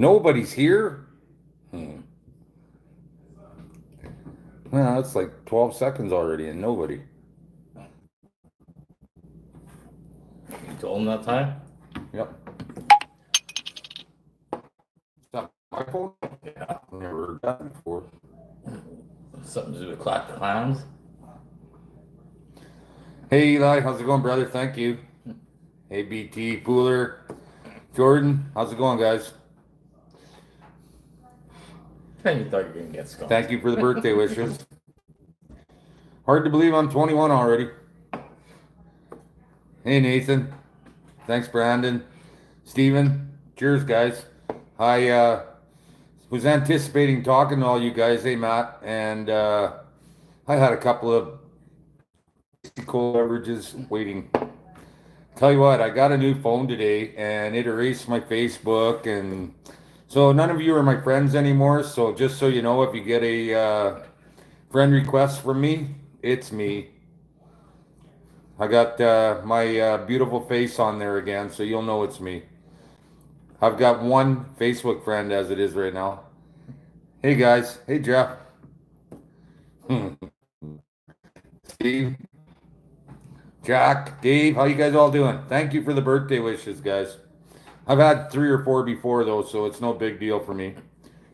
Nobody's here? Well, that's like 12 seconds already and nobody. You told him that time? Yep. Is that my phone? Yeah. I've never heard that before. Something to do with clowns? Hey Eli, how's it going, brother? Thank you. Hey BT, Pooler, Jordan, how's it going, guys? And you thought you were going to get skunked. Thank you for the birthday wishes. Hard to believe I'm 21 already. Hey Nathan, thanks Brandon, Steven, cheers guys. I was anticipating talking to all you guys, hey Matt, and I had a couple of cold beverages waiting. Tell you what, I got a new phone today and it erased my Facebook, and so none of you are my friends anymore. So just so you know, if you get a friend request from me, it's me. I got my beautiful face on there again, so you'll know it's me. I've got one Facebook friend as it is right now. Hey guys, hey Jeff. Steve, Jack, Dave, how you guys all doing? Thank you for the birthday wishes, guys. I've had 3 or 4 before though, so it's no big deal for me.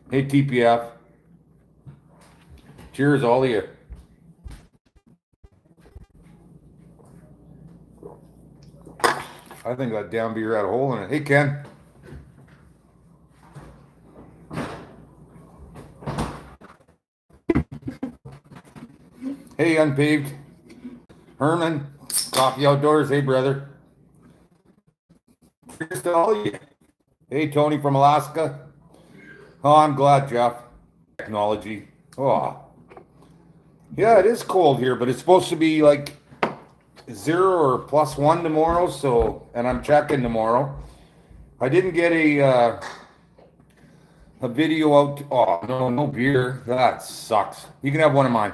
Hey TPF. Cheers, all of you. I think that damn beer had a hole in it. Hey Ken. Hey Unpaved. Herman. Coffee Outdoors. Hey brother. Cheers to all of you. Hey Tony from Alaska. Oh, I'm glad, Jeff. Technology. Oh. Yeah, it is cold here, but it's supposed to be like 0 or +1 tomorrow, so, and I'm checking tomorrow. I didn't get a video out. Oh, no beer. That sucks. You can have one of mine.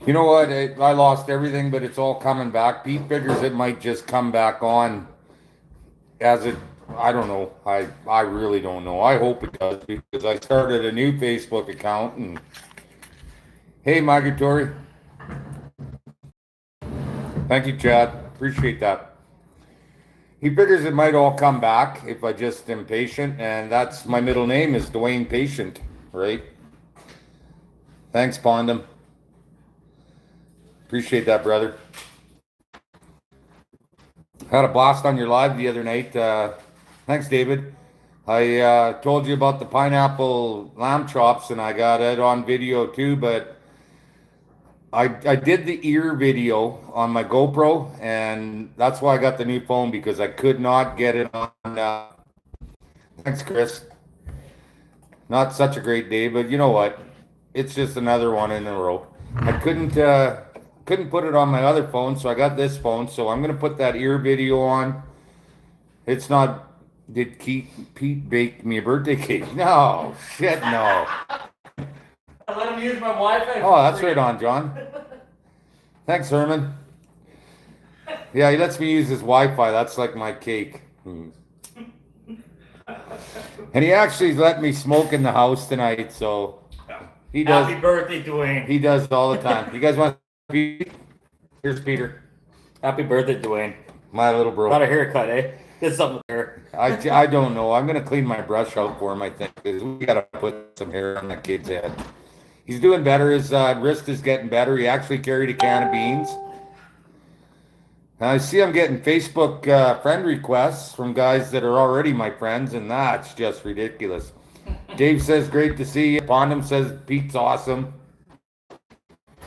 You know what? I lost everything, but it's all coming back. Pete figures it might just come back on as it, I don't know. I really don't know. I hope it does, because I started a new Facebook account. And hey, Migratory. Thank you, Chad. Appreciate that. He figures it might all come back if I just am patient, and that's my middle name is Dwayne Patient, right? Thanks, Pondum. Appreciate that, brother. Had a blast on your live the other night. Thanks, David. I told you about the pineapple lamb chops, and I got it on video too, but I did the ear video on my GoPro, and that's why I got the new phone, because I could not get it on. Thanks, Chris. Not such a great day, but you know what? It's just another one in a row. I couldn't put it on my other phone, so I got this phone. So I'm gonna put that ear video on. It's not. Did Pete bake me a birthday cake? No, shit, no. I let him use my Wi-Fi. Oh, that's right on, John. Thanks, Herman. Yeah, he lets me use his Wi-Fi. That's like my cake. And he actually let me smoke in the house tonight, so he does. Happy birthday, Dwayne. He does it all the time. You guys want Pete? Here's Peter. Happy birthday, Dwayne. My little bro. Got a haircut, eh? Did something there. I don't know. I'm gonna clean my brush out for him, I think, because we gotta put some hair on that kid's head. He's doing better. His wrist is getting better. He actually carried a can of beans. And I see I'm getting Facebook friend requests from guys that are already my friends, and that's just ridiculous. Dave says, great to see you. Pondum says, Pete's awesome.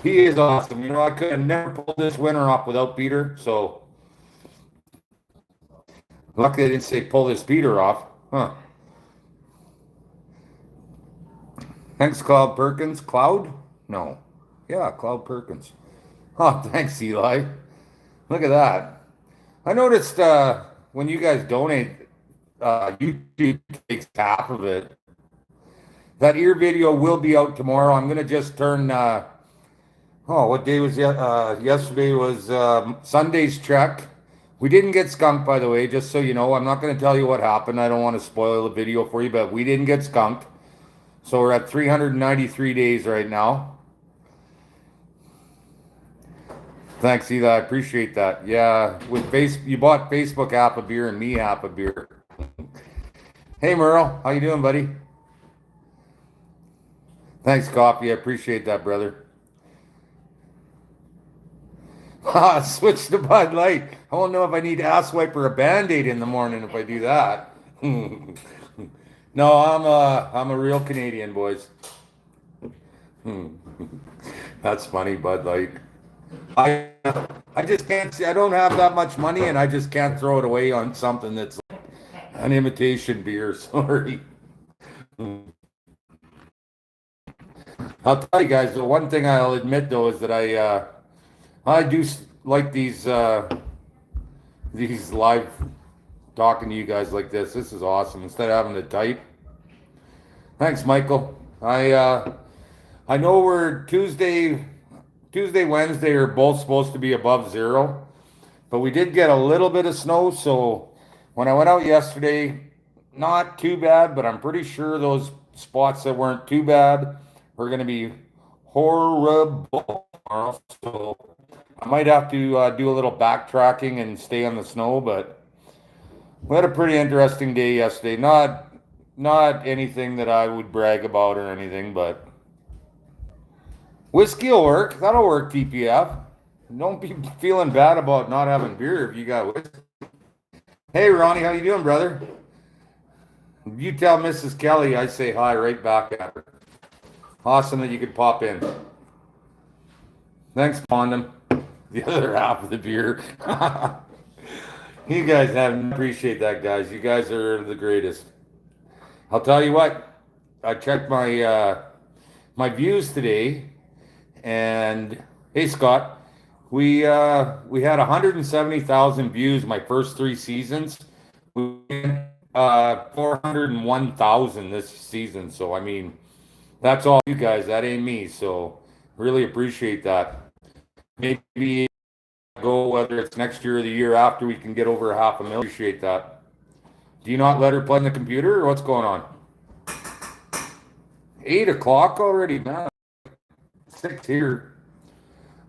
He is awesome. You know, I could have never pulled this winter off without Peter, so luckily I didn't say pull this Peter off. Huh. Thanks, Cloud Perkins. Cloud? No. Yeah, Cloud Perkins. Oh, thanks, Eli. Look at that. I noticed when you guys donate, YouTube takes half of it. That ear video will be out tomorrow. I'm going to just turn, what day was yesterday was Sunday's check We didn't get skunked, by the way, just so you know. I'm not going to tell you what happened. I don't want to spoil the video for you, but we didn't get skunked. So we're at 393 days right now. Thanks, Eli. I appreciate that. Yeah, with you bought Facebook half a beer and me half a beer. Hey, Merle, how you doing, buddy? Thanks, Coffee. I appreciate that, brother. Switch to Bud Light. I won't know if I need ass wipe or a Band-Aid in the morning if I do that. No, I'm a real Canadian, boys. That's funny, Bud Light. I just can't see. I don't have that much money, and I just can't throw it away on something that's like an imitation beer. Sorry. I'll tell you guys. The one thing I'll admit though is that I do like these live talking to you guys like this. This is awesome. Instead of having to type. Thanks, Michael. I know we're Tuesday, Wednesday are both supposed to be above zero, but we did get a little bit of snow. So when I went out yesterday, not too bad, but I'm pretty sure those spots that weren't too bad are going to be horrible tomorrow. So I might have to do a little backtracking and stay on the snow, but we had a pretty interesting day yesterday. Not anything that I would brag about or anything, but whiskey will work. That'll work, TPF. Don't be feeling bad about not having beer if you got whiskey. Hey, Ronnie, how you doing, brother? You tell Mrs. Kelly I say hi right back at her. Awesome that you could pop in. Thanks, Pondum. The other half of the beer. You guys appreciate that, guys. You guys are the greatest. I'll tell you what. I checked my views today, and hey, Scott, we had 170,000 views my first 3 seasons. We 401,000 this season. So I mean, that's all you guys. That ain't me. So really appreciate that. Maybe go whether it's next year or the year after we can get over 500,000. Appreciate that. Do you not let her play on the computer or what's going on? 8 o'clock already, man. 6 here.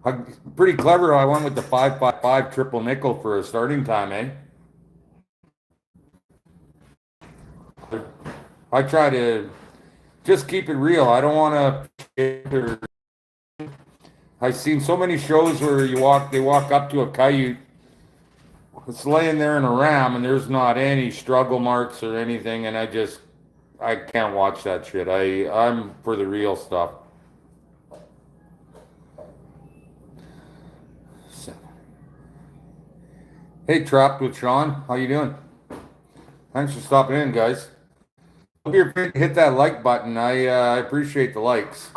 I'm pretty clever. I went with the 555 triple nickel for a starting time, eh? I try to just keep it real. I don't want to. I've seen so many shows where they walk up to a coyote. It's laying there in a ram, and there's not any struggle marks or anything, and I can't watch that shit. I'm for the real stuff. Hey, Trapped with Sean, how you doing? Thanks for stopping in, guys. Hope you're free to hit that like button. I appreciate the likes.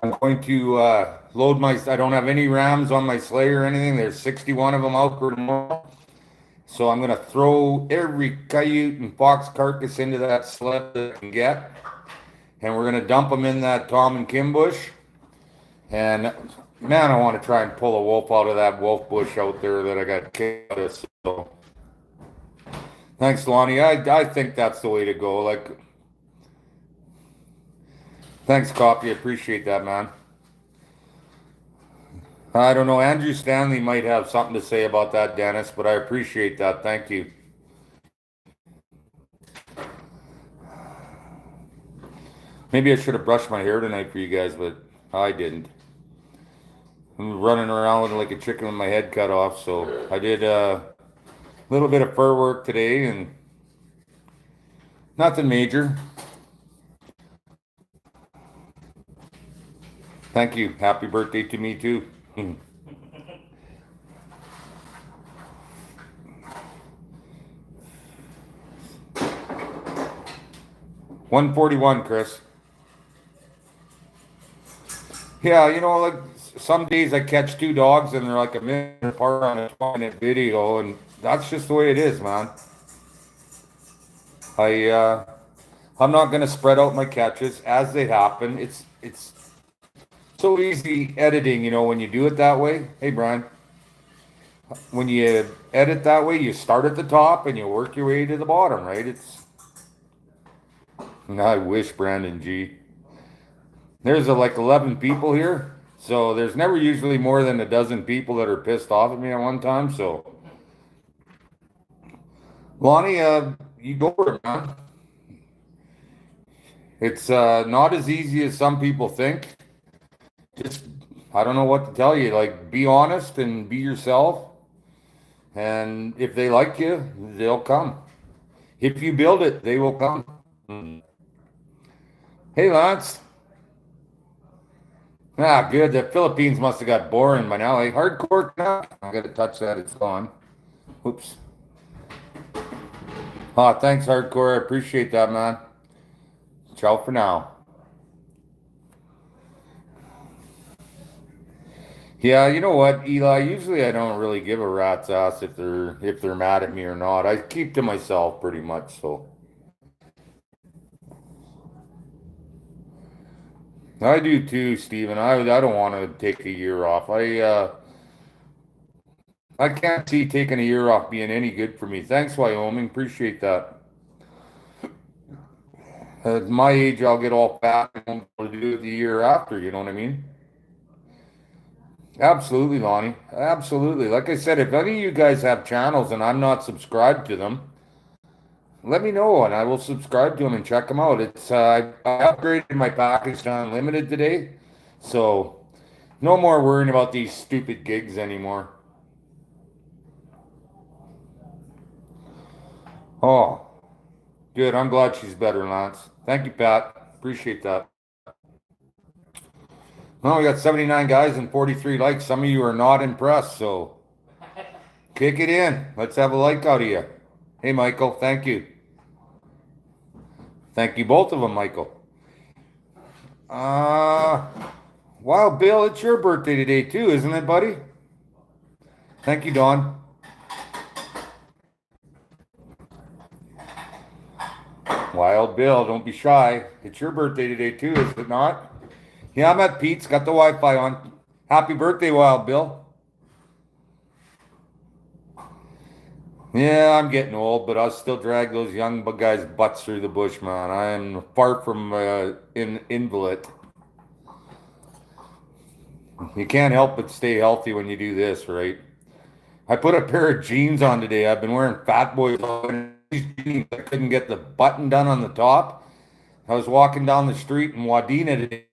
I'm going to load I don't have any rams on my sleigh or anything. There's 61 of them out for tomorrow. So I'm going to throw every coyote and fox carcass into that sled that I can get. And we're going to dump them in that Tom and Kim bush. And man, I want to try and pull a wolf out of that wolf bush out there that I got kicked out of. So thanks, Lonnie. I think that's the way to go. Like, thanks, Coffee. I appreciate that, man. I don't know. Andrew Stanley might have something to say about that, Dennis, but I appreciate that. Thank you. Maybe I should have brushed my hair tonight for you guys, but I didn't. I'm running around like a chicken with my head cut off, so I did a little bit of fur work today and nothing major. Thank you. Happy birthday to me too. 141, Chris. Yeah, you know, like some days I catch 2 dogs and they're like a minute apart on a 20-minute video, and that's just the way it is, man. I I'm not going to spread out my catches as they happen. It's so easy editing, you know, when you do it that way. Hey, Brian, when you edit that way, you start at the top and you work your way to the bottom, right? I wish, Brandon G. There's like 11 people here, so there's never usually more than a dozen people that are pissed off at me at one time. So, Lonnie, you go for it, man. It's not as easy as some people think. Just, I don't know what to tell you. Like, be honest and be yourself. And if they like you, they'll come. If you build it, they will come. Hey, Lance. Ah, good. The Philippines must have got boring by now. Hey, hardcore now. I got to touch that. It's gone. Oops. Ah, thanks, hardcore. I appreciate that, man. Ciao for now. Yeah, you know what, Eli? Usually I don't really give a rat's ass if they're mad at me or not. I keep to myself pretty much, so I do too, Steven. I don't want to take a year off. I can't see taking a year off being any good for me. Thanks, Wyoming. Appreciate that. At my age, I'll get all fat and won't be able to do it the year after, you know what I mean? Absolutely, Lonnie. Absolutely. Like I said, if any of you guys have channels and I'm not subscribed to them, let me know and I will subscribe to them and check them out. I upgraded my package to unlimited today, so no more worrying about these stupid gigs anymore. Oh, good. I'm glad she's better, Lance. Thank you, Pat. Appreciate that. Well, we got 79 guys and 43 likes. Some of you are not impressed, so kick it in. Let's have a like out of you. Hey, Michael. Thank you. Thank you, both of them, Michael. Uh, Wild Bill, it's your birthday today too, isn't it, buddy? Thank you, Don. Wild Bill, don't be shy. It's your birthday today too, is it not? Yeah, I'm at Pete's, got the Wi-Fi on. Happy birthday, Wild Bill. Yeah, I'm getting old, but I'll still drag those young guys' butts through the bush, man. I am far from an invalid. You can't help but stay healthy when you do this, right? I put a pair of jeans on today. I've been wearing Fat Boys on these jeans. I couldn't get the button done on the top. I was walking down the street in Wadena today,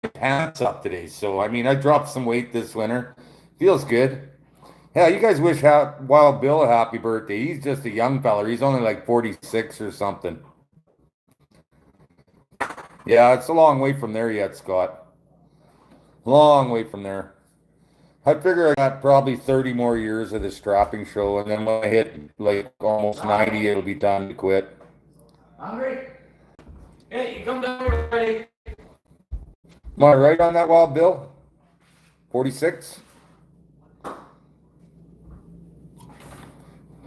my pants up today. So, I mean, I dropped some weight this winter. Feels good. Yeah, you guys wish Wild Bill a happy birthday. He's just a young fella. He's only like 46 or something. Yeah, it's a long way from there yet, Scott. Long way from there. I figure I got probably 30 more years of this strapping show, and then when I hit like almost 90, it'll be time to quit. Hungry? Hey, you come down here already. Am I right on that, Wild Bill? 46?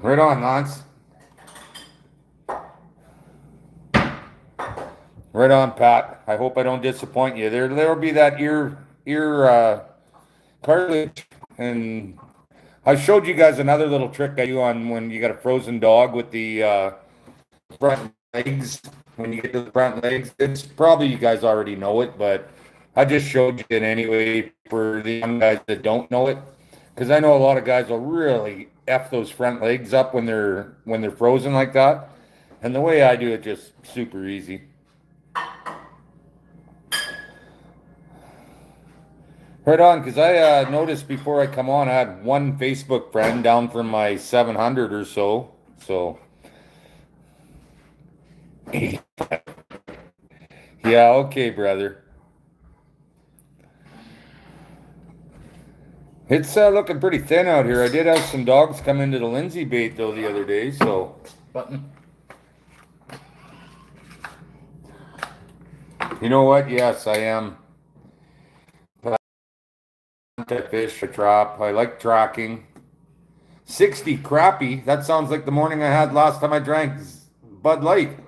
Right on, Lance. Right on, Pat. I hope I don't disappoint you. There'll be that ear cartilage, and I showed you guys another little trick I do on when you got a frozen dog with the front legs. When you get to the front legs, it's probably you guys already know it, but I just showed you it anyway for the young guys that don't know it, because I know a lot of guys will really f those front legs up when they're frozen like that, and the way I do it just super easy. Right on, because I noticed before I come on, I had one Facebook friend down from my 700 or so. So, yeah, okay, brother. It's looking pretty thin out here. I did have some dogs come into the Lindsay bait though the other day, so. Button. You know what? Yes, I am. I fish, I trap. I like tracking. 60 crappy. That sounds like the morning I had last time I drank Bud Light.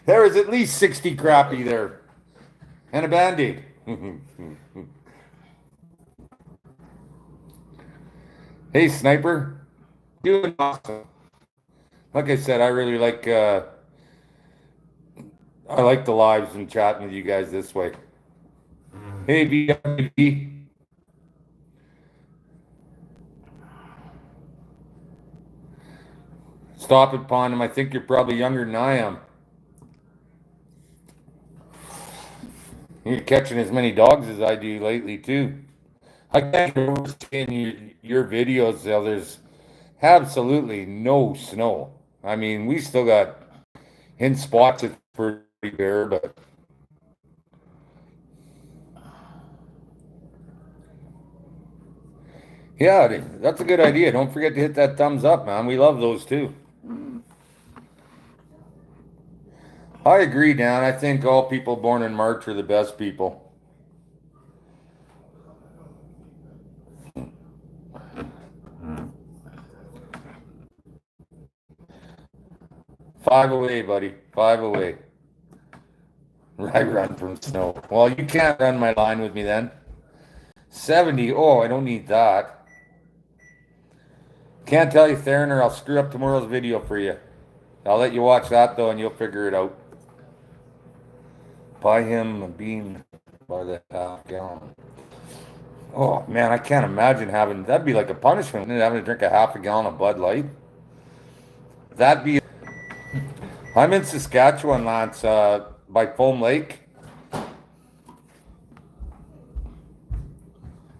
There is at least 60 crappie there. And a Band-Aid. Hey, Sniper. Doing awesome. Like I said, I really I like the lives and chatting with you guys this way. Hey, BWD. Stop it, Pondum. I think you're probably younger than I am. You're catching as many dogs as I do lately, too. I can't remember seeing your videos, though. There's absolutely no snow. I mean, we still got in spots it's pretty bare, but yeah, that's a good idea. Don't forget to hit that thumbs up, man. We love those too. I agree, Dan. I think all people born in March are the best people. Five away, buddy. Five away. I run from snow. Well, you can't run my line with me then. 70. Oh, I don't need that. Can't tell you, Theron, or I'll screw up tomorrow's video for you. I'll let you watch that, though, and you'll figure it out. Buy him a bean by the half gallon. Oh, man, I can't imagine that'd be like a punishment, having to drink a half a gallon of Bud Light. That'd be. I'm in Saskatchewan, Lance, by Foam Lake.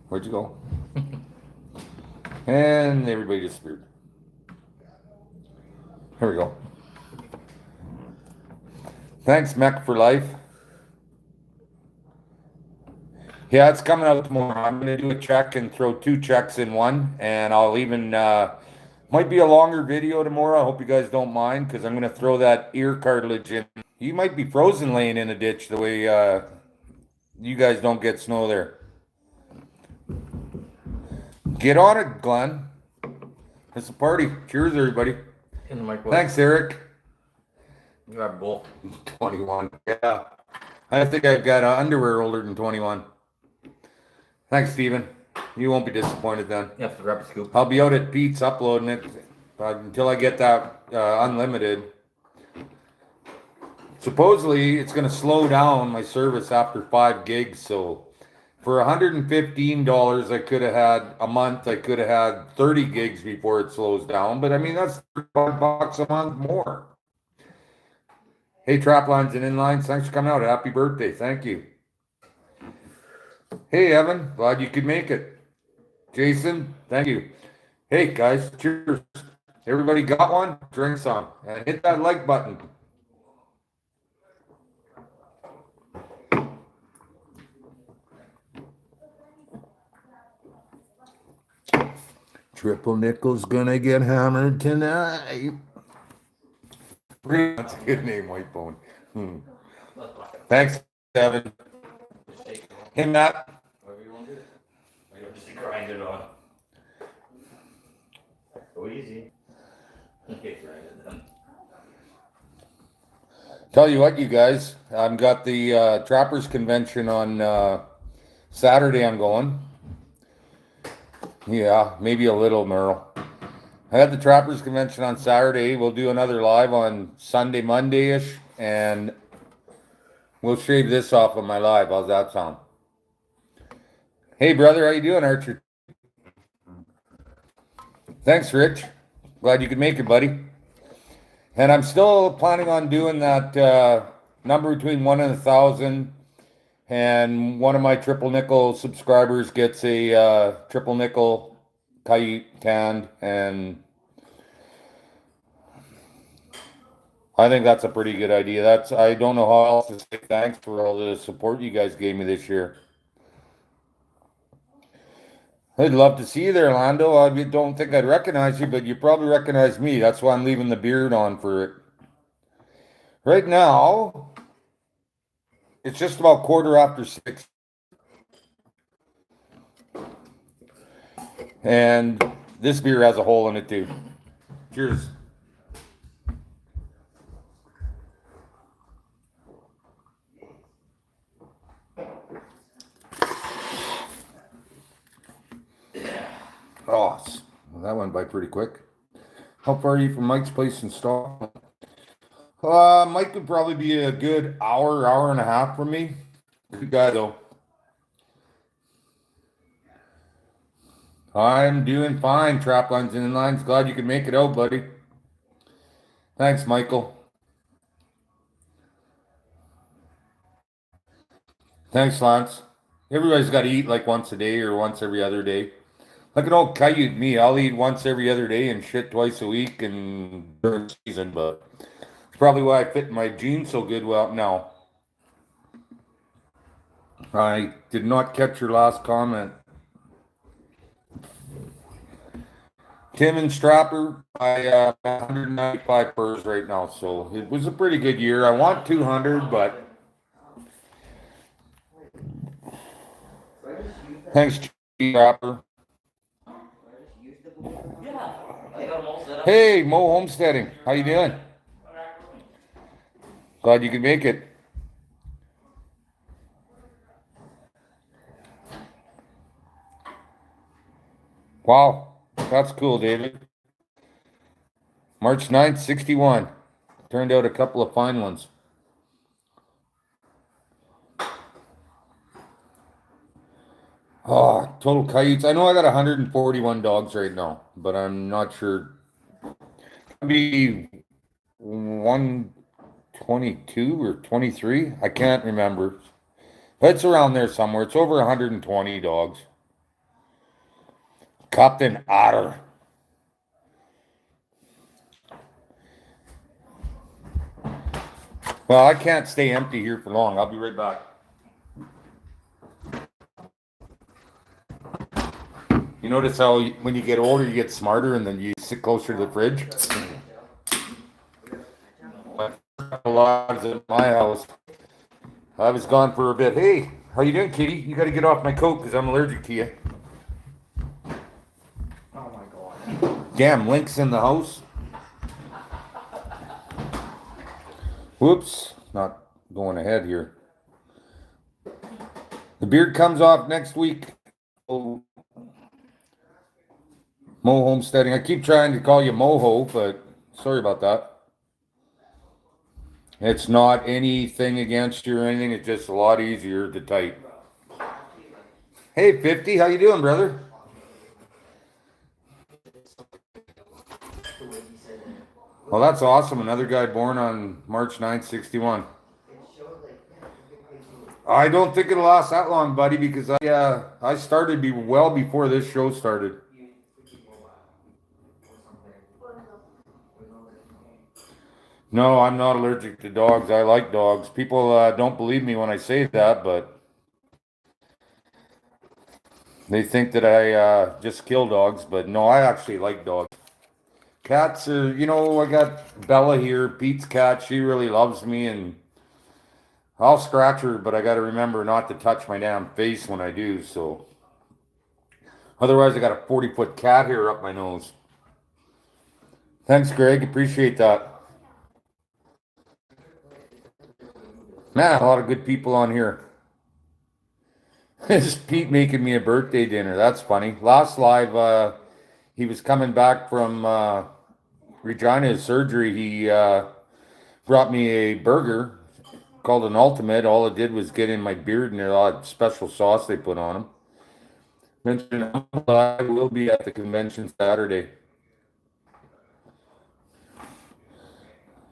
Where'd you go? And everybody disappeared. Here we go. Thanks, Mech for life. Yeah, it's coming out tomorrow. I'm going to do a check and throw 2 checks in one. And I'll even, might be a longer video tomorrow. I hope you guys don't mind because I'm going to throw that ear cartilage in. You might be frozen laying in a ditch the way you guys don't get snow there. Get on it, Glenn. It's a party. Cheers, everybody. In the microwave. Thanks, Eric. You got both. 21. Yeah. I think I've got underwear older than 21. Thanks, Steven. You won't be disappointed then. You have to grab a scoop. I'll be out at Pete's uploading it until I get that unlimited. Supposedly, it's going to slow down my service after 5 gigs, so for $115, I could have had a month. I could have had 30 gigs before it slows down. But I mean, that's $5 a month more. Hey, Traplines and Inlines, thanks for coming out. Happy birthday. Thank you. Hey, Evan, glad you could make it. Jason, thank you. Hey, guys, cheers. Everybody got one? Drink some. And hit that like button. Triple Nickel's gonna get hammered tonight. That's a good name, White Bone. Thanks, Evan. Hey, Matt. Whatever you want to do. Or you just grind it on. Go easy. Okay, grind it then. Tell you what, you guys, I've got the Trappers Convention on Saturday. I'm going. Yeah, maybe a little, Merle. I had the Trappers Convention on Saturday. We'll do another live on Sunday, Monday-ish, and we'll shave this off of my live. How's that sound? Hey, brother, how you doing, Archer? Thanks, Rich. Glad you could make it, buddy. And I'm still planning on doing that number between 1 and 1,000. And one of my triple nickel subscribers gets a triple nickel kite tanned, and I think that's a pretty good idea. I don't know how else to say thanks for all the support you guys gave me this year. I'd love to see you there, Lando. I don't think I'd recognize you, but you probably recognize me. That's why I'm leaving the beard on for it. Right now, it's just about 6:15. And this beer has a hole in it too. Cheers. Oh, well, that went by pretty quick. How far are you from Mike's place in Stockholm? Mike would probably be a good hour and a half from me. Good guy though. I'm doing fine, trap lines and inlines. Glad you could make it out, buddy. Thanks, Michael. Thanks, Lance. Everybody's got to eat like once a day or once every other day. Like an old coyote me, I'll eat once every other day and shit twice a week and during the season, but it's probably why I fit my jeans so good. Well, no. I did not catch your last comment. Tim and Strapper, I 195 purrs right now, so it was a pretty good year. I want 200, but thanks, Strapper. Hey, Mo Homesteading, how you doing? Glad you could make it. Wow, that's cool, David. March 9th, 61. Turned out a couple of fine ones. Oh, total coyotes. I know I got 141 dogs right now, but I'm not sure. Maybe 122 or 23. I can't remember. But it's around there somewhere. It's over 120 dogs. Captain Otter. Well, I can't stay empty here for long. I'll be right back. You notice how when you get older, you get smarter and then you sit closer to the fridge? A lot at my house. I was gone for a bit. Hey, how you doing, kitty? You got to get off my coat because I'm allergic to you. Oh my god. Damn, Link's in the house. Whoops, not going ahead here. The beard comes off next week. Oh, Mo Homesteading. I keep trying to call you Moho, but sorry about that. It's not anything against you or anything. It's just a lot easier to type. Hey, 50, how you doing, brother? Well, that's awesome. Another guy born on March 9th, 61. I don't think it'll last that long, buddy, because I started well before this show started. No, I'm not allergic to dogs. I like dogs. People don't believe me when I say that, but they think that I just kill dogs. But no, I actually like dogs. Cats are, I got Bella here, Pete's cat. She really loves me, and I'll scratch her, but I got to remember not to touch my damn face when I do. So otherwise, I got a 40-foot cat hair up my nose. Thanks, Greg. Appreciate that. Man, a lot of good people on here. This is Pete making me a birthday dinner. That's funny. Last live, he was coming back from Regina's surgery. He brought me a burger called an Ultimate. All it did was get in my beard, and a lot of special sauce they put on them. Mentioned I will be at the convention Saturday.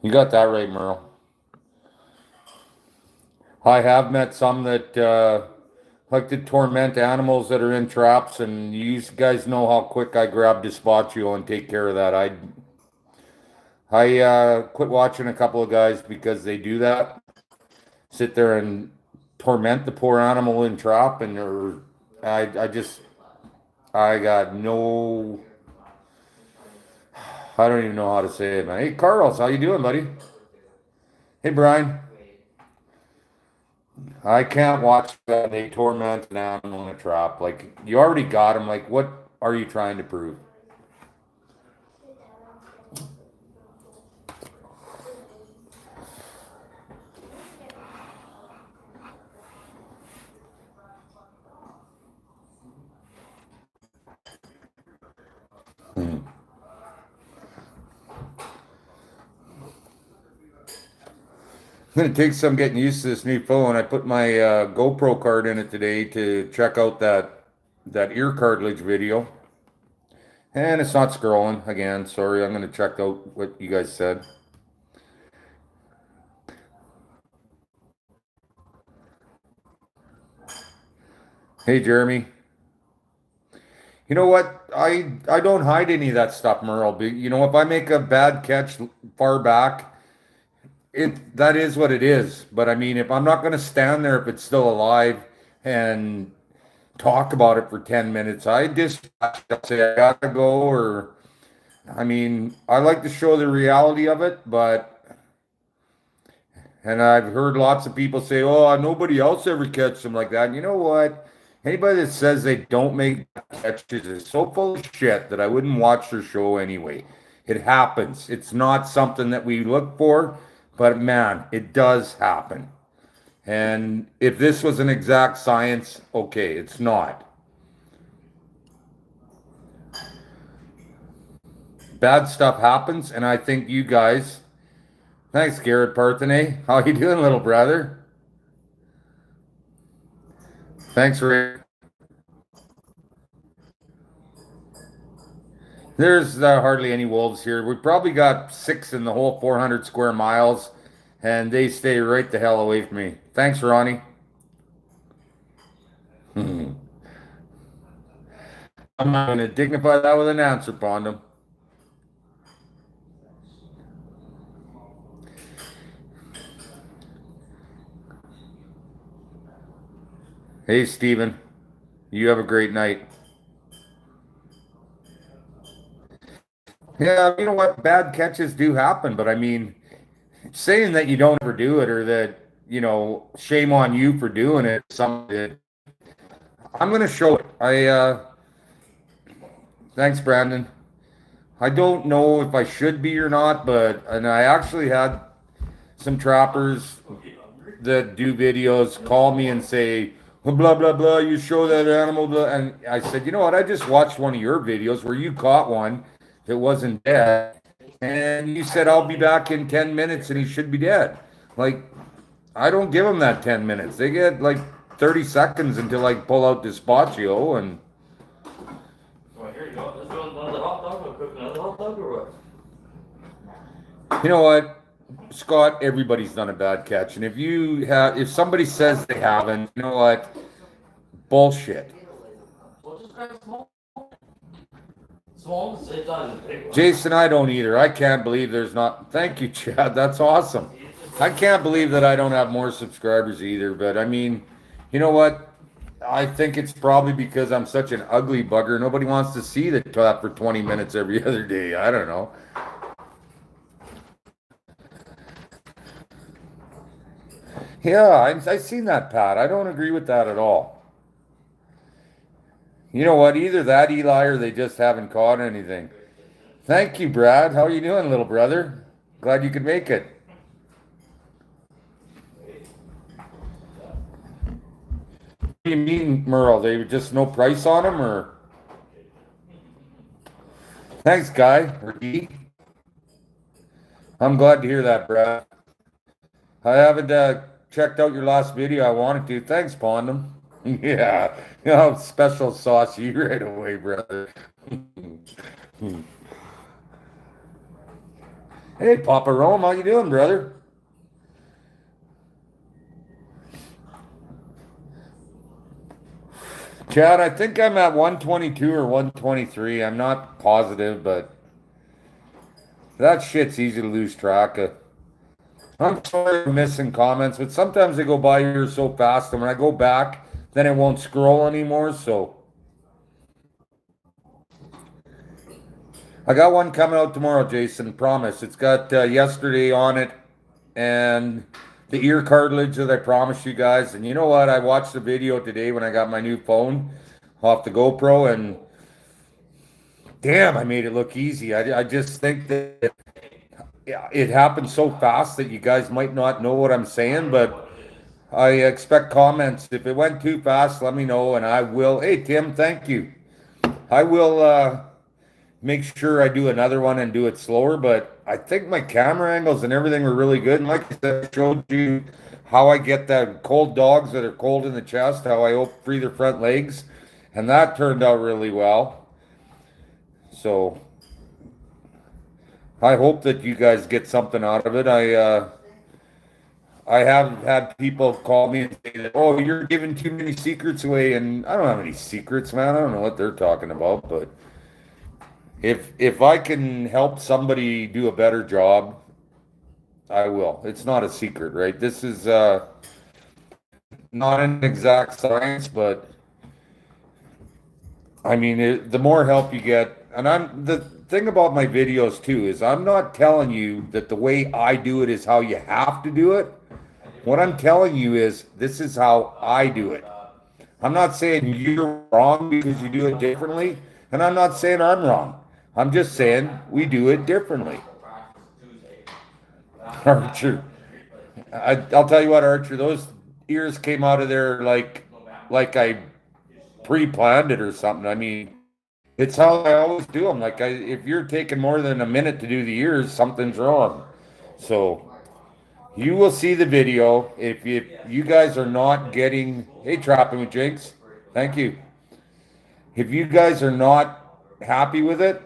You got that right, Merle. I have met some that like to torment animals that are in traps, and you guys know how quick I grab Despacio and take care of that. I quit watching a couple of guys because they do that. Sit there and torment the poor animal in trap, and I got no. I don't even know how to say it, man. Hey, Carlos, how you doing, buddy? Hey, Brian. I can't watch that. They torment an animal in a trap. Like, you already got him. Like, what are you trying to prove? gonna take some getting used to this new phone. I put my GoPro card in it today to check out that ear cartilage video, and it's not scrolling again. Sorry, I'm gonna check out what you guys said. Hey, Jeremy. You know what? I don't hide any of that stuff, Merle. You know, if I make a bad catch far back, that is what it is. But I mean, if I'm not gonna stand there if it's still alive and talk about it for 10 minutes, I just say I gotta go, or I mean, I like to show the reality of it, and I've heard lots of people say, "Oh, nobody else ever catches them like that." And you know what? Anybody that says they don't make catches is so full of shit that I wouldn't watch their show anyway. It happens. It's not something that we look for, but man, it does happen. And if this was an exact science, okay, it's not. Bad stuff happens, and I think you guys. Thanks, Garrett Parthenay. How you doing, little brother? Thanks, Rick. There's hardly any wolves here. We probably got 6 in the whole 400 square miles, and they stay right the hell away from me. Thanks, Ronnie. I'm not going to dignify that with an answer, Pondum. Hey, Steven. You have a great night. Yeah, you know what? Bad catches do happen, but I mean, saying that you don't ever do it or that, shame on you for doing it, something I'm going to show it. Thanks, Brandon. I don't know if I should be or not, and I actually had some trappers that do videos call me and say, well, blah, blah, blah, you show that animal, blah. And I said, you know what? I just watched one of your videos where you caught one that wasn't dead. And you said, I'll be back in 10 minutes and he should be dead. Like, I don't give them that 10 minutes. They get like 30 seconds until I pull out Despacio and. Well, here you go. Let's go another hot dog. We'll cook another hot dog or what? You know what? Scott, everybody's done a bad catch. And if somebody says they haven't, you know what? Bullshit. Well, just grab small. Small, same size as big one. Jason, I don't either. I can't believe there's not. Thank you, Chad. That's awesome. I can't believe that I don't have more subscribers either. But I mean, you know what? I think it's probably because I'm such an ugly bugger. Nobody wants to see the top for 20 minutes every other day. I don't know. Yeah, I've seen that, Pat. I don't agree with that at all. You know what? Either that, Eli, or they just haven't caught anything. Thank you, Brad. How are you doing, little brother? Glad you could make it. What do you mean, Merle? They just no price on them, or? Thanks, Guy. Or E. I'm glad to hear that, Brad. I haven't checked out your last video. I wanted to. Thanks, Pondum. Yeah, special sauce you right away, brother. Hey, Papa Rome, how you doing, brother? Chad, I think I'm at 122 or 123. I'm not positive, but that shit's easy to lose track of. I'm sorry for missing comments, but sometimes they go by here so fast, and when I go back, then it won't scroll anymore, so. I got one coming out tomorrow, Jason, promise. It's got yesterday on it, and the ear cartilage that I promised you guys. And you know what? I watched the video today when I got my new phone off the GoPro, and damn, I made it look easy. I just think that it happened so fast that you guys might not know what I'm saying, but I expect comments. If it went too fast, let me know, and I will. Hey, Tim, thank you. I will make sure I do another one and do it slower, but I think my camera angles and everything were really good. And like I said, I showed you how I get the cold dogs that are cold in the chest, how I free their front legs, and that turned out really well. So I hope that you guys get something out of it. I have had people call me and say that, oh, you're giving too many secrets away, and I don't have any secrets, man. I don't know what they're talking about, but if I can help somebody do a better job, I will. It's not a secret, right? This is not an exact science, but I mean, the more help you get, and the thing about my videos too is I'm not telling you that the way I do it is how you have to do it. What I'm telling you is this is how I do it. I'm not saying you're wrong because you do it differently, and I'm not saying I'm wrong. I'm just saying we do it differently. Archer, I'll tell you what, Archer, those ears came out of there like I pre-planned it or something. I mean, it's how I always do them. If you're taking more than a minute to do the ears, something's wrong. So you will see the video. If you guys are not getting, hey, Trapping with Jinx, thank you. If you guys are not happy with it,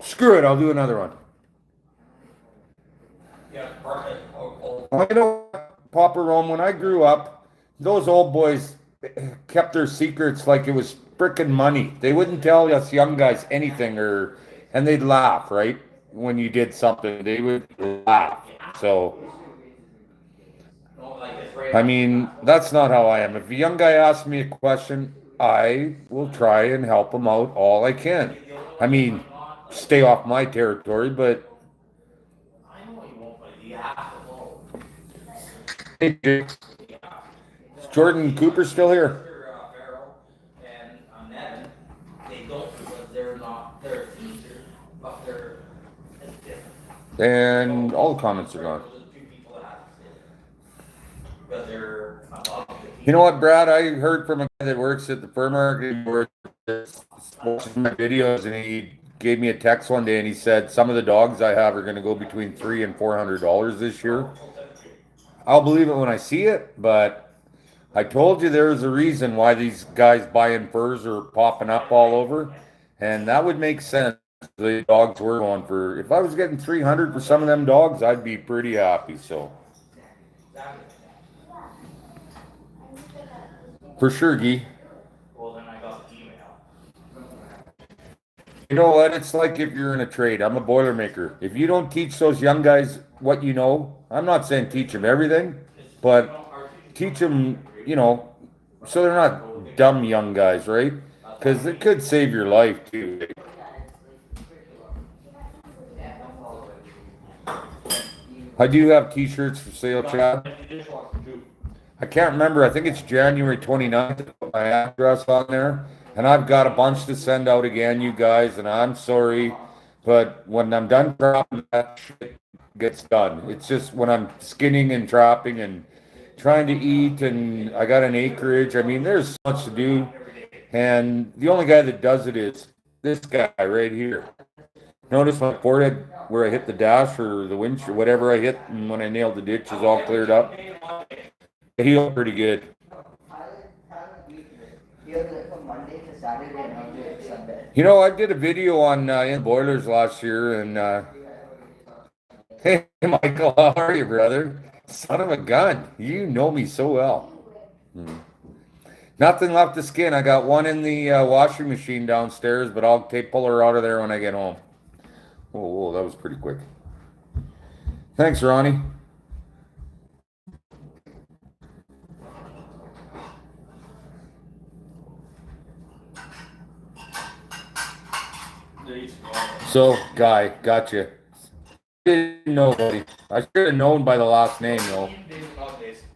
screw it. I'll do another one. I know, Papa Rome, when I grew up, those old boys kept their secrets like it was frickin' money. They wouldn't tell us young guys anything, and they'd laugh, right? When you did something, they would laugh. So, I mean, that's not how I am. If a young guy asks me a question, I will try and help him out all I can. I mean, stay off my territory, but hey, Jake, is Jordan Cooper still here? And all the comments are gone. You know what, Brad? I heard from a guy that works at the fur market where watching my videos, and he gave me a text one day, and he said some of the dogs I have are going to go between $300 and $400 this year. I'll believe it when I see it, but I told you there was a reason why these guys buying furs are popping up all over, and that would make sense. The dogs were going for. If I was getting 300 for some of them dogs, I'd be pretty happy. So, for sure, Guy. You know what? It's like if you're in a trade. I'm a Boilermaker. If you don't teach those young guys what you know, I'm not saying teach them everything, but teach them, so they're not dumb young guys, right? Because it could save your life too. I do have t-shirts for sale, Chad. I can't remember. I think it's January 29th. I put my address on there. And I've got a bunch to send out again, you guys. And I'm sorry, but when I'm done trapping, that shit gets done. It's just when I'm skinning and trapping and trying to eat, and I got an acreage. I mean, there's so much to do. And the only guy that does it is this guy right here. Notice my forehead where I hit the dash or the winch or whatever I hit, and when I nailed the ditch is all cleared up. It healed pretty good. I did a video on in boilers last year, and hey, Michael, how are you, brother? Son of a gun, you know me so well. Nothing left to skin. I got one in the washing machine downstairs, but I'll pull her out of there when I get home. Whoa, that was pretty quick. Thanks, Ronnie. So, Guy, gotcha. Didn't know, buddy. I should have known by the last name, though.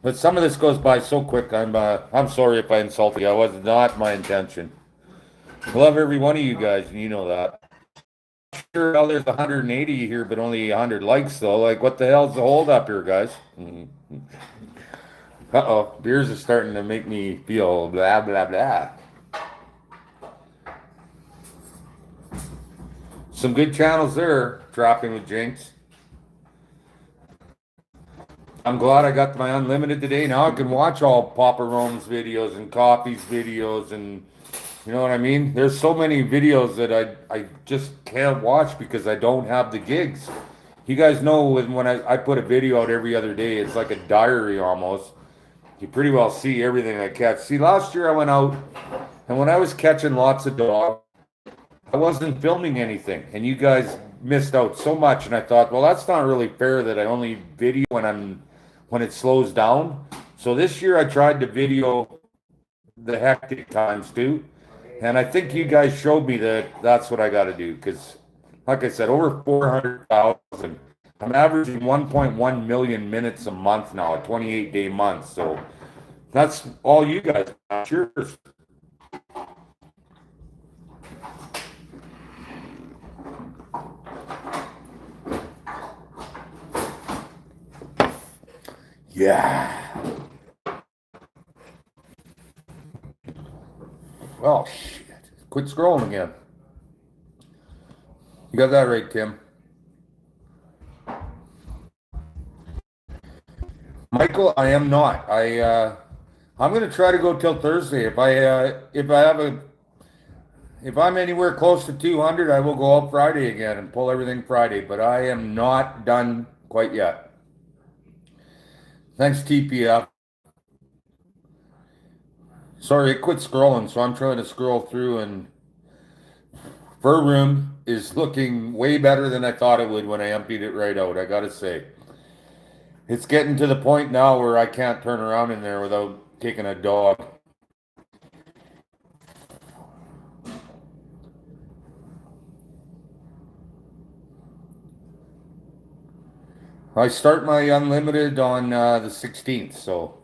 But some of this goes by so quick. I'm sorry if I insulted you. That was not my intention. I love every one of you guys, and you know that. Sure, well, there's 180 here, but only 100 likes, though. Like, what the hell's the hold up here, guys? Uh-oh, beers are starting to make me feel blah, blah, blah. some good channels there, Dropping with Jinx. I'm glad I got my unlimited today. Now I can watch all Papa Rome's videos and Coffee's videos, and you know what I mean? There's so many videos that I just can't watch because I don't have the gigs. You guys know when I put a video out every other day, it's like a diary almost. You pretty well see everything I catch. See, last year I went out, and when I was catching lots of dogs, I wasn't filming anything, and you guys missed out so much. And I thought, well, that's not really fair that I only video when it slows down. So this year I tried to video the hectic times too, and I think you guys showed me that that's what I got to do because, like I said, over 400,000. I'm averaging 1.1 million minutes a month now, a 28-day month. So that's all you guys. Cheers. Yeah. Oh, shit. Quit scrolling again. You got that right, Tim. Michael, I am not. I'm gonna try to go till Thursday. If I'm anywhere close to 200, I will go up Friday again and pull everything Friday. But I am not done quite yet. Thanks, TPF. Sorry, I quit scrolling, so I'm trying to scroll through, and Fur Room is looking way better than I thought it would when I emptied it right out, I gotta say. It's getting to the point now where I can't turn around in there without taking a dog. I start my unlimited on the 16th, so.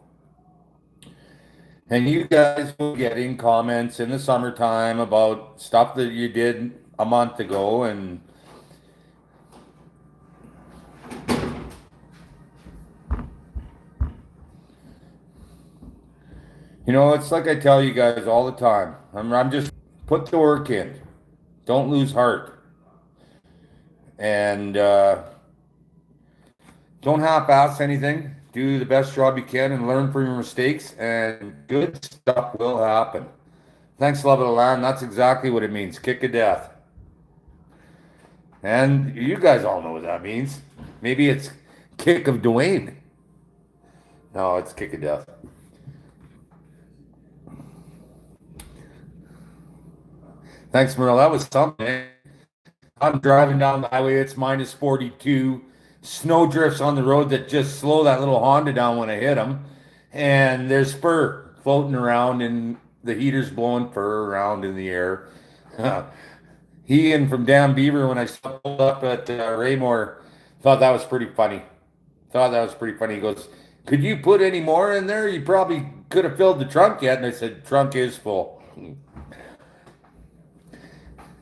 And you guys will get in comments in the summertime about stuff that you did a month ago, and you know, it's like I tell you guys all the time. I'm just put the work in. Don't lose heart. And don't half-ass anything. Do the best job you can and learn from your mistakes, and good stuff will happen. Thanks, love of the land. That's exactly what it means. Kick of death. And you guys all know what that means. Maybe it's kick of Dwayne. No, it's kick of death. Thanks, Merle. That was something. I'm driving down the highway. It's minus 42. Snow drifts on the road that just slow that little Honda down when I hit them. And there's fur floating around, and the heater's blowing fur around in the air. Ian from Dan Beaver, when I pulled up at Raymore, thought that was pretty funny. He goes, "Could you put any more in there? You probably could have filled the trunk yet." And I said, "Trunk is full."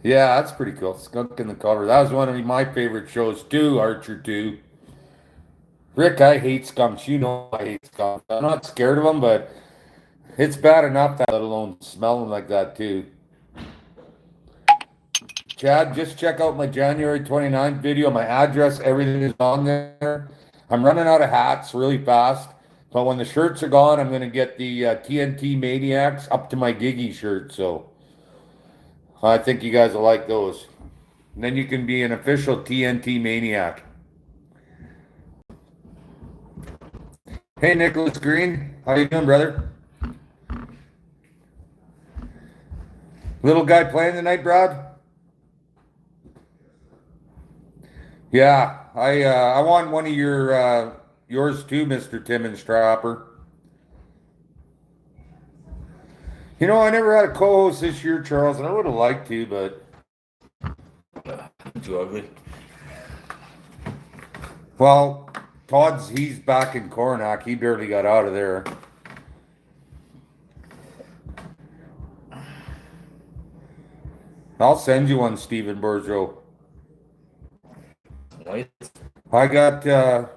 Yeah, that's pretty cool. Skunk in the cover. That was one of my favorite shows too, Archer 2. Rick, I hate skunks. You know I hate skunks. I'm not scared of them, but it's bad enough that let alone smelling like that too. Chad, just check out my January 29th video. My address, everything is on there. I'm running out of hats really fast, but when the shirts are gone, I'm going to get the TNT Maniacs up to my Giggy shirt, so I think you guys will like those. And then you can be an official TNT Maniac. Hey, Nicholas Green. How you doing, brother? Little guy playing tonight, Brad? Yeah, I want one of yours too, Mr. Timmons Trapper. You know, I never had a co-host this year, Charles, and I would have liked to, but Too ugly. well, he's back in Coronach. He barely got out of there. I'll send you one, Stephen Bourgeau. Lights? I got No,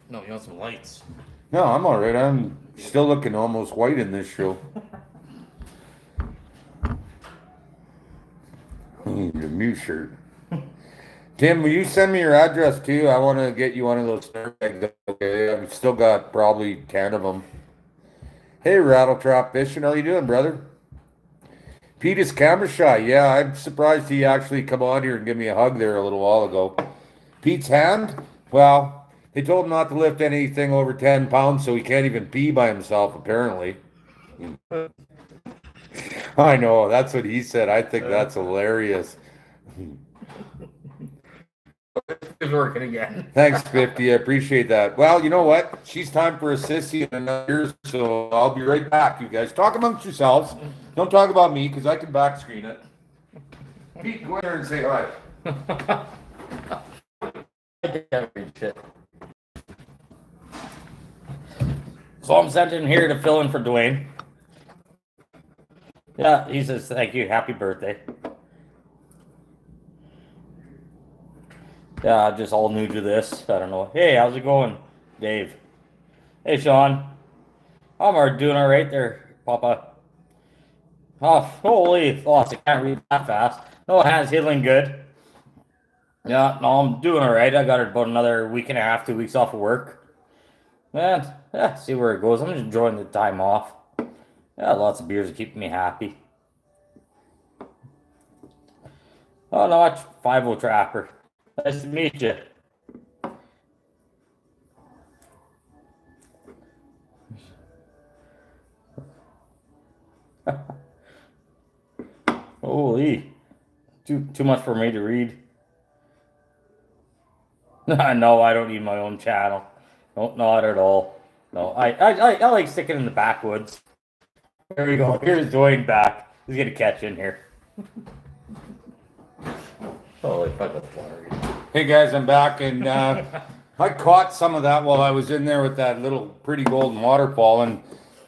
you want some lights. no, I'm all right. I'm still looking almost white in this show. I need a new shirt. Tim, will you send me your address too? I want to get you one of those spare bags. Okay, I've still got probably 10 of them. Hey, Rattletrap Fishing, how you doing, brother? Pete is camera shy. Yeah, I'm surprised he actually come on here and give me a hug there a little while ago. Pete's hand? Well, they told him not to lift anything over 10 pounds, so he can't even pee by himself, apparently. I know, that's what he said. I think that's hilarious. It's working again. Thanks, 50. I appreciate that. Well, you know what? She's time for a sissy in another year, so I'll be right back, you guys. Talk amongst yourselves. Don't talk about me, because I can back screen it. Pete, go in there and say hi. So I'm sent in here to fill in for Dwayne. Yeah, he says thank you, happy birthday. Yeah, just all new to this. I don't know. Hey, how's it going, Dave? Hey, Sean. I'm doing all right there, Papa. Oh, holy thoughts! I can't read that fast. No, hand's healing good. Yeah, no, I'm doing all right. I got about another week and a half, 2 weeks off of work. Man, yeah, see where it goes. I'm just enjoying the time off. Yeah, lots of beers are keeping me happy. Oh no, it's 50 Trapper. Nice to meet you. Holy, too much for me to read. No, I don't need my own channel. No, not at all. No, I like sticking in the backwoods. Here we go. Here's Dwayne back. He's gonna catch in here. Holy fuck, that's hilarious. Hey, guys, I'm back, and I caught some of that while I was in there with that little pretty golden waterfall, and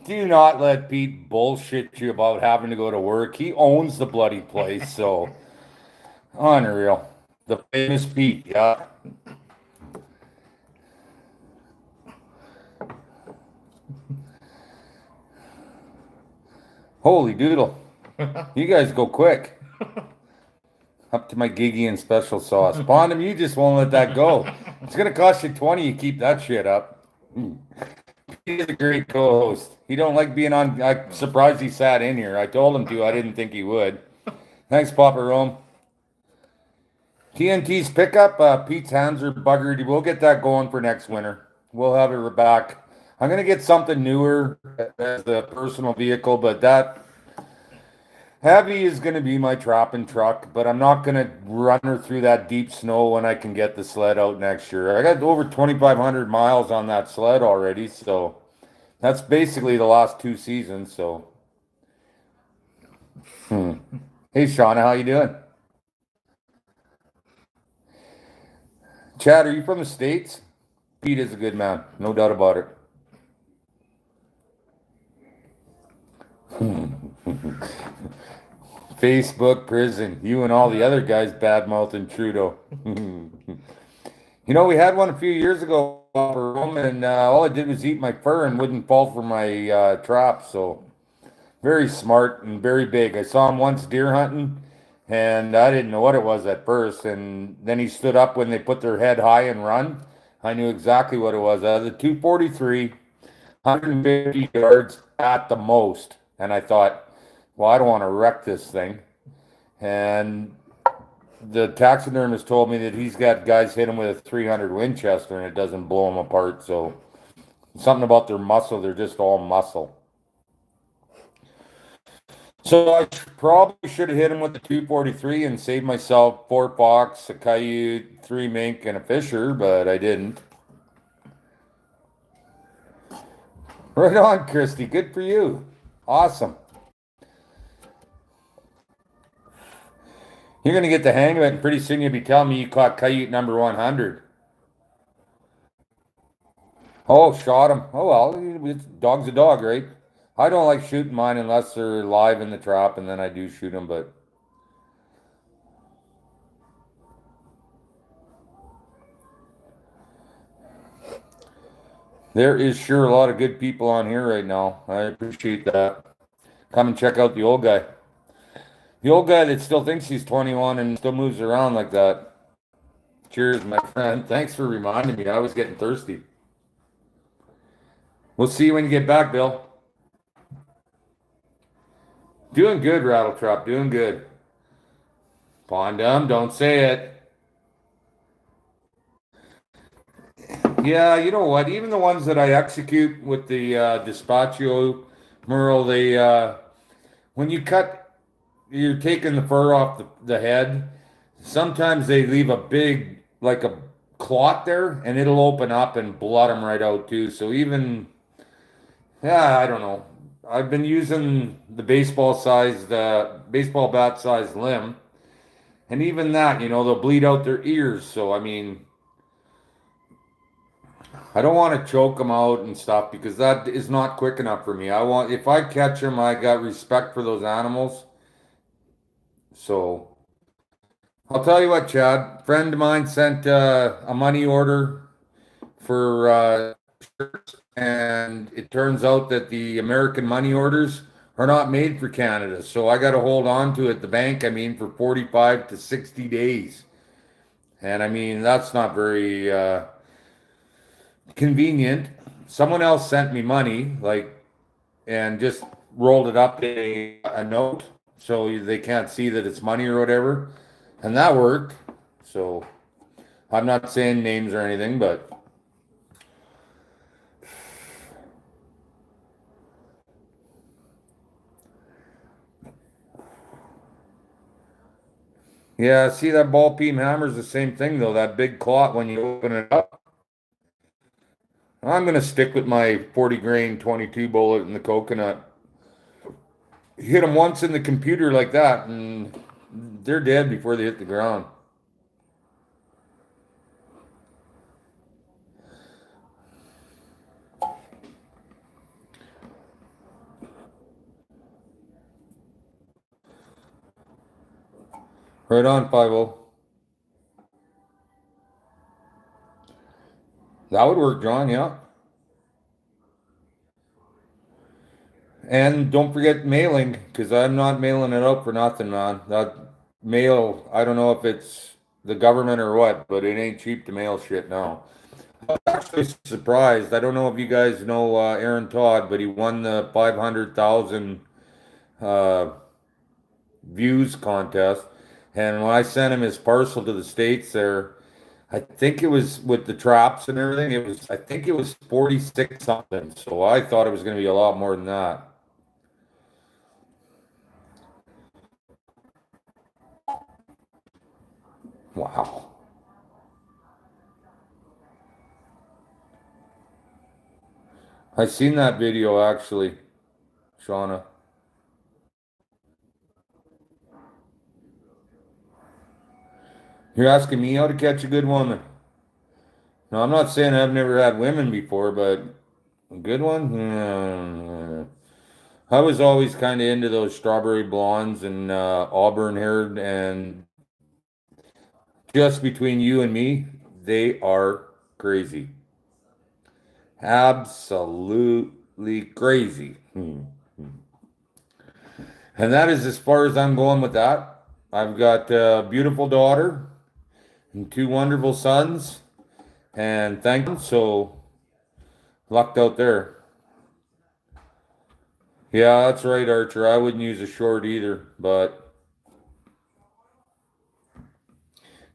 do not let Pete bullshit you about having to go to work. He owns the bloody place, so unreal. The famous Pete, yeah. Holy doodle. You guys go quick. Up to my Gigi and special sauce. Bondham, you just won't let that go. It's going to cost you 20 you keep that shit up. He's a great co-host. He don't like being on. I'm surprised he sat in here. I told him to. I didn't think he would. Thanks, Papa Rome. TNT's pickup. Pete's hands are buggered. We'll get that going for next winter. We'll have it back. I'm going to get something newer as a personal vehicle, but that heavy is going to be my trapping truck, but I'm not going to run her through that deep snow when I can get the sled out next year. I got over 2,500 miles on that sled already, so that's basically the last 2 seasons, so. Hey, Shauna, how you doing? Chad, are you from the States? Pete is a good man, no doubt about it. Facebook prison. You and all the other guys bad-mouthing Trudeau. You know, we had one a few years ago for him, and all I did was eat my fur and wouldn't fall for my trap. So very smart and very big. I saw him once deer hunting, and I didn't know what it was at first. And then he stood up when they put their head high and run. I knew exactly what it was. I was a 243, 150 yards at the most. And I thought, well, I don't want to wreck this thing. And the taxidermist told me that he's got guys hit him with a 300 Winchester and it doesn't blow them apart. So something about their muscle, they're just all muscle. So I probably should have hit him with the 243 and saved myself 4 fox, a coyote, 3 mink, and a fisher, but I didn't. Right on, Christy. Good for you. Awesome. You're going to get the hang of it, and pretty soon you'll be telling me you caught coyote number 100. Oh, shot him. Oh, well, dog's a dog, right? I don't like shooting mine unless they're live in the trap, and then I do shoot them, but... There is sure a lot of good people on here right now. I appreciate that. Come and check out the old guy. The old guy that still thinks he's 21 and still moves around like that. Cheers, my friend. Thanks for reminding me. I was getting thirsty. We'll see you when you get back, Bill. Doing good, Rattletrap. Doing good. Pondum, don't say it. Yeah, you know what? Even the ones that I execute with the Despacho Merle, when you cut, you're taking the fur off the head. Sometimes they leave a big, like a clot there, and it'll open up and blood them right out too. So even, yeah, I don't know. I've been using the baseball bat sized limb, and even that, they'll bleed out their ears. So I mean, I don't want to choke them out and stuff because that is not quick enough for me. If I catch them, I got respect for those animals. So I'll tell you what, Chad. Friend of mine sent a money order for shirts, and it turns out that the American money orders are not made for Canada. So I got to hold on to it at the bank. I mean, for 45 to 60 days. And I mean, that's not very convenient. Someone else sent me money, and just rolled it up in a note so they can't see that it's money or whatever. And that worked. So I'm not saying names or anything, but yeah, see that ball peen hammer's the same thing though. That big clot when you open it up. I'm gonna stick with my 40 grain 22 bullet in the coconut. Hit them once in the computer like that, and they're dead before they hit the ground. Right on, 50. That would work, John. Yeah. And don't forget mailing, because I'm not mailing it out for nothing, man. That mail, I don't know if it's the government or what, but it ain't cheap to mail shit now. I'm actually surprised. I don't know if you guys know Aaron Todd, but he won the 500,000 uh, views contest. And when I sent him his parcel to the States there, I think it was with the traps and everything, I think it was 46 something. So I thought it was going to be a lot more than that. Wow. I seen that video actually, Shauna. You're asking me how to catch a good woman. No, I'm not saying I've never had women before, but a good one? Yeah. I was always kind of into those strawberry blondes and auburn haired, and just between you and me, they are crazy. Absolutely crazy. And that is as far as I'm going with that. I've got a beautiful daughter and two wonderful sons, and thank you. So lucked out there. Yeah, that's right, Archer. I wouldn't use a short either, but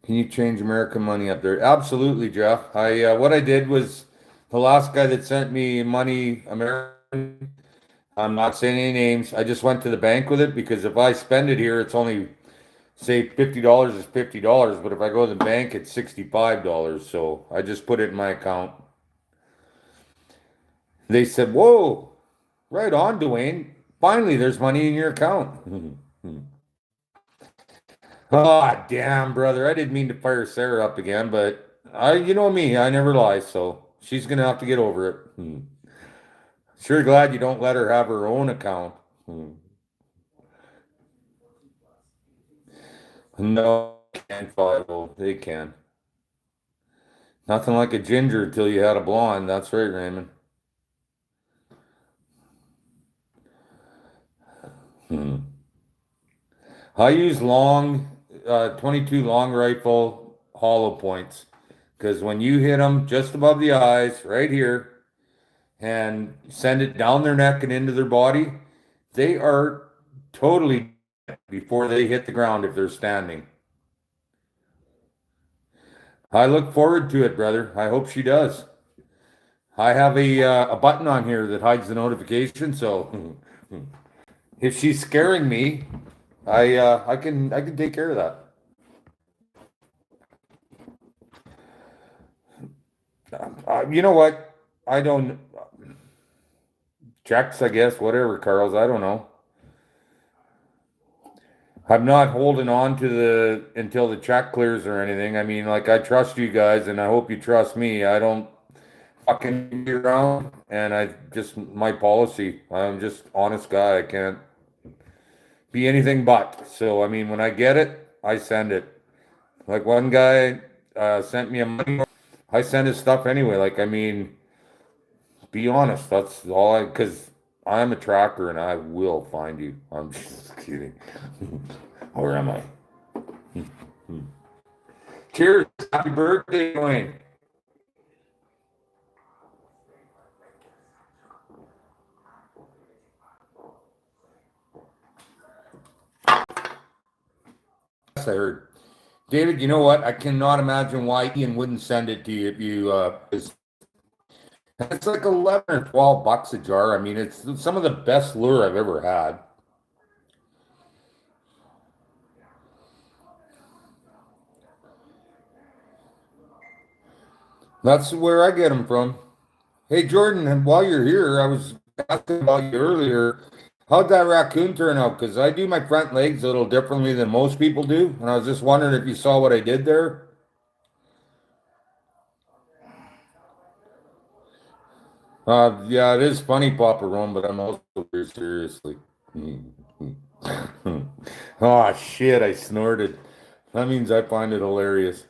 can you change American money up there? Absolutely, Jeff. I what I did was the last guy that sent me money, American. I'm not saying any names. I just went to the bank with it because if I spend it here, it's only say $50 is $50, but if I go to the bank, it's $65. So I just put it in my account. They said, "Whoa, right on, Dwayne. Finally, there's money in your account." Oh, damn, brother. I didn't mean to fire Sarah up again, but you know me, I never lie, so she's gonna have to get over it. Sure glad you don't let her have her own account. No, can't follow. They can. Nothing like a ginger until you had a blonde. That's right, Raymond. Hmm. I use long, 22 long rifle. hollow points. Because when you hit them just above the eyes, right here, and send it down their neck and into their body, they are totally dead before they hit the ground if they're standing. I look forward to it, brother. I hope she does. I have a button on here that hides the notification, so if she's scaring me, I can take care of that. You know what? I don't checks, I guess, whatever, Carl's. I don't know. I'm not holding on to the until the check clears or anything. I mean, like I trust you guys, and I hope you trust me. I don't fucking be around, and I just my policy. I'm just honest guy. I can't be anything but. So I mean, when I get it, I send it. Like one guy sent me a money. I send his stuff anyway. Like I mean, be honest. That's all I because I'm a tracker and I will find you. I'm just kidding. Or am I? Cheers. Happy birthday, Wayne. Yes, I heard. David, you know what? I cannot imagine why Ian wouldn't send it to you if you it's like 11 or 12 bucks a jar. I mean, it's some of the best lure I've ever had. That's where I get them from. Hey, Jordan, and while you're here, I was asking about you earlier. How'd that raccoon turn out? Because I do my front legs a little differently than most people do. And I was just wondering if you saw what I did there. Yeah, it is funny, Papa Rome, but I'm also very seriously. Oh, shit, I snorted. That means I find it hilarious.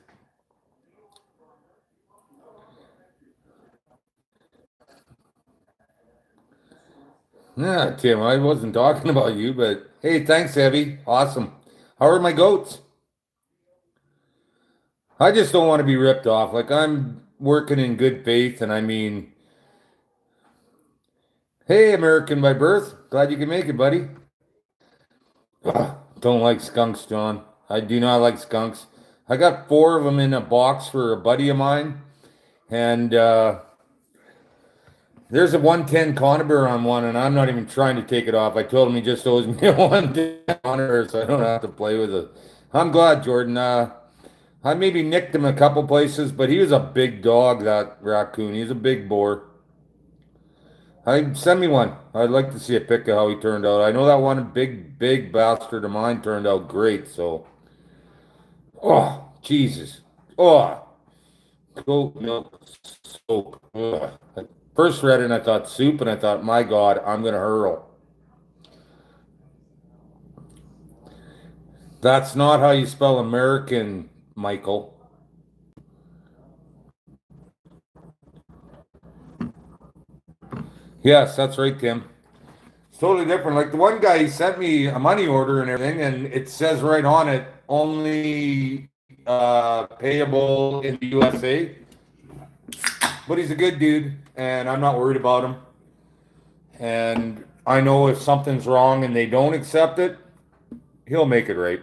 Yeah, Tim, I wasn't talking about you, but hey, thanks, Evie. Awesome. How are my goats? I just don't want to be ripped off. Like I'm working in good faith, and I mean, hey, American by birth. Glad you can make it, buddy. Ugh, don't like skunks, John. I do not like skunks. I got four of them in a box for a buddy of mine, and there's a 110 conibear on one, and I'm not even trying to take it off. I told him he just owes me a 110 conibear, so I don't have to play with it. I'm glad, Jordan. I maybe nicked him a couple places, but he was a big dog, that raccoon. He's a big boar. I send me one. I'd like to see a pic of how he turned out. I know that one big bastard of mine turned out great. So, oh Jesus, oh goat milk soap. Ugh. I first read it and I thought soup, and I thought, my God, I'm gonna hurl. That's not how you spell American, Michael. Yes, that's right, Tim. It's totally different. Like the one guy, he sent me a money order and everything, and it says right on it, only payable in the USA. But he's a good dude, and I'm not worried about him. And I know if something's wrong and they don't accept it, he'll make it right.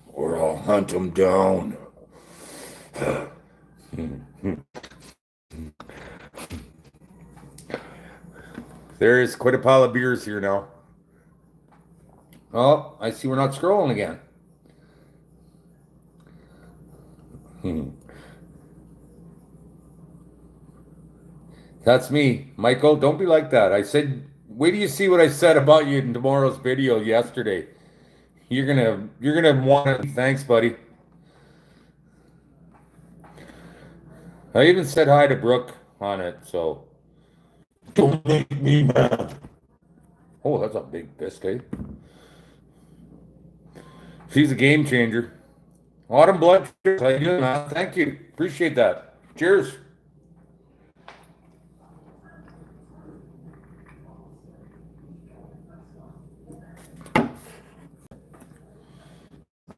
Or I'll hunt him down. There's quite a pile of beers here now. Oh, I see we're not scrolling again. That's me. Michael, don't be like that. I said, wait till you see what I said about you in tomorrow's video yesterday. You're gonna want to thanks, buddy. I even said hi to Brooke on it, so don't make me mad. Oh, that's a big biscuit. She's a game changer. Autumn Blood, how you doing, man? Thank you. Appreciate that. Cheers.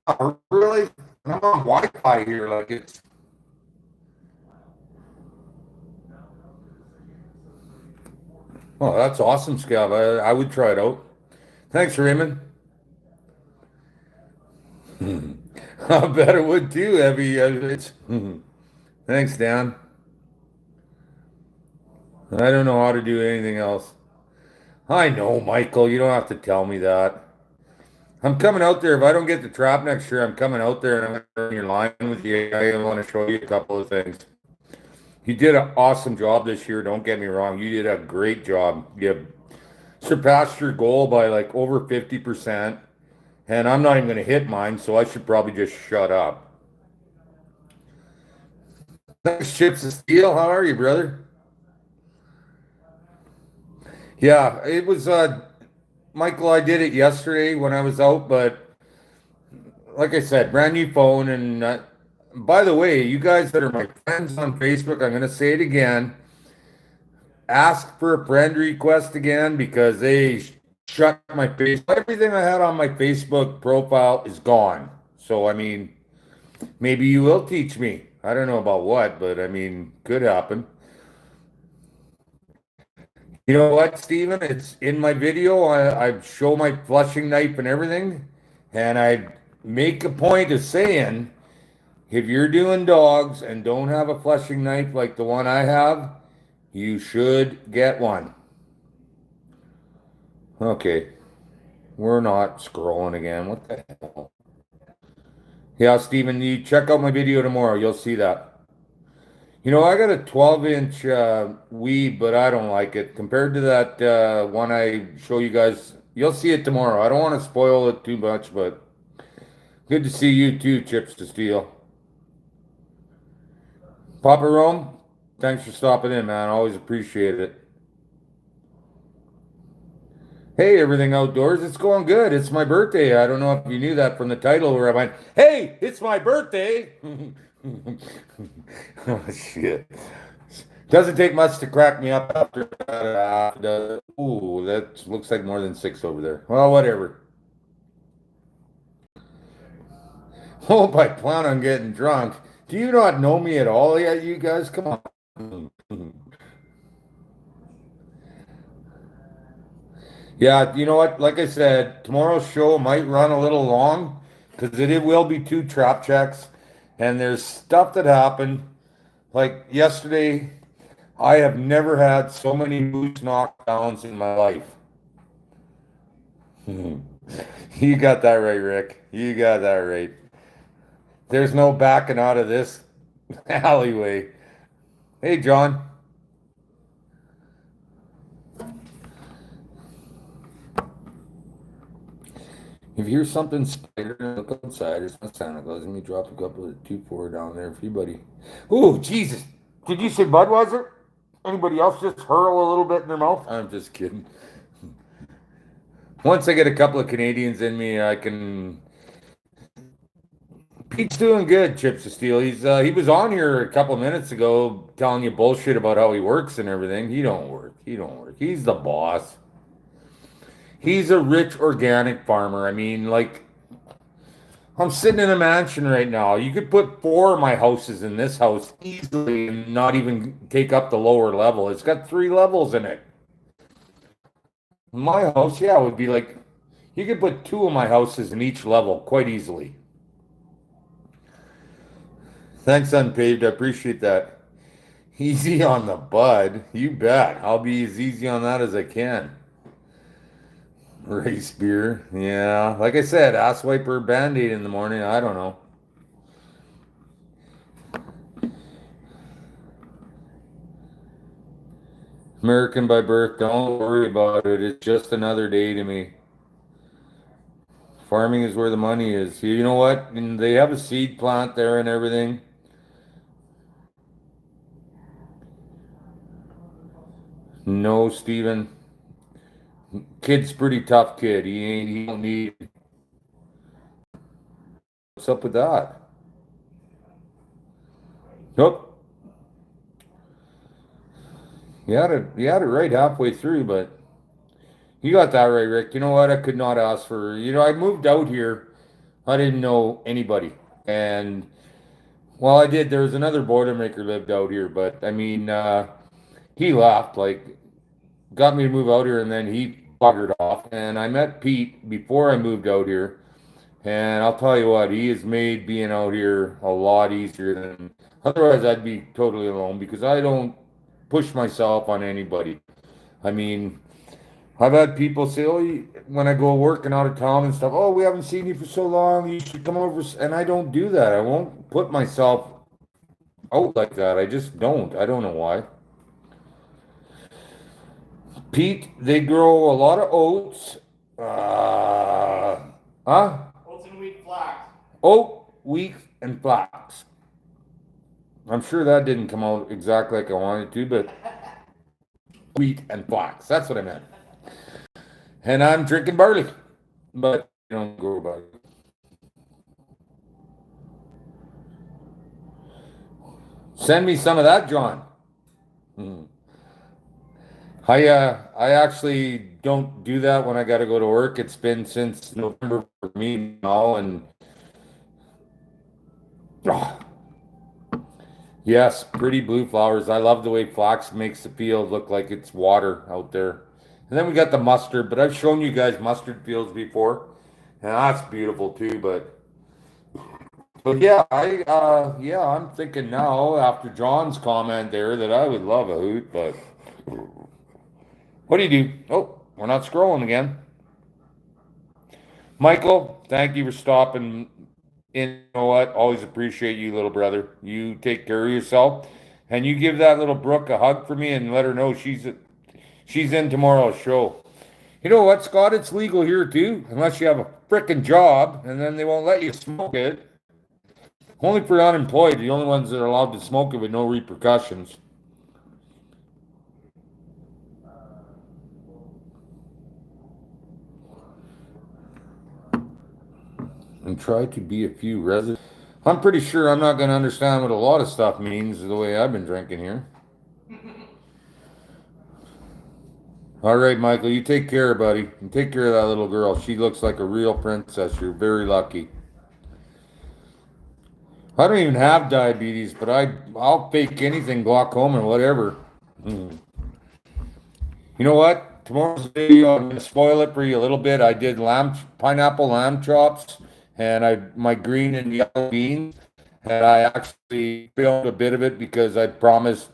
Oh, really? No, I'm on Wi-Fi here, like it's. Oh, that's awesome, Scav. I would try it out. Thanks, Raymond. I bet it would too, Heavy. It's. Thanks, Dan. I don't know how to do anything else. I know, Michael. You don't have to tell me that. I'm coming out there. If I don't get the trap next year, I'm coming out there and I'm going to your line with you. I want to show you a couple of things. You did an awesome job this year. Don't get me wrong. You did a great job. You surpassed your goal by like over 50%. And I'm not even going to hit mine, so I should probably just shut up. Thanks, Chips of Steel. How are you, brother? Yeah, it was Michael, I did it yesterday when I was out, but like I said, brand new phone. And by the way, you guys that are my friends on Facebook, I'm going to say it again. Ask for a friend request again because they shut my face. Everything I had on my Facebook profile is gone. So, I mean, maybe you will teach me. I don't know about what, but I mean, could happen. You know what, Steven? It's in my video. I show my flushing knife and everything, and I make a point of saying, if you're doing dogs and don't have a flushing knife like the one I have, you should get one. Okay, we're not scrolling again. What the hell? Yeah, Steven, you check out my video tomorrow. You'll see that. You know, I got a 12-inch weed, but I don't like it. Compared to that one I show you guys, you'll see it tomorrow. I don't want to spoil it too much, but good to see you too, Chips to Steel. Papa Rome, thanks for stopping in, man. Always appreciate it. Hey, everything outdoors, it's going good. It's my birthday. I don't know if you knew that from the title where I went, hey, it's my birthday. Oh, shit. Doesn't take much to crack me up after that. Ooh, that looks like more than 6 over there. Well, whatever. Hope I plan on getting drunk. Do you not know me at all yet, you guys? Come on. Yeah, you know what? Like I said, tomorrow's show might run a little long because it will be 2 trap checks. And there's stuff that happened. Like yesterday, I have never had so many moose knockdowns in my life. You got that right, Rick. You got that right. There's no backing out of this alleyway. Hey, John. If you hear something spider, look outside. It's not Santa Claus. Let me drop a couple of 2-4 down there for you, buddy. Oh, Jesus. Did you say Budweiser? Anybody else just hurl a little bit in their mouth? I'm just kidding. Once I get a couple of Canadians in me, I can. Pete's doing good, Chips of Steel. He was on here a couple of minutes ago telling you bullshit about how he works and everything. He don't work. He don't work. He's the boss. He's a rich organic farmer. I mean, like, I'm sitting in a mansion right now. You could put 4 of my houses in this house easily and not even take up the lower level. It's got 3 levels in it. My house, yeah, would be like, you could put 2 of my houses in each level quite easily. Thanks, Unpaved. I appreciate that. Easy on the bud. You bet. I'll be as easy on that as I can. Race beer. Yeah. Like I said, ass wiper Band-Aid in the morning. I don't know. American by birth. Don't worry about it. It's just another day to me. Farming is where the money is. You know what? And they have a seed plant there and everything. No, Steven. Kid's pretty tough kid. He don't need. What's up with that? Nope. You had it right halfway through, but you got that right, Rick. You know what? I could not ask for. I moved out here. I didn't know anybody. And well, I did. There was another Boilermaker lived out here, but I mean, he left, like, got me to move out here, and then he buggered off. And I met Pete before I moved out here, and I'll tell you what, he has made being out here a lot easier than otherwise I'd be totally alone because I don't push myself on anybody. I mean, I've had people say, "Oh, when I go working out of town and stuff, oh, we haven't seen you for so long. You should come over." And I don't do that. I won't put myself out like that. I just don't. I don't know why. Pete, they grow a lot of oats. Huh? Oats and wheat flax. Oat, wheat, and flax. I'm sure that didn't come out exactly like I wanted to, but wheat and flax. That's what I meant. And I'm drinking barley, but you don't go about it. Send me some of that, John. Hmm. I actually don't do that when I got to go to work. It's been since November for me now, and ah, yes, pretty blue flowers. I love the way flax makes the field look like it's water out there. And then we got the mustard, but I've shown you guys mustard fields before, and that's beautiful too. But yeah, yeah, I'm thinking now after John's comment there that I would love a hoot, but what do you do? Oh, we're not scrolling again. Michael, thank you for stopping in. You know what? Always appreciate you, little brother. You take care of yourself, and you give that little Brooke a hug for me and let her know she's in tomorrow's show. You know what, Scott? It's legal here too, unless you have a frickin' job, and then they won't let you smoke it. Only for unemployed, the only ones that are allowed to smoke it with no repercussions. And try to be a few residents. I'm pretty sure I'm not going to understand what a lot of stuff means the way I've been drinking here. All right, Michael, you take care, buddy. And take care of that little girl. She looks like a real princess. You're very lucky. I don't even have diabetes, but I'll fake anything, glaucoma, whatever. Mm. You know what? Tomorrow's video, I'm gonna spoil it for you a little bit. I did pineapple lamb chops, and my green and yellow beans, and I actually filmed a bit of it because I promised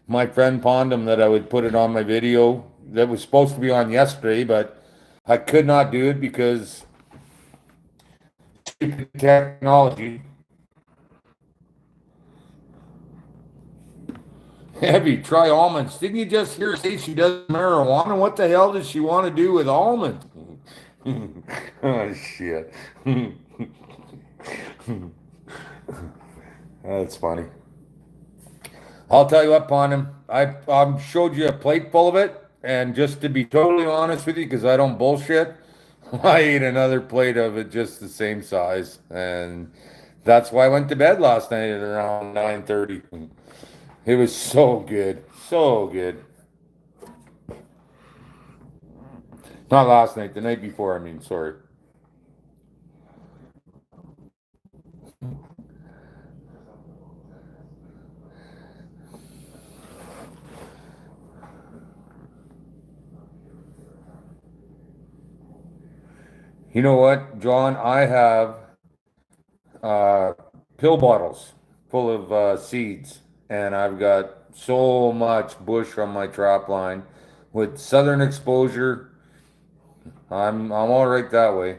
my friend Pondum that I would put it on my video that was supposed to be on yesterday, but I could not do it because technology. Heavy, try almonds. Didn't you just hear her say she does marijuana? What the hell does she want to do with almonds? Oh, shit. That's funny. I'll tell you what, Pondum, I showed you a plate full of it, and just to be totally honest with you, because I don't bullshit, I ate another plate of it just the same size, and that's why I went to bed last night at around 9:30. It was so good, so good. Not last night, the night before, I mean, sorry. You know what, John? I have uh, pill bottles full of seeds, and I've got so much bush from my trap line. With southern exposure, I'm all right that way.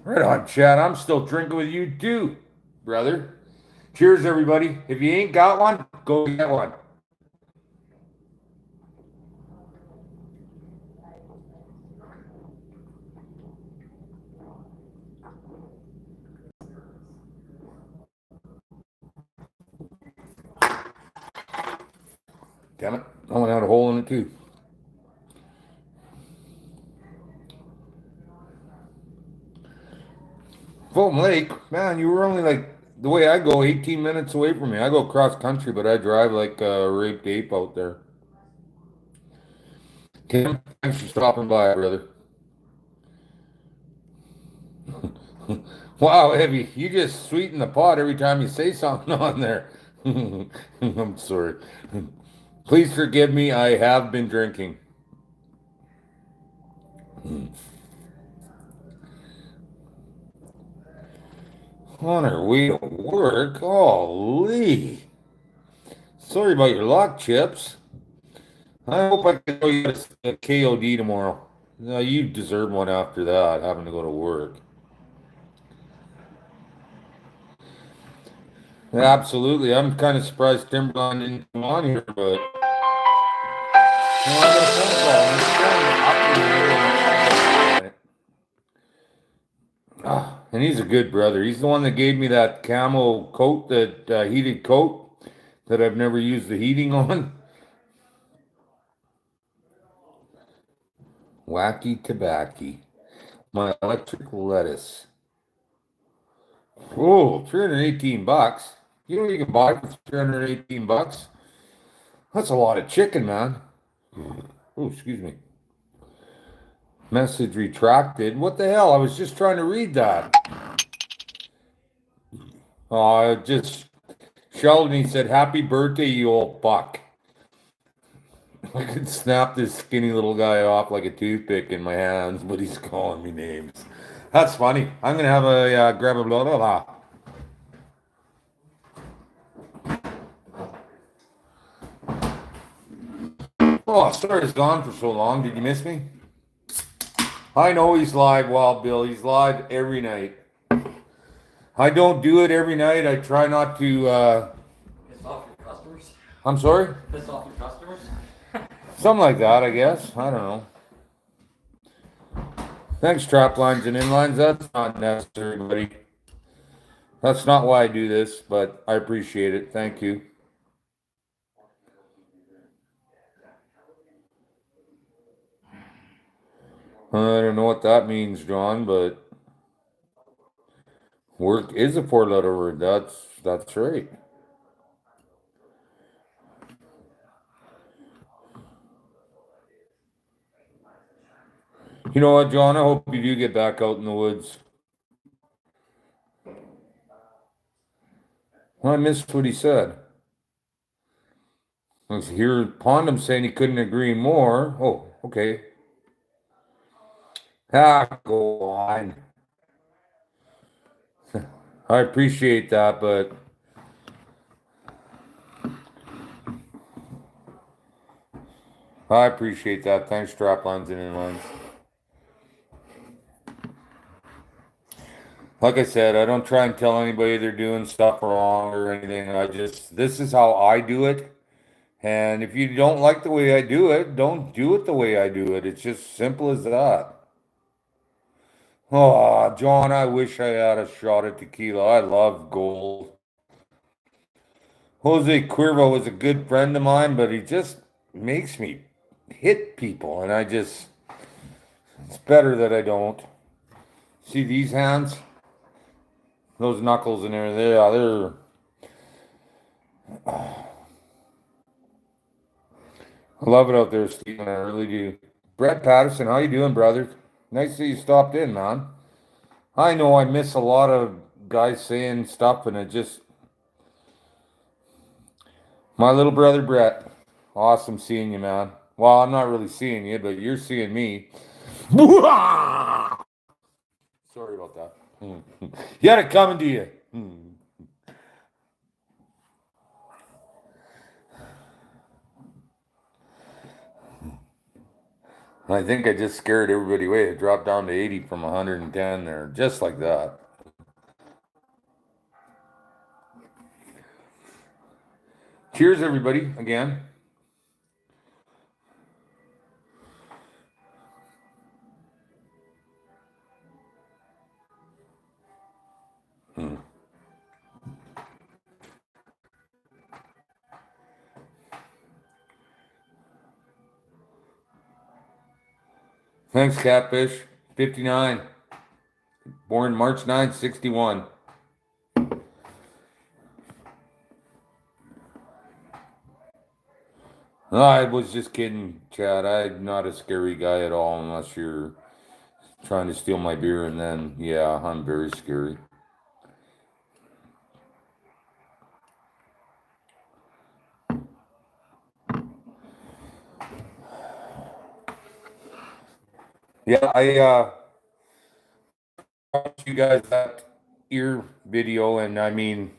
Right on, Chad. I'm still drinking with you too, brother. Cheers, everybody. If you ain't got one, go get one. Damn it, I went out a hole in it too. Fulton Lake, man, you were only like the way I go, 18 minutes away from me. I go cross country, but I drive like a raped ape out there. Kim, thanks for stopping by, brother. Wow, Heavy, you just sweeten the pot every time you say something on there. I'm sorry. Please forgive me, I have been drinking. On our way to work? Holy. Sorry about your luck, Chips. I hope I can throw you a KOD tomorrow. No, you deserve one after that, having to go to work. Absolutely. I'm kind of surprised Timberline didn't come on here, but I got a phone call. I'm standing up in the middle. And he's a good brother. He's the one that gave me that camo coat, that heated coat that I've never used the heating on. Wacky tobacco. My electric lettuce. Oh, 318 bucks. You know what you can buy for 318 bucks? That's a lot of chicken, man. Oh, excuse me. Message retracted. What the hell? I was just trying to read that. Oh, just Sheldon, he said, "Happy birthday, you old buck." I could snap this skinny little guy off like a toothpick in my hands, but he's calling me names. That's funny. I'm gonna have a grab a blah blah blah. Oh, sorry, it's gone for so long. Did you miss me? I know he's live, Wild Bill. He's live every night. I don't do it every night. I try not to. Piss off your customers? I'm sorry? Piss off your customers? Something like that, I guess. I don't know. Thanks, trap lines and inlines. That's not necessary, buddy. That's not why I do this, but I appreciate it. Thank you. I don't know what that means, John, but work is a four-letter word. That's right. You know what, John? I hope you do get back out in the woods. Well, I missed what he said. I was here, Pondam saying he couldn't agree more. Oh, okay. Go on. I appreciate that, but I appreciate that. Thanks, strap lines and inlines. Like I said, I don't try and tell anybody they're doing stuff wrong or anything. This is how I do it. And if you don't like the way I do it, don't do it the way I do it. It's just simple as that. Oh, John, I wish I had a shot at tequila. I love gold. Jose Cuervo was a good friend of mine, but he just makes me hit people. And it's better that I don't. See these hands? Those knuckles in there, they're I love it out there, Stephen. I really do. Brett Patterson, how you doing, brother? Nice that you stopped in, man. I know I miss a lot of guys saying stuff, and it just my little brother Brett. Awesome seeing you, man. Well, I'm not really seeing you, but you're seeing me. Sorry about that. You had it coming to you. I think I just scared everybody away. It dropped down to 80 from 110 there, just like that. Cheers, everybody, again. Thanks, Catfish. 59. Born March 9, 61. No, I was just kidding, Chad. I'm not a scary guy at all unless you're trying to steal my beer, and then, yeah, I'm very scary. Yeah, I watched you guys that ear video, and I mean,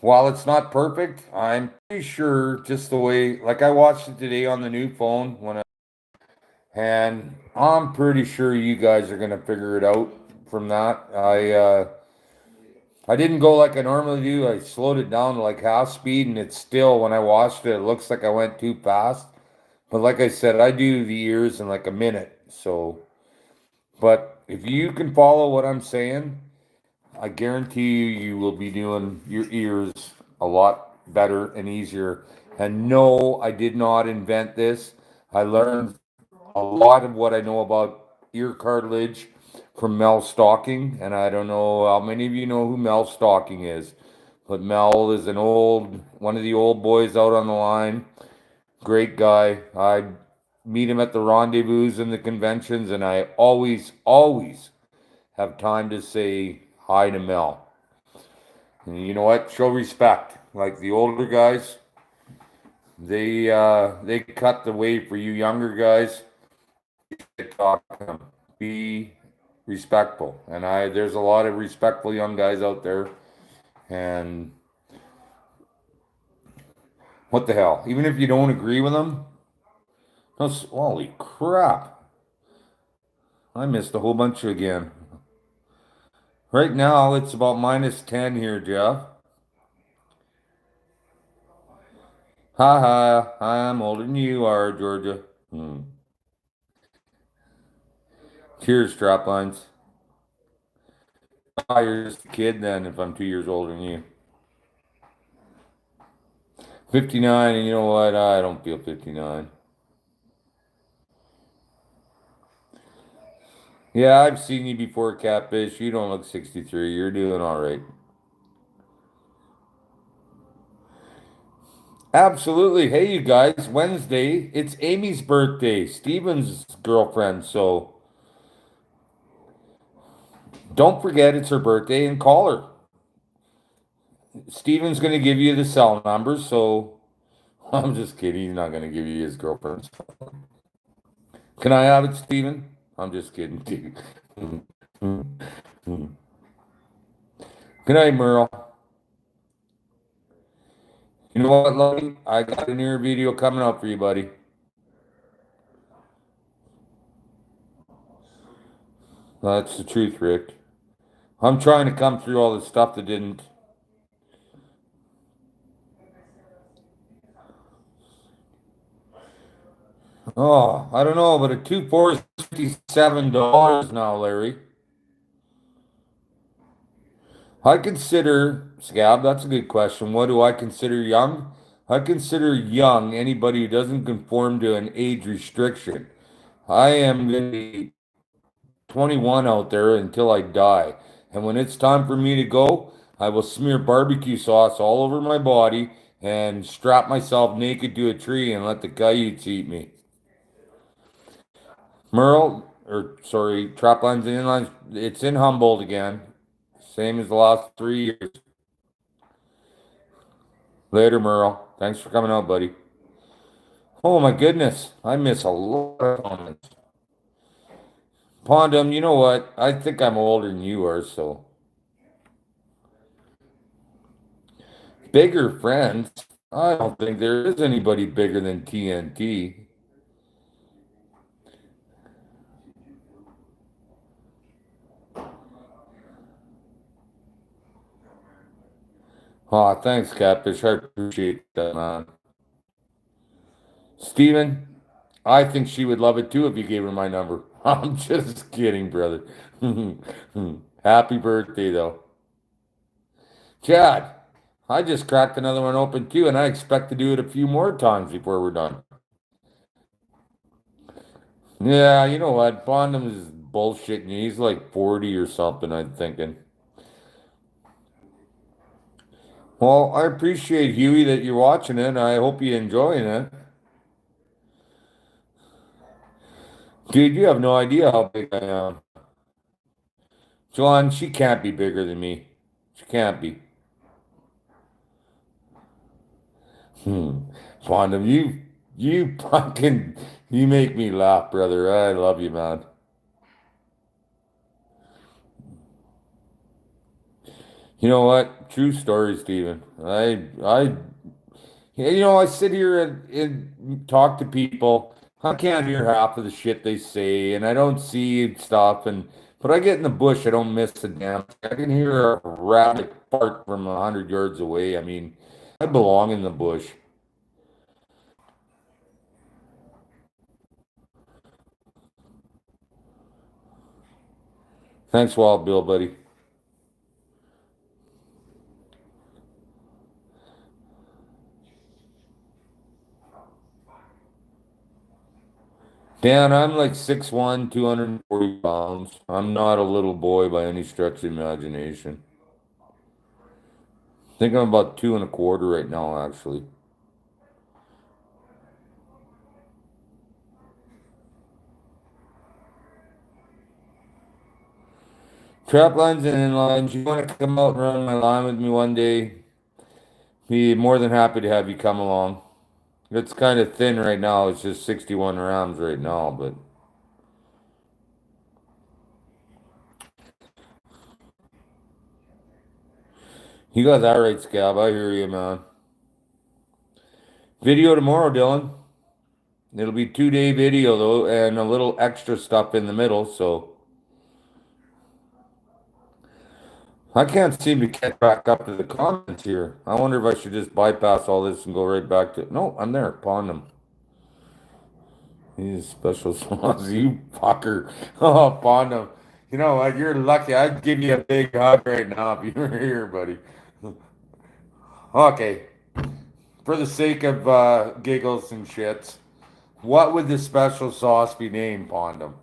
while it's not perfect, I'm pretty sure just the way, like I watched it today on the new phone and I'm pretty sure you guys are gonna figure it out from that. I didn't go like I normally do. I slowed it down to like half speed, and it's still when I watched it, it looks like I went too fast. But like I said, I do the ears in like a minute. So, but if you can follow what I'm saying, I guarantee you will be doing your ears a lot better and easier. And no, I did not invent this. I learned a lot of what I know about ear cartilage from Mel Stocking, and I don't know how many of you know who Mel Stocking is, but Mel is one of the old boys out on the line. Great guy. I meet him at the rendezvous and the conventions, and I always have time to say hi to Mel. And you know what? Show respect. Like the older guys, they cut the way for you younger guys. Talk to them. Be respectful. And there's a lot of respectful young guys out there. And what the hell? Even if you don't agree with them, holy crap. I missed a whole bunch again. Right now, it's about -10 here, Jeff. Ha ha. I'm older than you are, Georgia. Hmm. Cheers, strap lines. Ah, you're just a kid then if I'm 2 years older than you. 59, and you know what? I don't feel 59. Yeah, I've seen you before, Catfish. You don't look 63. You're doing all right. Absolutely. Hey, you guys, Wednesday, it's Amy's birthday, Steven's girlfriend. So don't forget it's her birthday and call her. Steven's going to give you the cell number. So I'm just kidding. He's not going to give you his girlfriend's. Can I have it, Steven? I'm just kidding. Good night, Merle. You know what, Lovey? I got a new video coming up for you, buddy. That's the truth, Rick. I'm trying to come through all the stuff that didn't. Oh, I don't know, but a 2 4 is $57 now, Larry. I consider, Scab, that's a good question. What do I consider young? I consider young anybody who doesn't conform to an age restriction. I am going to be 21 out there until I die. And when it's time for me to go, I will smear barbecue sauce all over my body and strap myself naked to a tree and let the coyotes eat me. Merle, or sorry, Traplines and Inlines, it's in Humboldt again. Same as the last 3 years. Later, Merle. Thanks for coming out, buddy. Oh my goodness, I miss a lot of comments. Pondum, you know what? I think I'm older than you are, so. Bigger friends? I don't think there is anybody bigger than TNT. Aw, thanks, Catfish. I appreciate that, man. Steven, I think she would love it too if you gave her my number. I'm just kidding, brother. Happy birthday, though. Chad, I just cracked another one open too, and I expect to do it a few more times before we're done. Yeah, you know what? Bondum is bullshitting you. He's like 40 or something, I'm thinking. Well, I appreciate, Huey, that you're watching it. I hope you're enjoying it. Dude, you have no idea how big I am. John, she can't be bigger than me. She can't be. Hmm. Bondum, You fucking, you make me laugh, brother. I love you, man. You know what? True story, Stephen. I sit here and talk to people. I can't hear half of the shit they say, and I don't see stuff. But I get in the bush, I don't miss a damn thing. I can hear a rabbit fart from 100 yards away. I mean, I belong in the bush. Thanks, Wild Bill, buddy. Dan, I'm like 6'1", 240 pounds. I'm not a little boy by any stretch of the imagination. I think I'm about 2 and a quarter right now, actually. Trap lines and in lines. You want to come out and run my line with me one day? Be more than happy to have you come along. It's kind of thin right now. It's just 61 rounds right now, but you got that right, Scab. I hear you, man. Video tomorrow, Dylan. It'll be 2 day video though, and a little extra stuff in the middle, so I can't seem to get back up to the comments here. I wonder if I should just bypass all this and go right back to. No, I'm there. Pawn them. These special sauce, you fucker. Oh, pawn them. You know what? You're lucky. I'd give you a big hug right now if you were here, buddy. Okay. For the sake of giggles and shits, what would the special sauce be named, Pondum?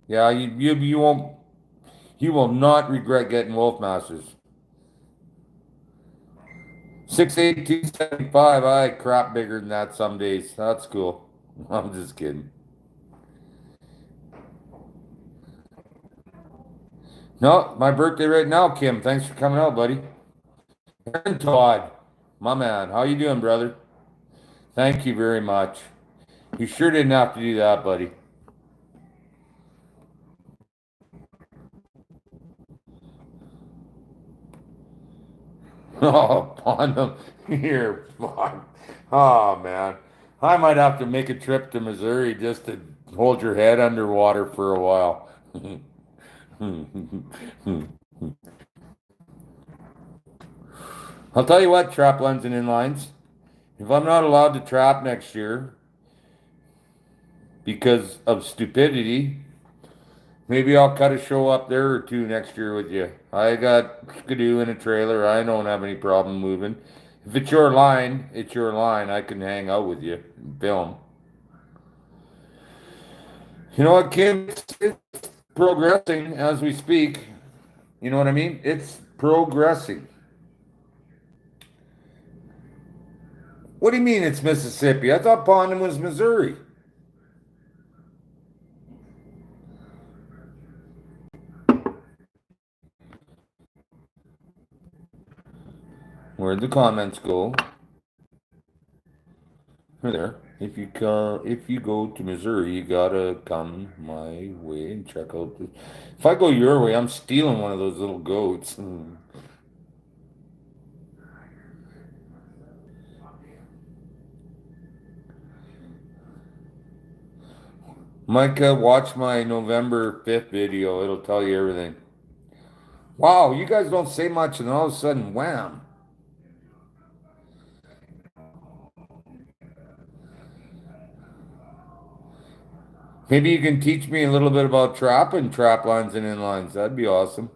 Yeah, you won't, you will not regret getting Wolf Masters. 6'8", 275. I crap bigger than that some days. That's cool. I'm just kidding. No, my birthday right now, Kim. Thanks for coming out, buddy. Aaron Todd, my man. How you doing, brother? Thank you very much. You sure didn't have to do that, buddy. Oh, Pondum, here, fuck. Oh, man. I might have to make a trip to Missouri just to hold your head underwater for a while. I'll tell you what, trap lines and inlines. If I'm not allowed to trap next year because of stupidity, maybe I'll cut a show up there or two next year with you. I got skidoo in a trailer. I don't have any problem moving. If it's your line, it's your line. I can hang out with you and film. You know what, Kim? It's progressing as we speak. You know what I mean? It's progressing. What do you mean it's Mississippi? I thought Pondom was Missouri. Where'd the comments go? Right there. If you go to Missouri, you gotta come my way and check out the. If I go your way, I'm stealing one of those little goats. Micah, watch my November 5th video. It'll tell you everything. Wow, you guys don't say much, and all of a sudden, wham. Maybe you can teach me a little bit about trapping trap lines and inlines. That'd be awesome.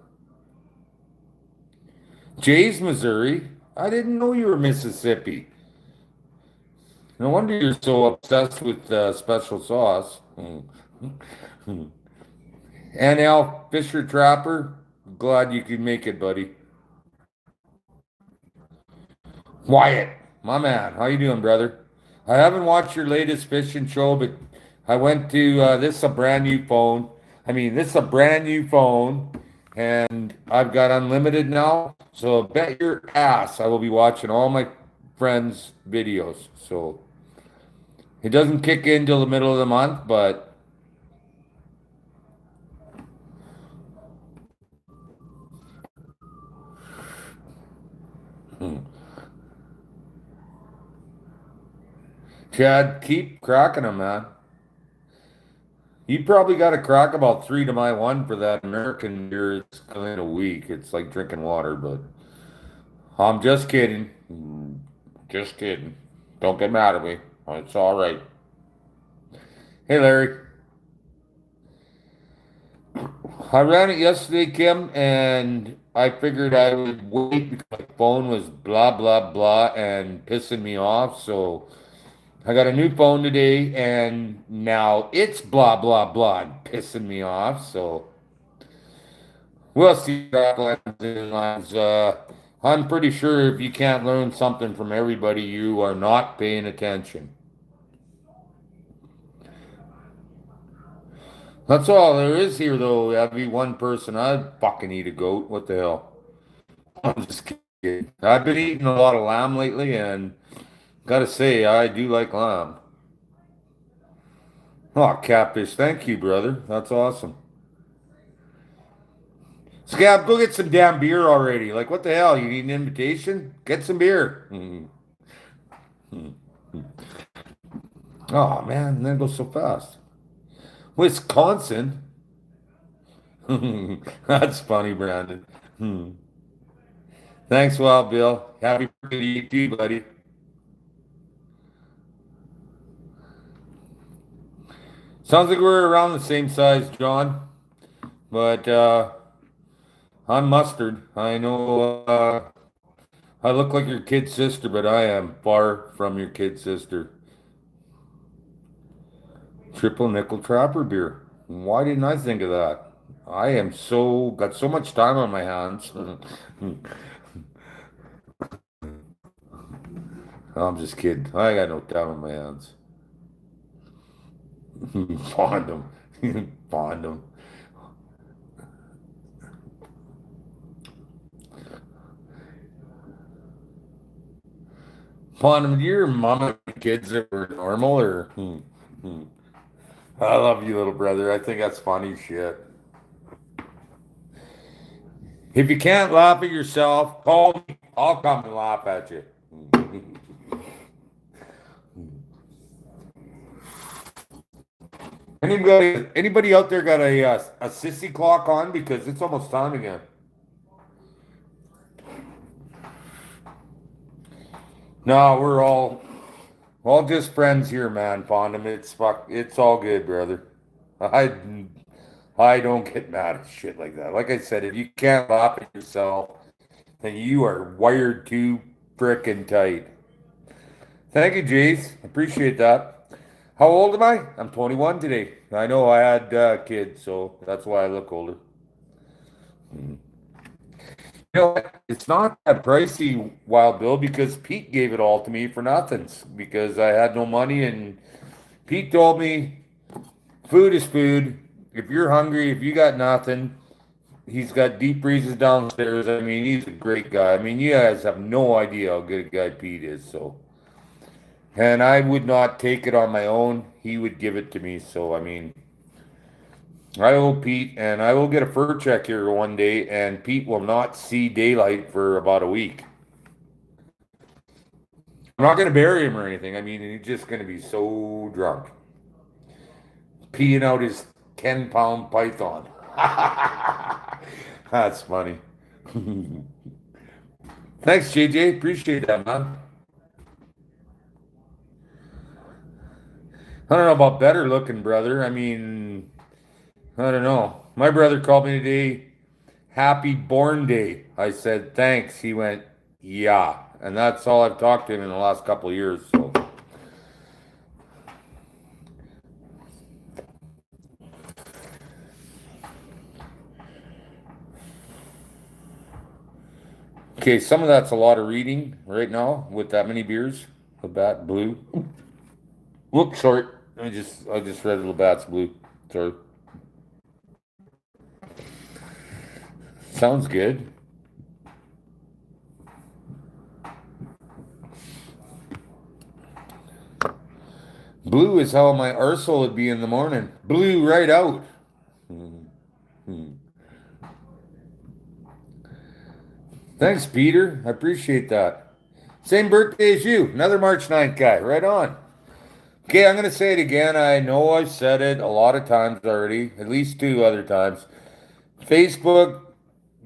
Jay's Missouri. I didn't know you were Mississippi. No wonder you're so obsessed with special sauce. NL Fisher Trapper. Glad you could make it, buddy. Wyatt. My man, how you doing, brother? I haven't watched your latest fishing show, but I went to this is a brand new phone. I mean, this is a brand new phone, and I've got unlimited now. So bet your ass I will be watching all my friends' videos. So it doesn't kick in till the middle of the month, but Chad, keep cracking them, man. You probably got to crack about 3 to my 1 for that American beer. It's in a week. It's like drinking water, but I'm just kidding. Just kidding. Don't get mad at me. It's all right. Hey, Larry. I ran it yesterday, Kim, and I figured I would wait because my phone was blah, blah, blah and pissing me off. So I got a new phone today, and now it's blah, blah, blah and pissing me off. So we'll see what happens. I'm pretty sure if you can't learn something from everybody, you are not paying attention. That's all there is here, though. Every one person, I'd fucking eat a goat. What the hell? I'm just kidding. I've been eating a lot of lamb lately, and gotta say, I do like lamb. Oh, catfish. Thank you, brother. That's awesome. Scab, go get some damn beer already. Like, what the hell? You need an invitation? Get some beer. Oh, man, that goes so fast. Wisconsin? That's funny, Brandon. Hmm. Thanks, Wild Bill. Happy birthday to you too, buddy. Sounds like we're around the same size, John. But I'm mustard. I know I look like your kid sister, but I am far from your kid sister. Triple nickel trapper beer. Why didn't I think of that? I am so got so much time on my hands. I'm just kidding. I got no time on my hands. Bond them. Bond them. Bond them. Your mom and kids that were normal or? Hmm. I love you, little brother. I think that's funny shit. If you can't laugh at yourself, call me. I'll come and laugh at you. Anybody out there got a sissy clock on because it's almost time again. No, we're all just friends here, man. Pondum, it's all good, brother. I I don't get mad at shit like that. Like I said, if you can't laugh at yourself, then you are wired too frickin' tight. Thank you, Jace. Appreciate that. How old am I? I'm 21 today. I know I had kids, so that's why I look older. You know, it's not that pricey, Wild Bill, because Pete gave it all to me for nothing because I had no money. And Pete told me food is food. If you're hungry, if you got nothing, he's got deep freezes downstairs. I mean, he's a great guy. I mean, you guys have no idea how good a guy Pete is. So, and I would not take it on my own. He would give it to me. So, I mean, I owe Pete, and I will get a fur check here one day, and Pete will not see daylight for about a week. I'm not going to bury him or anything. I mean, he's just going to be so drunk, peeing out his 10-pound python. That's funny. Thanks, JJ. Appreciate that, man. I don't know about better looking, brother. I mean, I don't know. My brother called me today. Happy Born Day. I said, thanks. He went, yeah. And that's all I've talked to him in the last couple of years. So, Okay, some of that's a lot of reading right now with that many beers. Labatt Blue. Whoops, sorry. I just read Labatt's Blue. Sorry. Sounds good. Blue is how my arsehole would be in the morning. Blue right out. Thanks, Peter. I appreciate that. Same birthday as you. Another March 9th guy. Right on. Okay, I'm going to say it again. I know I've said it a lot of times already, at least 2 other times. Facebook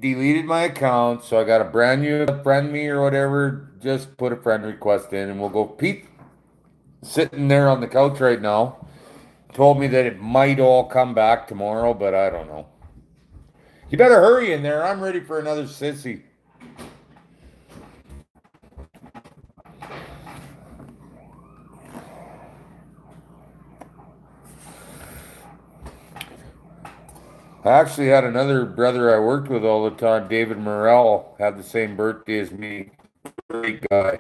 deleted my account, so I got a brand new friend me or whatever. Just put a friend request in and we'll go. Pete, sitting there on the couch right now, told me that it might all come back tomorrow, but I don't know. You better hurry in there. I'm ready for another sissy. I actually had another brother I worked with all the time, David Morrell, had the same birthday as me. Great guy.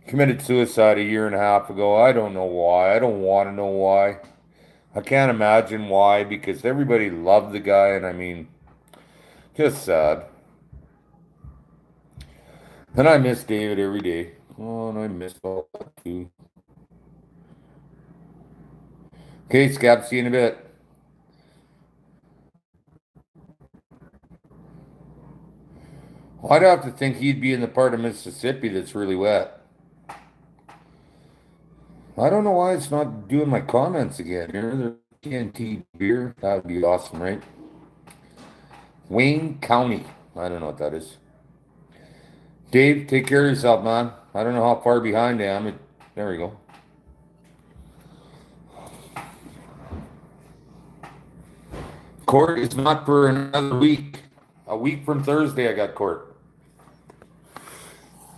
Committed suicide a year and a half ago. I don't know why. I don't want to know why. I can't imagine why because everybody loved the guy, and I mean, just sad. And I miss David every day. Oh, and I miss all that too. Okay, Scab, see you in a bit. I'd have to think he'd be in the part of Mississippi that's really wet. I don't know why it's not doing my comments again. Here, the TNT beer. That would be awesome, right? Wayne County. I don't know what that is. Dave, take care of yourself, man. I don't know how far behind I am. There we go. Court is not for another week. A week from Thursday, I got court.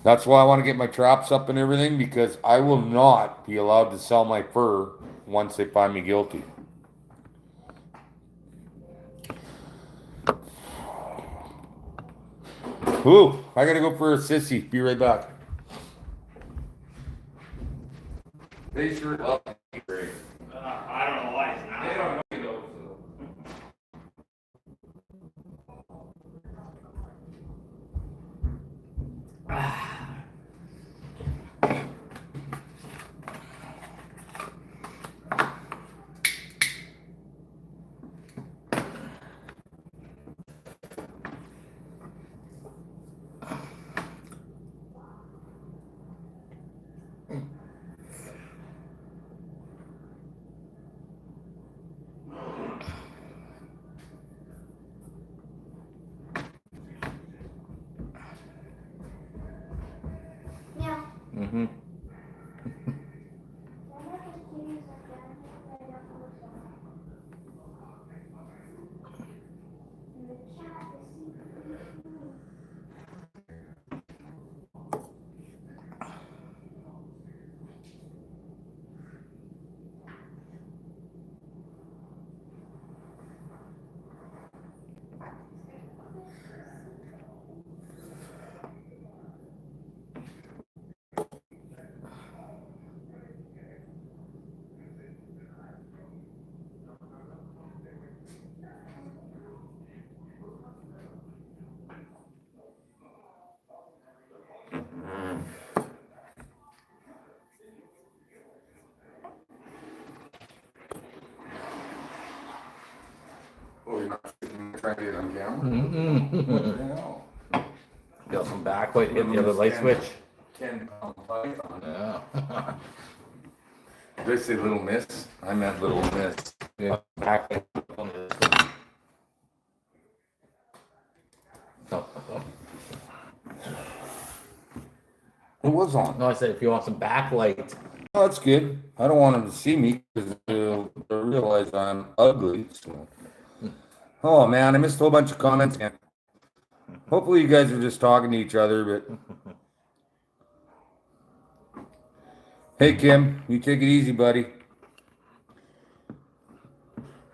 That's why I want to get my traps up and everything because I will not be allowed to sell my fur once they find me guilty. Ooh, I gotta go for a sissy. Be right back. They sure love me. I don't know why it's not. They don't know you though. Mm-hmm. Oh, you're not trying to get on camera? What the hell? Got some backlight, hit the other light switch. 10-pound python. Yeah. Did I say little miss? I meant little miss. Yeah. Backlight on this. No, It was on. no, I said if you want some backlight. Oh, that's good. I don't want them to see me because they'll realize I'm ugly. So. Oh man, I missed a whole bunch of comments. And hopefully you guys are just talking to each other, but hey Kim, you take it easy, buddy.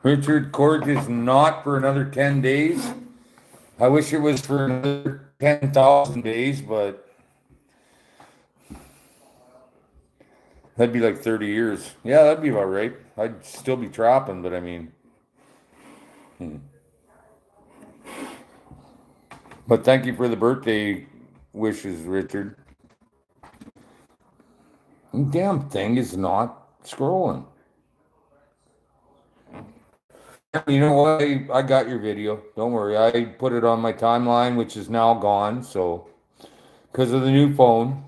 Richard, court is not for another 10 days. I wish it was for another 10,000 days, but that'd be like 30 years. Yeah, that'd be about right. I'd still be trapping, but I mean, but thank you for the birthday wishes, Richard. The damn thing is not scrolling. You know what? I got your video. Don't worry. I put it on my timeline, which is now gone. So, because of the new phone.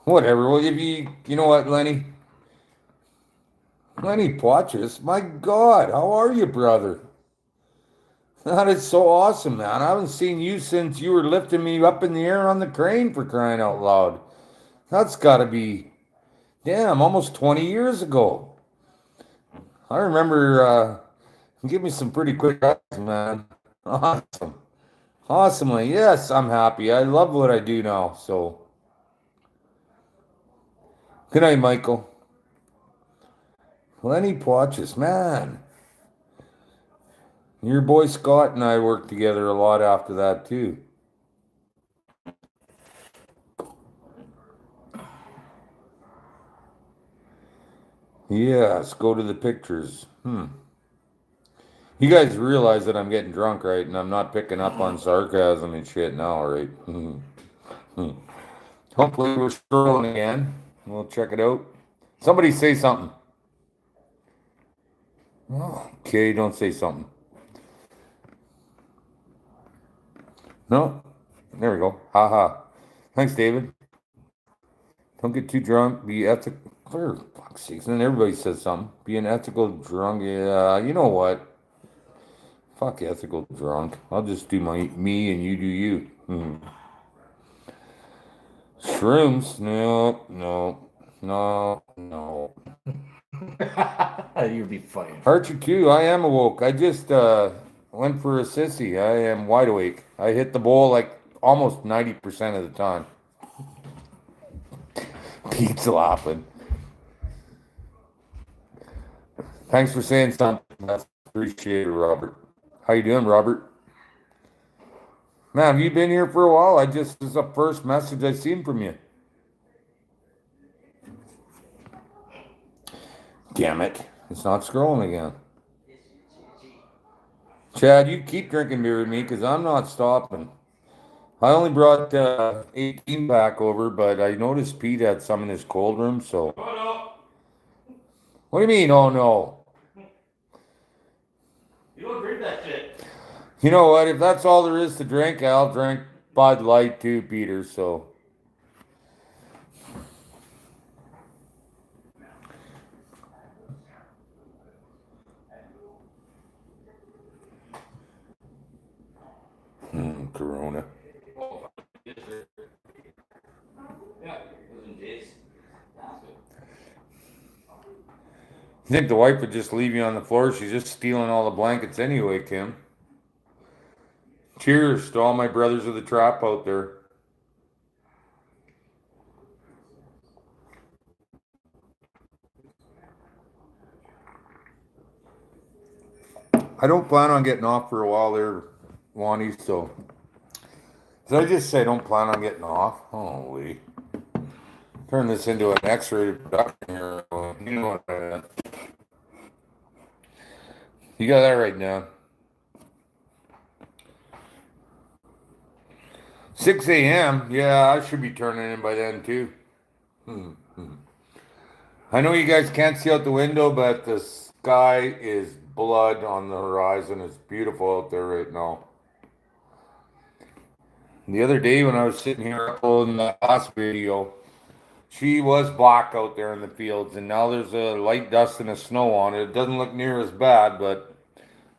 Whatever. Well, if you know what, Lenny? Lenny Potches, my God, how are you, brother? That is so awesome, man. I haven't seen you since you were lifting me up in the air on the crane, for crying out loud. That's got to be, damn, almost 20 years ago. I remember, give me some pretty quick answers, man. Awesome. Awesomely. Yes, I'm happy. I love what I do now. So, good night, Michael. Lenny Potches, man. Your boy Scott and I worked together a lot after that, too. Yes, go to the pictures. You guys realize that I'm getting drunk, right? And I'm not picking up on sarcasm and shit now, right? Hopefully we're scrolling again. We'll check it out. Somebody say something. Oh, okay, don't say something. No? There we go. Haha. Thanks, David. Don't get too drunk. Be ethical. For fuck's sakes. And then everybody says something. Be an ethical drunk. Yeah, you know what? Fuck ethical drunk. I'll just do me and you do you. Shrooms? No, no, no, no. You'd be funny. Archer 2, I am awoke. I just went for a sissy. I am wide awake. I hit the bowl like almost 90% of the time. Pete's laughing. Thanks for saying something. That's appreciated, Robert. How you doing, Robert? Man, have you been here for a while? This is the first message I seen from you. Damn it. It's not scrolling again. Chad, you keep drinking beer with me because I'm not stopping. I only brought 18 back over, but I noticed Pete had some in his cold room, so. Oh, no. What do you mean, oh no? You don't drink that shit. You know what? If that's all there is to drink, I'll drink Bud Light too, Peter, so. Corona. You think the wife would just leave you on the floor? She's just stealing all the blankets anyway, Kim. Cheers to all my brothers of the trap out there. I don't plan on getting off for a while there, Wani, so. Did I just say I don't plan on getting off? Holy. Turn this into an X-rated production here. You know what I meant. You got that right now. 6 a.m. Yeah, I should be turning in by then too. I know you guys can't see out the window, but the sky is blood on the horizon. It's beautiful out there right now. The other day when I was sitting here uploading the last video, she was black out there in the fields, and now there's a light dust and a snow on it. It doesn't look near as bad, but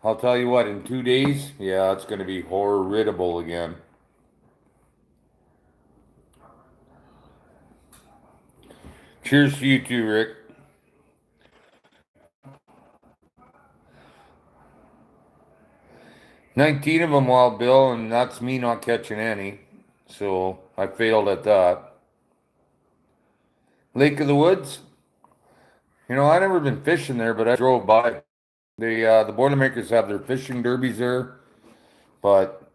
I'll tell you what, in 2 days, yeah, it's going to be horrible again. Cheers to you too, Rick. 19 of them, Wild Bill, and that's me not catching any. So I failed at that. Lake of the Woods? You know, I never been fishing there, but I drove by. The Boilermakers have their fishing derbies there, but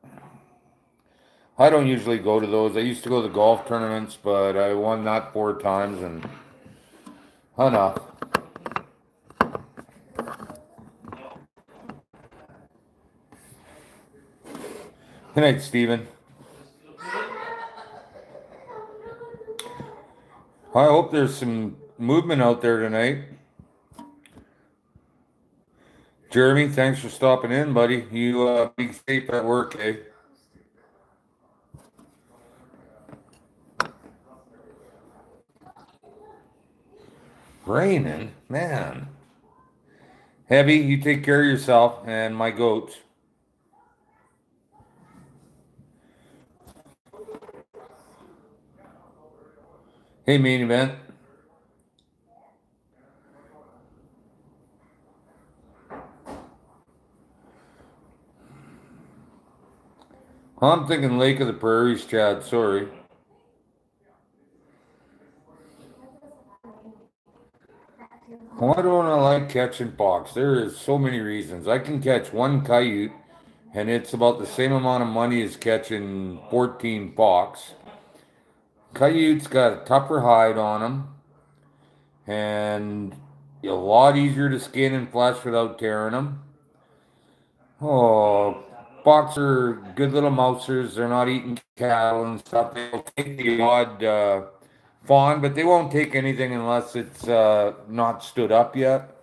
I don't usually go to those. I used to go to the golf tournaments, but I won that 4 times and enough. Good night, Stephen. I hope there's some movement out there tonight. Jeremy, thanks for stopping in, buddy. You be safe at work, eh? Raining, man. Heavy, you take care of yourself and my goats. Hey, main event. I'm thinking Lake of the Prairies, Chad. Sorry. Why don't I like catching fox? There is so many reasons. I can catch one coyote, and it's about the same amount of money as catching 14 fox. Coyote's got a tougher hide on them, and a lot easier to skin and flesh without tearing them. Oh, fox are good little mousers. They're not eating cattle and stuff. They'll take the odd fawn, but they won't take anything unless it's not stood up yet.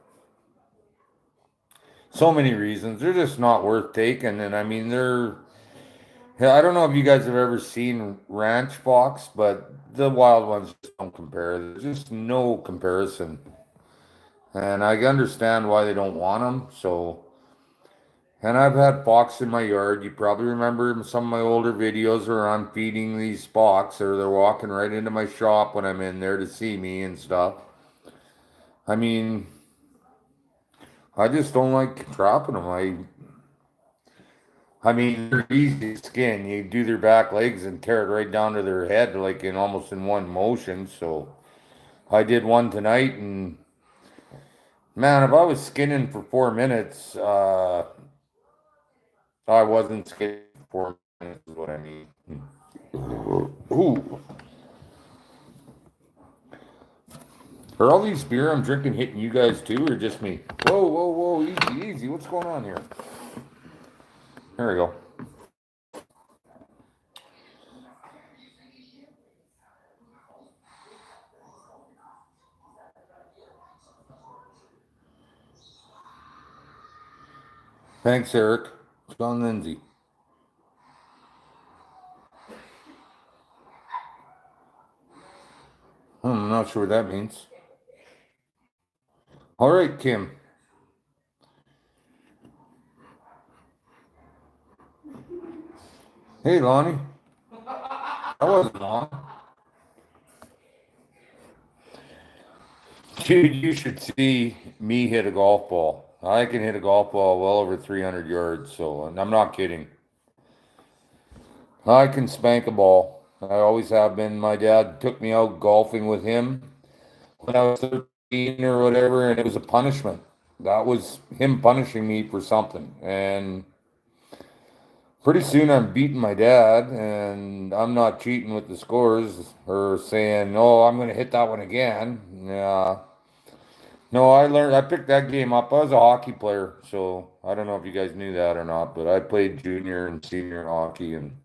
So many reasons. They're just not worth taking. And I mean, yeah, I don't know if you guys have ever seen ranch fox, but the wild ones just don't compare. There's just no comparison. And I understand why they don't want them. So, and I've had fox in my yard. You probably remember some of my older videos where I'm feeding these fox, or they're walking right into my shop when I'm in there to see me and stuff. I mean, I just don't like trapping them. I mean, they're easy to skin. You do their back legs and tear it right down to their head, like in almost in one motion. So I did one tonight, and man, if I was skinning for 4 minutes, I wasn't skinning for 4 minutes, is what I mean. Ooh, are all these beer I'm drinking hitting you guys too, or just me? Whoa, whoa, whoa, easy, easy. What's going on here? There we go. Thanks, Eric. John Lindsay. I'm not sure what that means. All right, Kim. Hey, Lonnie. That wasn't long. Dude, you should see me hit a golf ball. I can hit a golf ball well over 300 yards, so, and I'm not kidding. I can spank a ball. I always have been. My dad took me out golfing with him when I was 13 or whatever, and it was a punishment. That was him punishing me for something. And pretty soon I'm beating my dad, and I'm not cheating with the scores or saying, oh, I'm going to hit that one again. Yeah. No, I picked that game up. I was a hockey player, so I don't know if you guys knew that or not, but I played junior and senior hockey, and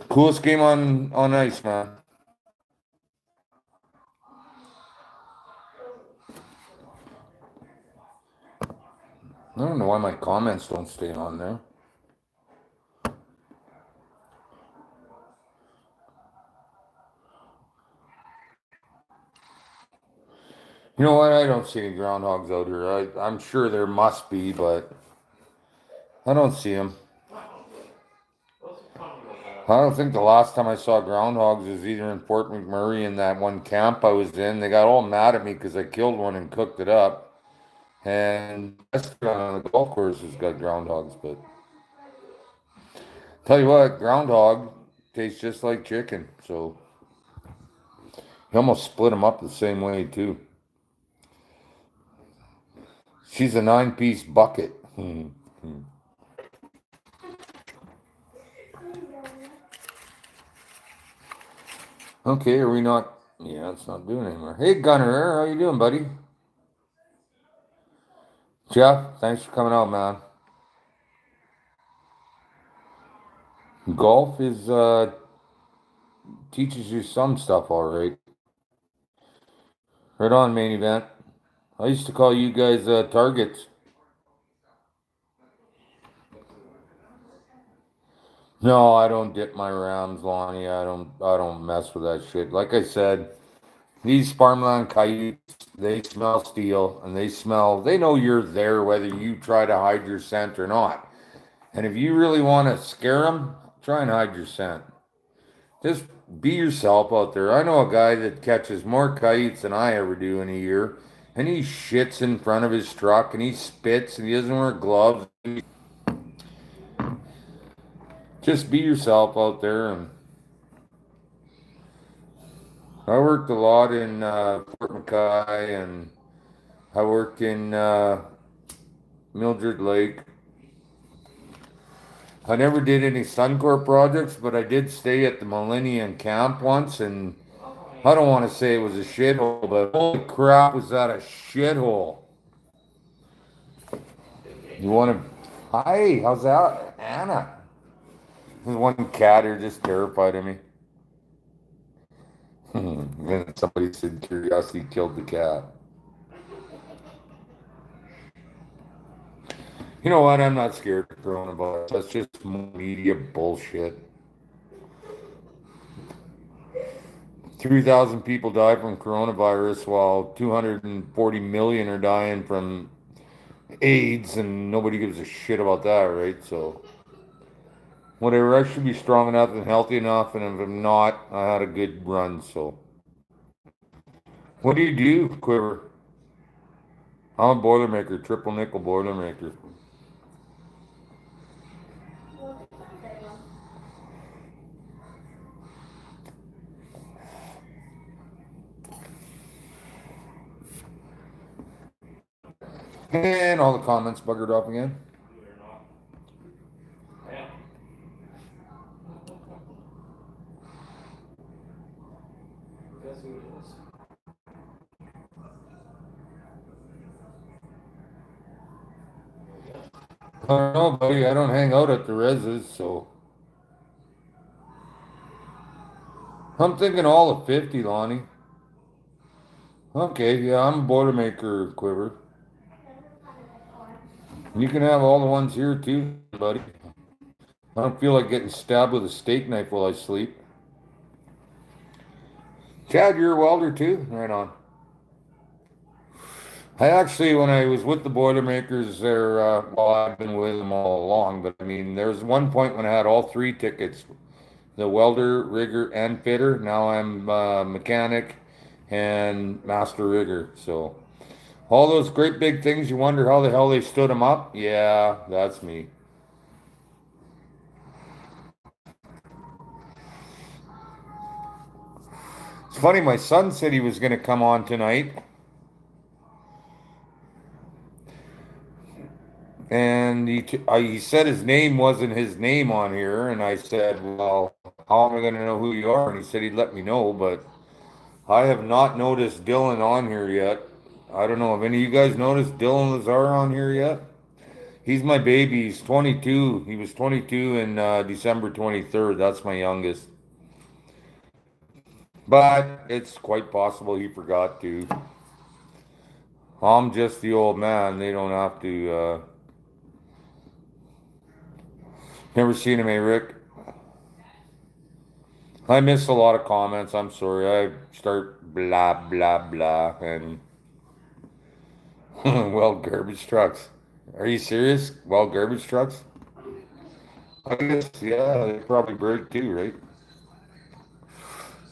coolest game on ice, man. I don't know why my comments don't stay on there. You know what? I don't see any groundhogs out here. I'm sure there must be, but I don't see them. I don't think the last time I saw groundhogs was either in Fort McMurray in that one camp I was in. They got all mad at me because I killed one and cooked it up. And the restaurant on the golf course has got groundhogs, but tell you what, groundhog tastes just like chicken. So He almost split them up the same way too. She's a 9-piece bucket. Okay, are we not? Yeah, it's not doing anymore. Hey, Gunner, how you doing, buddy? Jeff, thanks for coming out, man. Golf is teaches you some stuff, all right. Right on, main event. I used to call you guys targets. No, I don't dip my rams, Lonnie. I don't mess with that shit. Like I said, these farmland coyotes, they smell steel and they know you're there whether you try to hide your scent or not. And if you really want to scare them, try and hide your scent. Just be yourself out there. I know a guy that catches more kites than I ever do in a year, and he shits in front of his truck and he spits and he doesn't wear gloves. Just be yourself out there. And I worked a lot in Fort McKay, and I worked in Mildred Lake. I never did any Suncor projects, but I did stay at the Millennium Camp once, and I don't want to say it was a shithole, but holy crap, was that a shithole. You want to? Hi, how's that, Anna? There's one cat here just terrified of me. Then somebody said curiosity killed the cat. You know what? I'm not scared of coronavirus. That's just media bullshit. 3,000 people die from coronavirus while 240 million are dying from AIDS, and nobody gives a shit about that, right? So, whatever, I should be strong enough and healthy enough, and if I'm not, I had a good run, so. What do you do, Quiver? I'm a Boilermaker, triple nickel Boilermaker. And all the comments buggered off again. I don't know, buddy. I don't hang out at the reses, so. I'm thinking all of 50, Lonnie. Okay, yeah, I'm a Boilermaker, Quiver. You can have all the ones here too, buddy. I don't feel like getting stabbed with a steak knife while I sleep. Chad, you're a welder too? Right on. I actually, when I was with the Boilermakers there, well, I've been with them all along, but I mean, there was one point when I had all three tickets, the welder, rigger, and fitter. Now I'm mechanic and master rigger. So all those great big things, you wonder how the hell they stood them up? Yeah, that's me. It's funny, my son said he was going to come on tonight, and he said his name wasn't his name on here, and I said, well, how am I going to know who you are? And he said he'd let me know, but I have not noticed Dylan on here yet. I don't know if any of you guys noticed Dylan Lazar on here yet. He's my baby. He's 22. He was 22 in December 23rd. That's my youngest. But it's quite possible he forgot to. I'm just the old man. They don't have to. Never seen him, eh, Rick? I miss a lot of comments. I'm sorry. I start blah, blah, blah. And, well, garbage trucks. Are you serious? Well, garbage trucks? I guess, yeah, they probably break too, right?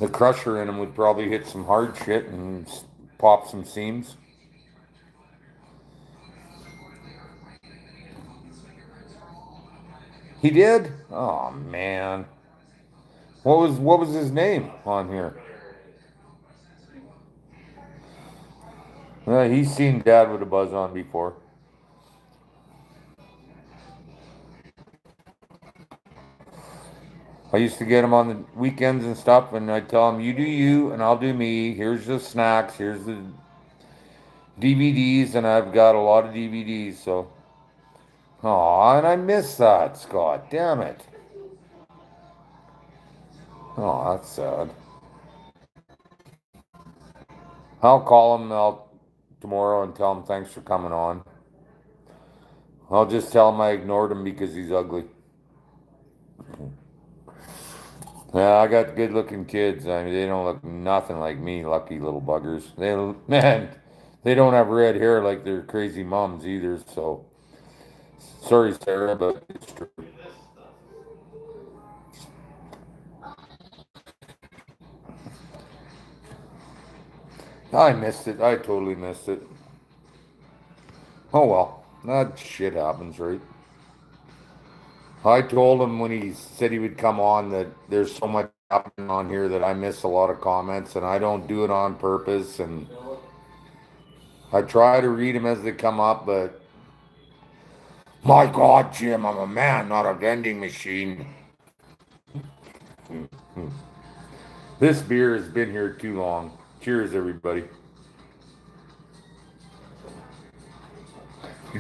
The crusher in them would probably hit some hard shit and pop some seams. He did? Oh man. What was his name on here? He's seen Dad with a buzz on before. I used to get him on the weekends and stuff, and I'd tell him, "You do you, and I'll do me. Here's the snacks. Here's the DVDs, and I've got a lot of DVDs." So, oh, and I miss that, Scott. Damn it. Oh, that's sad. I'll call him out tomorrow and tell him thanks for coming on. I'll just tell him I ignored him because he's ugly. Yeah, I got good-looking kids. I mean, they don't look nothing like me, lucky little buggers. They, man, they don't have red hair like their crazy moms either. So, sorry, Sarah, but it's true. I missed it. I totally missed it. Oh well, that shit happens, right? I told him when he said he would come on that there's so much happening on here that I miss a lot of comments and I don't do it on purpose. And I try to read them as they come up, but my God, Jim, I'm a man, not a vending machine. This beer has been here too long. Cheers, everybody.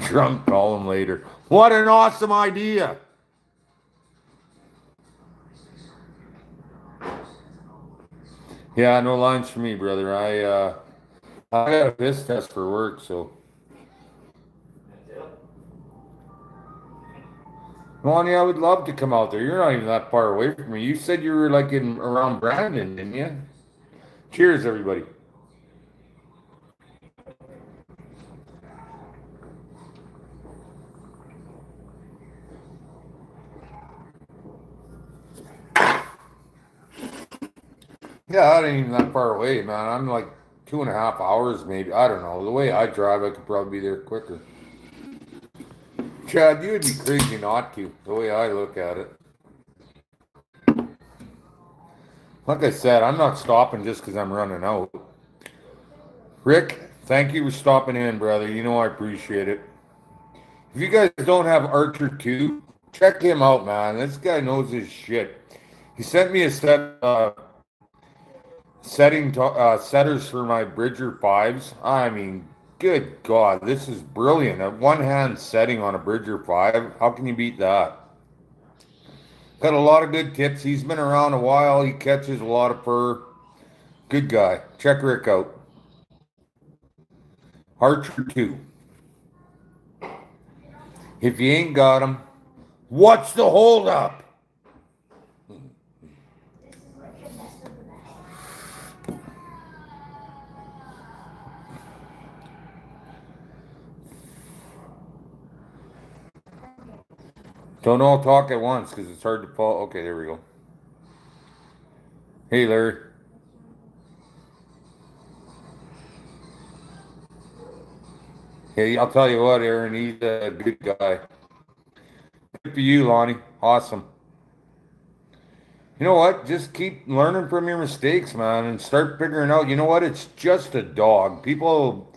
Drunk, call him later. What an awesome idea! Yeah, no lines for me, brother. I got a piss test for work, so. Lonnie, I would love to come out there. You're not even that far away from me. You said you were like in around Brandon, didn't you? Cheers, everybody. Yeah, I ain't even that far away, man. I'm like 2.5 hours, maybe. I don't know. The way I drive, I could probably be there quicker. Chad, you would be crazy not to, the way I look at it. Like I said, I'm not stopping just because I'm running out. Rick, thank you for stopping in, brother. You know I appreciate it. If you guys don't have Archer 2, check him out, man. This guy knows his shit. He sent me a set setters for my Bridger 5s. I mean, good God, this is brilliant. A one-hand setting on a Bridger 5. How can you beat that? Got a lot of good tips. He's been around a while. He catches a lot of fur. Good guy. Check Rick out. Archer 2. If you ain't got him, what's the holdup? Don't all talk at once because it's hard to follow. Okay, there we go. Hey, Larry. Hey, I'll tell you what, Aaron, he's a good guy. Good for you, Lonnie. Awesome. You know what? Just keep learning from your mistakes, man, and start figuring out, you know what? It's just a dog. People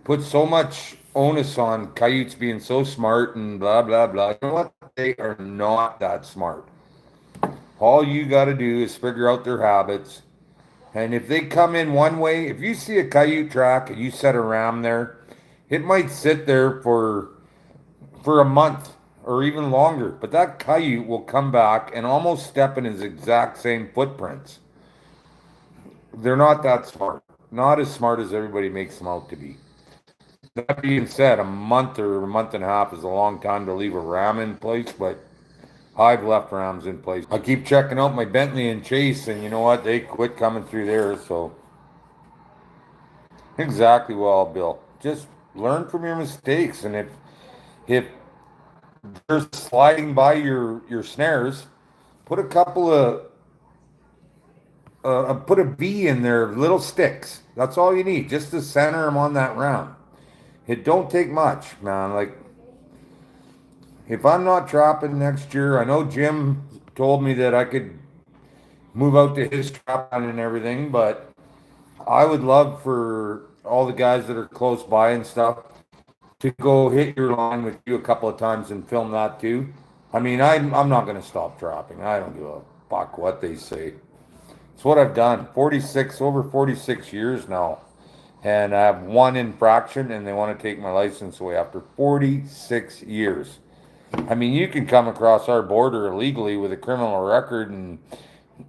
put so much onus on coyotes being so smart and blah, blah, blah. You know what? They are not that smart. All you got to do is figure out their habits. And if they come in one way, if you see a coyote track and you set a ram there, it might sit there for a month or even longer. But that coyote will come back and almost step in his exact same footprints. They're not that smart. Not as smart as everybody makes them out to be. That being said, a month or a month and a half is a long time to leave a ram in place, but I've left rams in place. I keep checking out my Bentley and Chase, and you know what? They quit coming through there, so exactly well built. Just learn from your mistakes, and if they're sliding by your snares, put a couple of put a V in their little sticks. That's all you need, just to center them on that round. It don't take much, man. Like if I'm not trapping next year, I know Jim told me that I could move out to his trap and everything, but I would love all the guys that are close by and stuff to go hit your line with you a couple of times and film that too. I mean, I'm not gonna stop trapping. I don't give a fuck what they say. It's what I've done. 46 over 46 years now, and I have one infraction, and they want to take my license away after 46 years. I mean, you can come across our border illegally with a criminal record and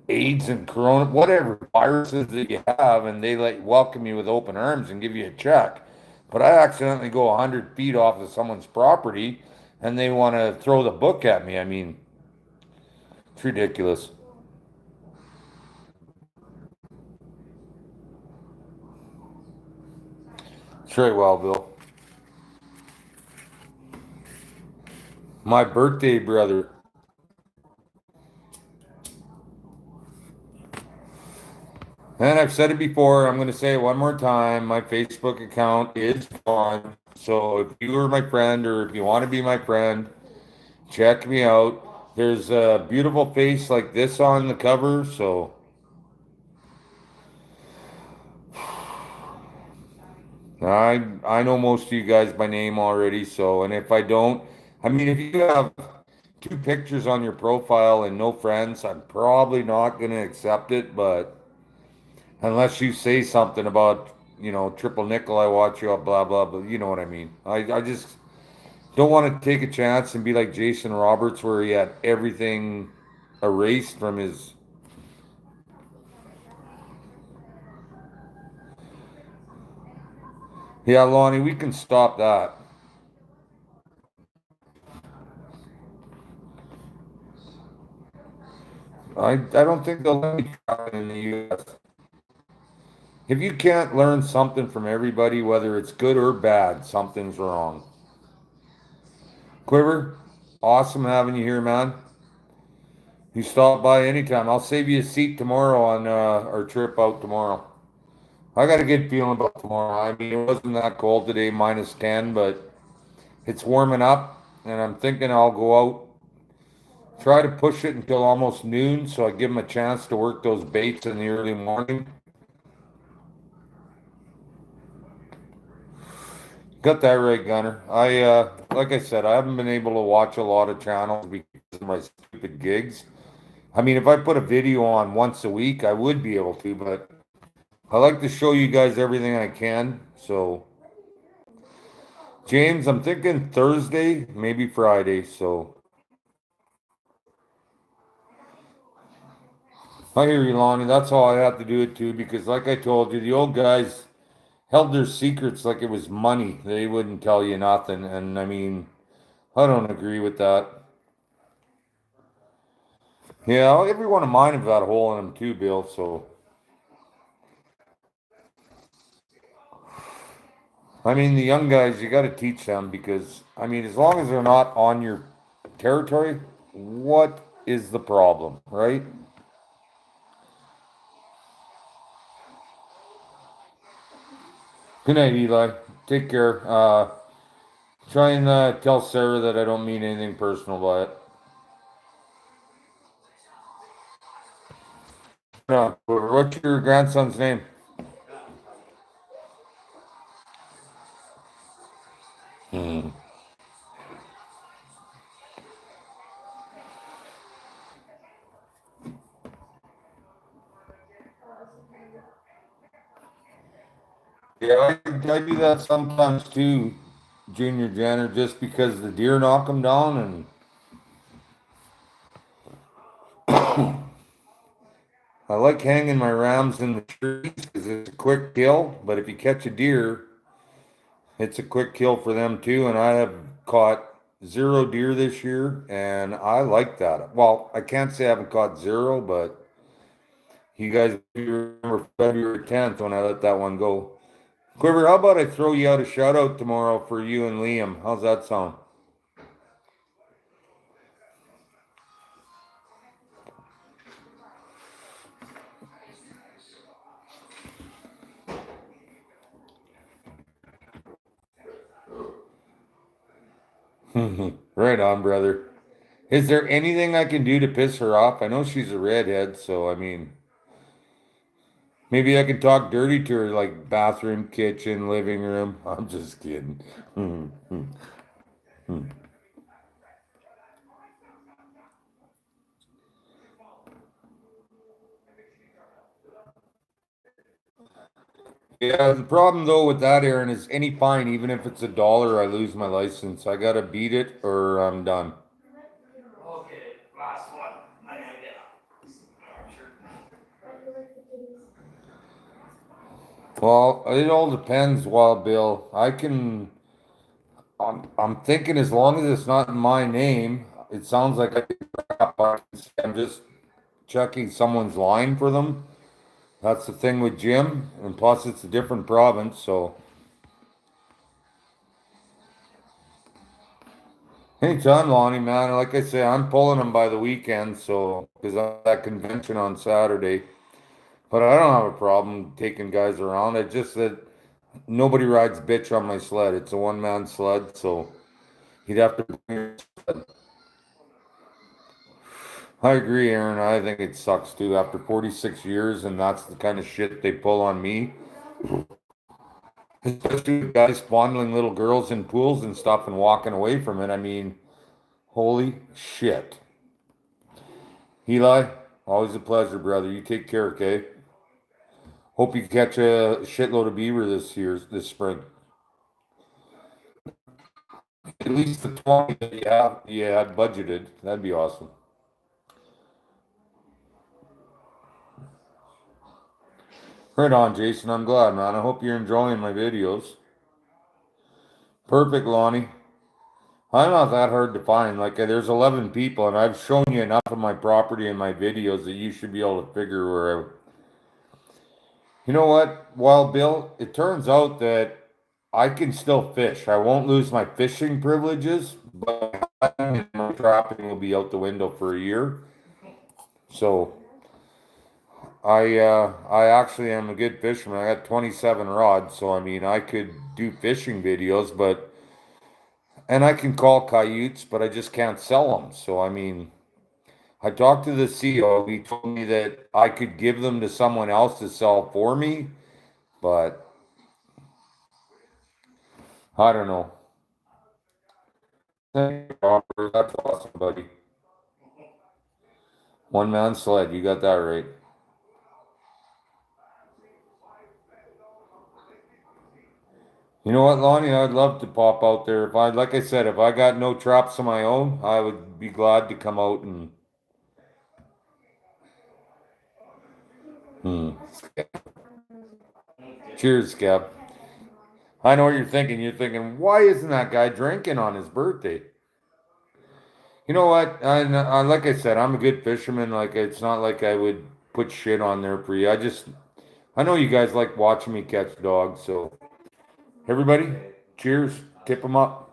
AIDS and corona, whatever viruses that you have, and they let welcome you with open arms and give you a check. But I accidentally go 100 feet off of someone's property, and they want to throw the book at me. I mean, it's ridiculous. It's right, well, Bill. My birthday, brother. And I've said it before, I'm going to say it one more time. My Facebook account is gone. So if you are my friend or if you want to be my friend, check me out. There's a beautiful face like this on the cover. So I know most of you guys by name already. So, and if I don't, I mean, if you have two pictures on your profile and no friends, I'm probably not going to accept it. But unless you say something about, triple nickel, I watch you, blah, blah, blah. You know what I mean? I just don't want to take a chance and be like Jason Roberts, where he had everything erased from his. Yeah, Lonnie, we can stop that. I don't think they'll let me try it in the U.S. If you can't learn something from everybody, whether it's good or bad, something's wrong. Quiver, awesome having you here, man. You stop by anytime. I'll save you a seat tomorrow on our trip out tomorrow. I got a good feeling about tomorrow. I mean, it wasn't that cold today, -10, but it's warming up, and I'm thinking I'll go out, try to push it until almost noon, so I give them a chance to work those baits in the early morning. Got that right, Gunner. Like I said, I haven't been able to watch a lot of channels because of my stupid gigs. I mean, if I put a video on once a week, I would be able to, but I like to show you guys everything I can. So, James, I'm thinking Thursday, maybe Friday. So, I hear you, Lonnie. That's all I have to do it too, because like I told you, the old guys held their secrets like it was money. They wouldn't tell you nothing. And I mean, I don't agree with that. Yeah, every one of mine have got a hole in them too, Bill. So, I mean, the young guys, you got to teach them because, I mean, as long as they're not on your territory, what is the problem, right? Good night, Eli. Take care. Try and tell Sarah that I don't mean anything personal by it. No, what's your grandson's name? Hmm. Yeah, I do that sometimes too, Junior Jenner, just because the deer knock them down, and I like hanging my rams in the trees because it's a quick kill. But if you catch a deer, it's a quick kill for them too. And I have caught zero deer this year, and I like that. Well, I can't say I haven't caught zero, but you guys remember February 10th when I let that one go. Quiver, how about I throw you out a shout out tomorrow for you and Liam? How's that sound? Right on, brother. Is there anything I can do to piss her off? I know she's a redhead, so I mean, Maybe I can talk dirty to her, like bathroom, kitchen, living room. I'm just kidding. Hmm, hmm, hmm. Yeah, the problem though with that, Aaron, is any fine, even if it's $1, I lose my license. I gotta beat it or I'm done. Okay, last one. I gotta get Well, it all depends, Wild Bill. I'm thinking as long as it's not in my name, it sounds like I'm just checking someone's line for them. That's the thing with Jim, and plus it's a different province, so anytime, Lonnie, man. Like I say, I'm pulling them by the weekend, so because I'm at that convention on Saturday. But I don't have a problem taking guys around. It's just that nobody rides bitch on my sled. It's a one-man sled, so he'd have to bring your sled. I agree, Aaron. I think it sucks too. After 46 years, and that's the kind of shit they pull on me. Especially with guys fondling little girls in pools and stuff and walking away from it. I mean, holy shit. Eli, always a pleasure, brother. You take care, okay? Hope you catch a shitload of beaver this spring. At least the 20 that you had budgeted. That'd be awesome. Right on, Jason. I'm glad, man. I hope you're enjoying my videos. Perfect, Lonnie. I'm not that hard to find. Like, there's 11 people, and I've shown you enough of my property in my videos that you should be able to figure where I. You know what, Wild Bill? It turns out that I can still fish. I won't lose my fishing privileges, but my trapping will be out the window for a year. So I actually am a good fisherman. I got 27 rods, so I mean I could do fishing videos, but and I can call coyotes, but I just can't sell them. So I mean, I talked to the CEO. He told me that I could give them to someone else to sell for me, but I don't know. Thank you, Robert. That's awesome, buddy. One man sled. You got that right. You know what, Lonnie? I'd love to pop out there. Like I said, if I got no traps of my own, I would be glad to come out and. Hmm. Cheers, Scab. I know what you're thinking. You're thinking, why isn't that guy drinking on his birthday? You know what? Like I said, I'm a good fisherman. Like it's not like I would put shit on there for you. I know you guys like watching me catch dogs. So everybody, cheers. Tip them up.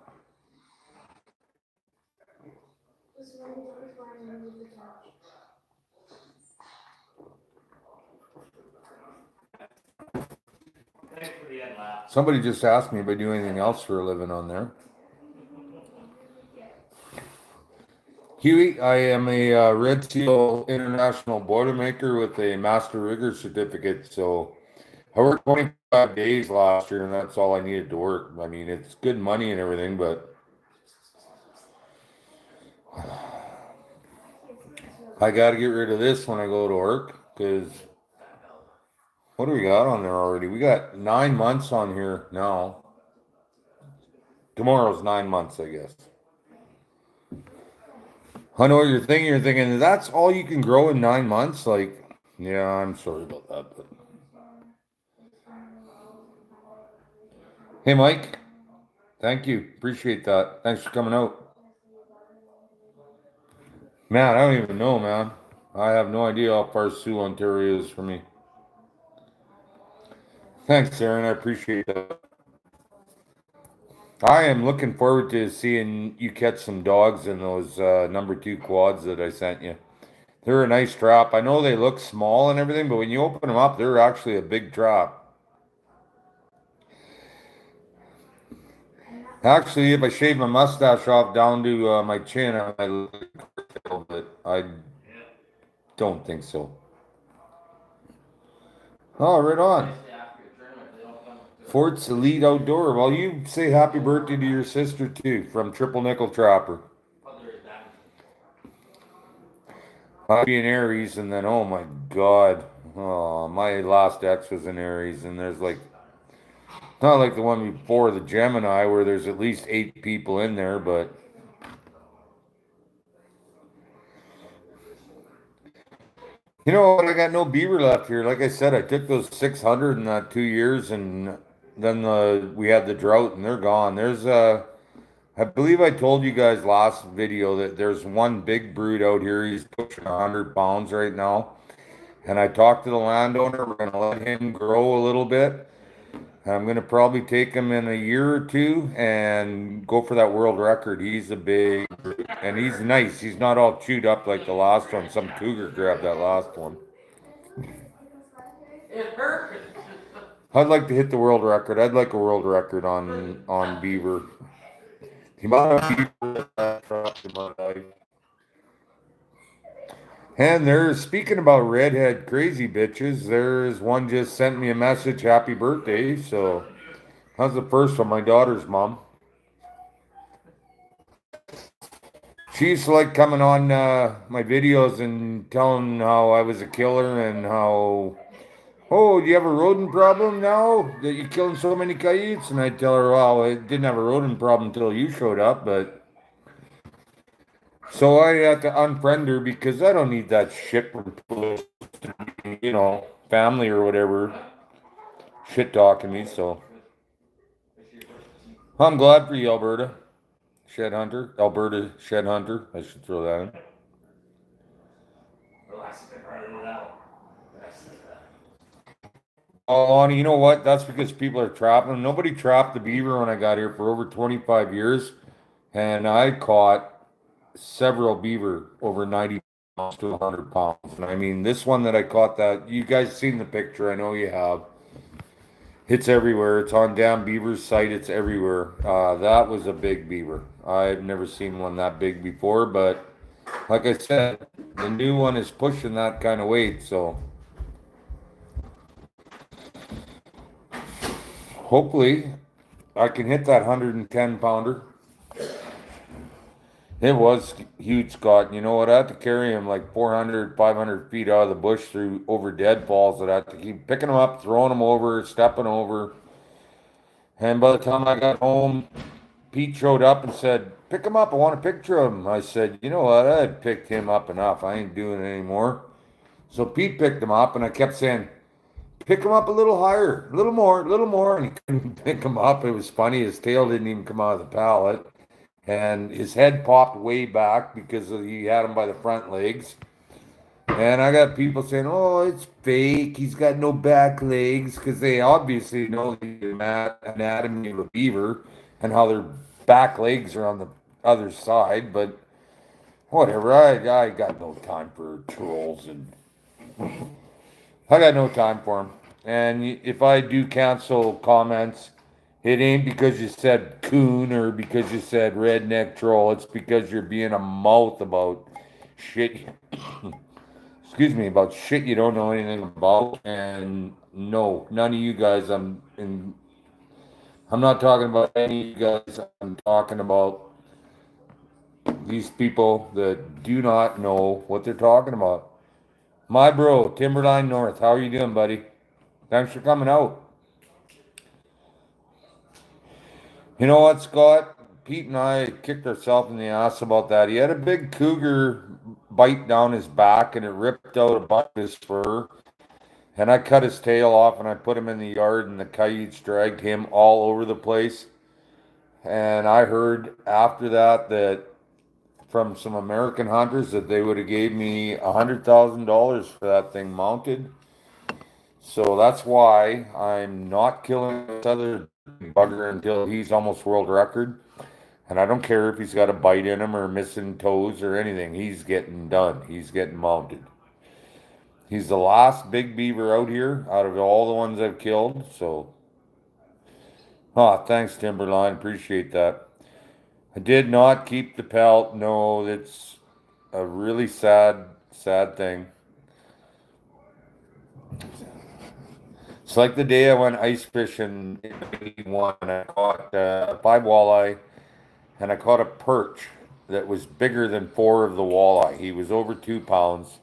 Somebody just asked me if I do anything else for a living on there. Huey, I am a Red Seal International Boilermaker with a Master Rigger certificate. So I worked 25 days last year, and that's all I needed to work. I mean, it's good money and everything, but I got to get rid of this when I go to work because what do we got on there already? We got 9 months on here now. Tomorrow's 9 months, I guess. I know what you're thinking. You're thinking that's all you can grow in 9 months. Like, yeah, I'm sorry about that, but hey, Mike, thank you. Appreciate that. Thanks for coming out. Man, I don't even know, man. I have no idea how far Sioux, Ontario is from me. Thanks, Aaron. I appreciate that. I am looking forward to seeing you catch some dogs in those number 2 quads that I sent you. They're a nice trap. I know they look small and everything, but when you open them up, they're actually a big trap. Actually, if I shave my mustache off down to my chin, I might look a little bit. I don't think so. Oh, right on. Fort's Elite Outdoor. Well, you say happy birthday to your sister too from Triple Nickel Trapper. I'd be an Aries, and then oh my God, oh my last ex was an Aries, and there's like not like the one before the Gemini where there's at least 8 people in there, but you know what? I got no beaver left here. Like I said, I took those 600 in that 2 years, and then we had the drought, and they're gone. I believe I told you guys last video that there's one big brood out here. He's pushing 100 pounds right now. And I talked to the landowner. We're going to let him grow a little bit. I'm going to probably take him in a year or two and go for that world record. He's a big, and he's nice. He's not all chewed up like the last one. Some cougar grabbed that last one. It hurt. I'd like to hit the world record. I'd like a world record on beaver. The amount of beaver that I trapped in my life. And there's speaking about redhead crazy bitches. There's one just sent me a message, happy birthday. So that's the first one, my daughter's mom. She used to like coming on my videos and telling how I was a killer and how, oh, do you have a rodent problem now that you're killing so many coyotes? And I tell her, well, I didn't have a rodent problem until you showed up, but so I had to unfriend her because I don't need that shit from family or whatever shit talking me. So I'm glad for you, Alberta Shed Hunter. Alberta Shed Hunter. I should throw that in. Oh, you know what? That's because people are trapping. Nobody trapped the beaver when I got here for over 25 years, and I caught several beaver over 90 pounds to 100 pounds. And I mean, this one that I caught, that you guys seen the picture, I know you have. It's everywhere. It's on Dan Beaver's site. It's everywhere. That was a big beaver. I've never seen one that big before, but like I said, the new one is pushing that kind of weight. So hopefully I can hit that 110 pounder. It was huge, Scott. You know what? I had to carry him like 400, 500 feet out of the bush through over deadfalls. That I had to keep picking him up, throwing him over, stepping over. And by the time I got home, Pete showed up and said, pick him up. I want a picture of him. I said, you know what? I had picked him up enough. I ain't doing it anymore. So Pete picked him up, and I kept saying, pick him up a little higher, a little more, a little more. And he couldn't pick him up. It was funny. His tail didn't even come out of the pallet. And his head popped way back because he had him by the front legs. And I got people saying, oh, it's fake. He's got no back legs because they obviously know the anatomy of a beaver and how their back legs are on the other side. But whatever, I got no time for trolls, and I got no time for them. And if I do cancel comments, it ain't because you said coon or because you said redneck troll. It's because you're being a mouth about shit. Excuse me, about shit you don't know anything about. And no, none of you guys. I'm not talking about any of you guys. I'm talking about these people that do not know what they're talking about. My bro, Timberline North, how are you doing, buddy? Thanks for coming out. You know what, Scott? Pete and I kicked ourselves in the ass about that. He had a big cougar bite down his back, and it ripped out a bunch of his fur. And I cut his tail off, and I put him in the yard, and the coyotes dragged him all over the place. And I heard after that from some American hunters that they would have gave me $100,000 for that thing mounted. So that's why I'm not killing this other bugger until he's almost world record. And I don't care if he's got a bite in him or missing toes or anything. He's getting done. He's getting mounted. He's the last big beaver out here out of all the ones I've killed. So, thanks, Timberline. Appreciate that. I did not keep the pelt. No, it's a really sad, sad thing. It's like the day I went ice fishing in '81 and I caught 5 walleye and I caught a perch that was bigger than 4 of the walleye. He was over 2 pounds.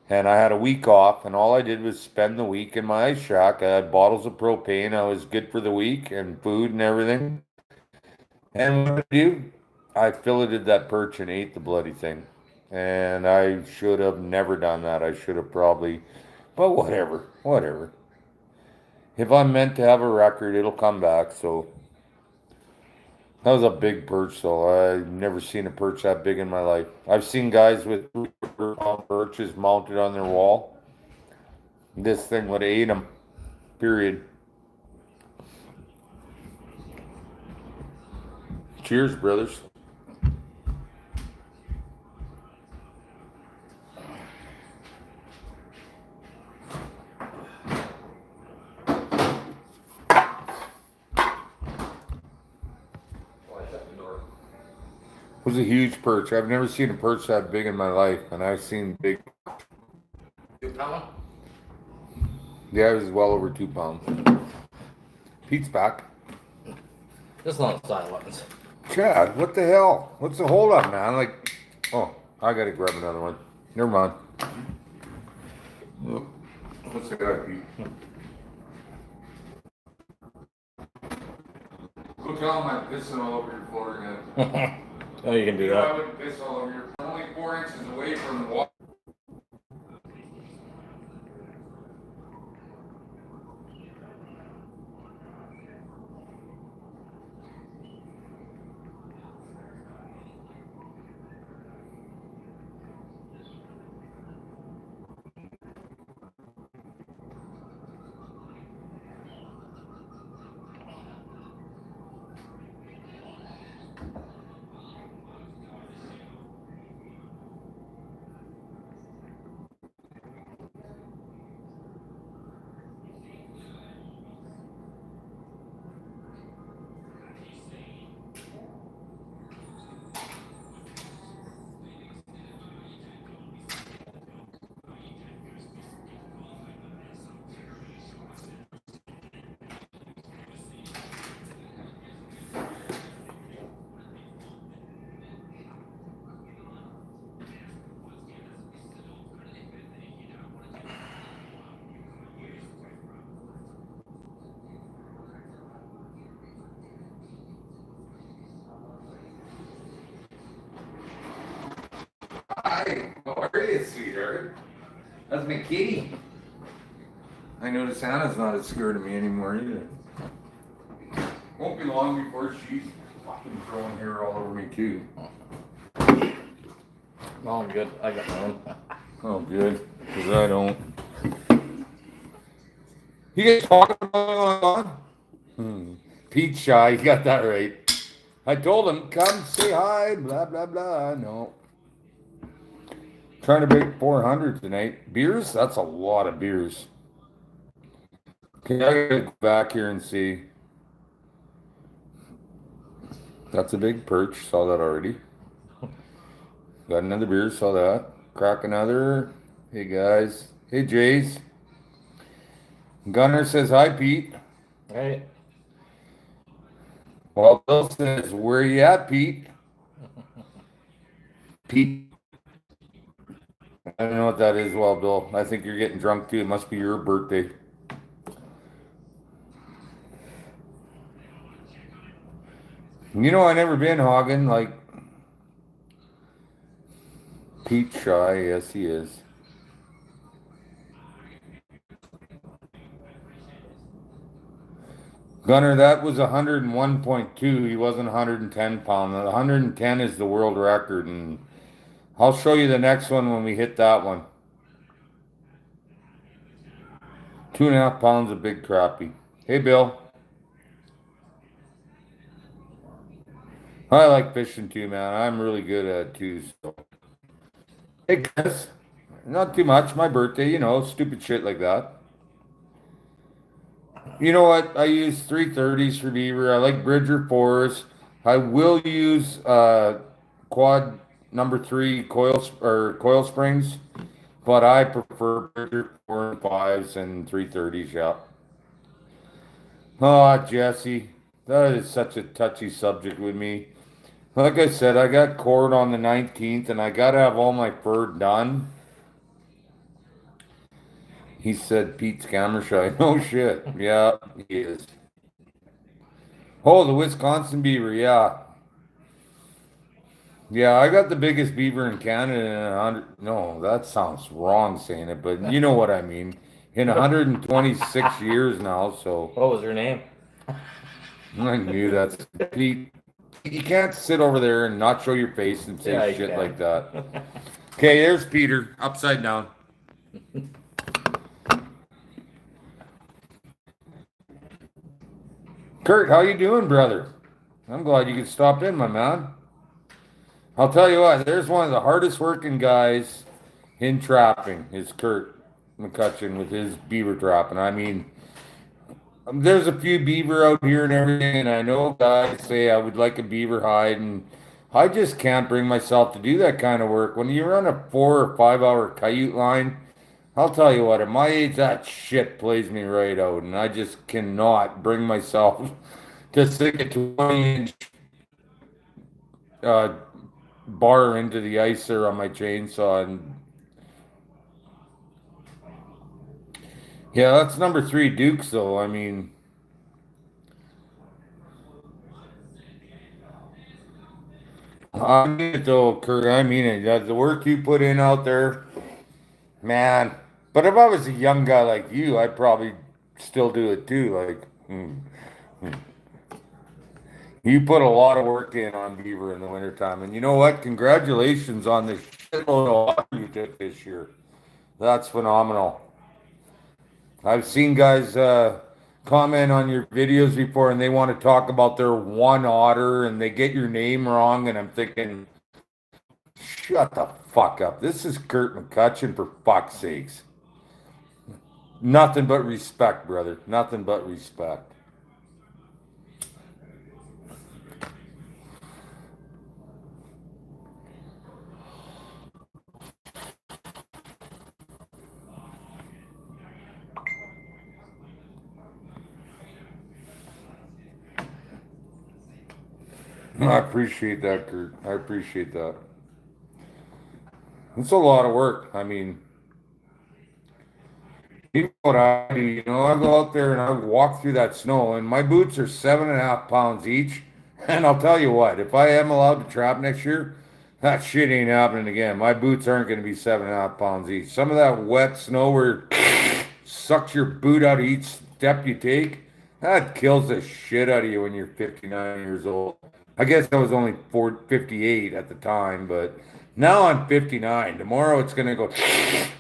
And I had a week off, and all I did was spend the week in my ice shack. I had bottles of propane. I was good for the week and food and everything. And what did I do? I filleted that perch and ate the bloody thing. And I should have never done that. I should have probably, but whatever, whatever. If I'm meant to have a record, it'll come back. So that was a big perch, though. I've never seen a perch that big in my life. I've seen guys with 300-pound perches mounted on their wall. This thing would have ate them. Period. Cheers, brothers. It was a huge perch. I've never seen a perch that big in my life, and I've seen big. 2 pound? Yeah, it was well over 2 pounds. Pete's back. Just on the side ones. Chad, what the hell? What's the hold up, man? Like, oh, I gotta grab another one. Never mind. What's the guy, Pete? Go tell him I'm pissing all over your floor again. Oh, you can do You know, I that. wouldn't piss all over your. I'm only 4 inches away from the water. Hi, how are you, sweetheart? That's my kitty. I notice Hannah's not as scared of me anymore either. Won't be long before she's fucking throwing hair all over me too. No, I'm good. I got my own. Oh, good, because I don't. You guys talking about what's going on? Pete shy, you got that right. I told him, come say hi, blah, blah, blah. No. Trying to break 400 tonight. Beers? That's a lot of beers. Okay, I gotta go back here and see. That's a big perch. Saw that already. Got another beer. Saw that. Crack another. Hey, guys. Hey, Jays. Gunner says, hi, Pete. Hey. Well, Bill says, where you at, Pete? Pete. I don't know what that is, well, Bill. I think you're getting drunk too. It must be your birthday. You know, I never been hogging like Pete shy. Yes, he is. Gunner, that was 101.2. He wasn't 110 pound. 110 is the world record, and I'll show you the next one when we hit that one. 2.5 pounds of big crappie. Hey, Bill. I like fishing too, man. I'm really good at it too. So. Hey, Chris. Not too much. My birthday, you know, stupid shit like that. You know what? I use 330s for beaver. I like Bridger 4s. I will use quad number 3 coil springs, but I prefer Bridger 4 and 5s and 330s. Yeah. Oh, Jesse, that is such a touchy subject with me. Like I said, I got court on the 19th and I gotta have all my fur done. He said Pete Scammershy. No shit. Yeah, he is. Oh, the Wisconsin beaver. Yeah. Yeah, I got the biggest beaver in Canada in 100. No, that sounds wrong saying it, but you know what I mean. In 126 years now, so What was her name? I knew that's Pete. You can't sit over there and not show your face and Yeah, say I shit like can. that. Okay, there's Peter, upside down. Kurt, how you doing, brother? I'm glad you could stop in, my man. I'll tell you what, there's one of the hardest working guys in trapping is Kurt McCutcheon with his beaver trapping. I mean, there's a few beaver out here and everything, and I know guys say I would like a beaver hide, and I just can't bring myself to do that kind of work. When you run a 4 or 5 hour coyote line, I'll tell you what, at my age, that shit plays me right out, and I just cannot bring myself to stick a 20-inch uh, bar into the icer on my chainsaw. And yeah, that's number three Dukes, though. I mean, I mean it though, Kurt. I mean it. The work you put in out there, man. But if I was a young guy like you, I'd probably still do it too. Like, you put a lot of work in on beaver in the wintertime. And you know what? Congratulations on the shitload of water you took this year. That's phenomenal. I've seen guys comment on your videos before and they want to talk about their one otter and they get your name wrong. And I'm thinking, shut the fuck up. This is Kurt McCutcheon, for fuck's sakes. Nothing but respect, brother. Nothing but respect. I appreciate that, Kurt. I appreciate that. It's a lot of work. I mean, you know what I do? I go out there and I walk through that snow, and my boots are 7.5 pounds each. And I'll tell you what, if I am allowed to trap next year, that shit ain't happening again. My boots aren't going to be 7.5 pounds each. Some of that wet snow where it sucks your boot out of each step you take, that kills the shit out of you when you're 59 years old. I guess I was only 58 at the time, but now I'm 59. Tomorrow it's gonna go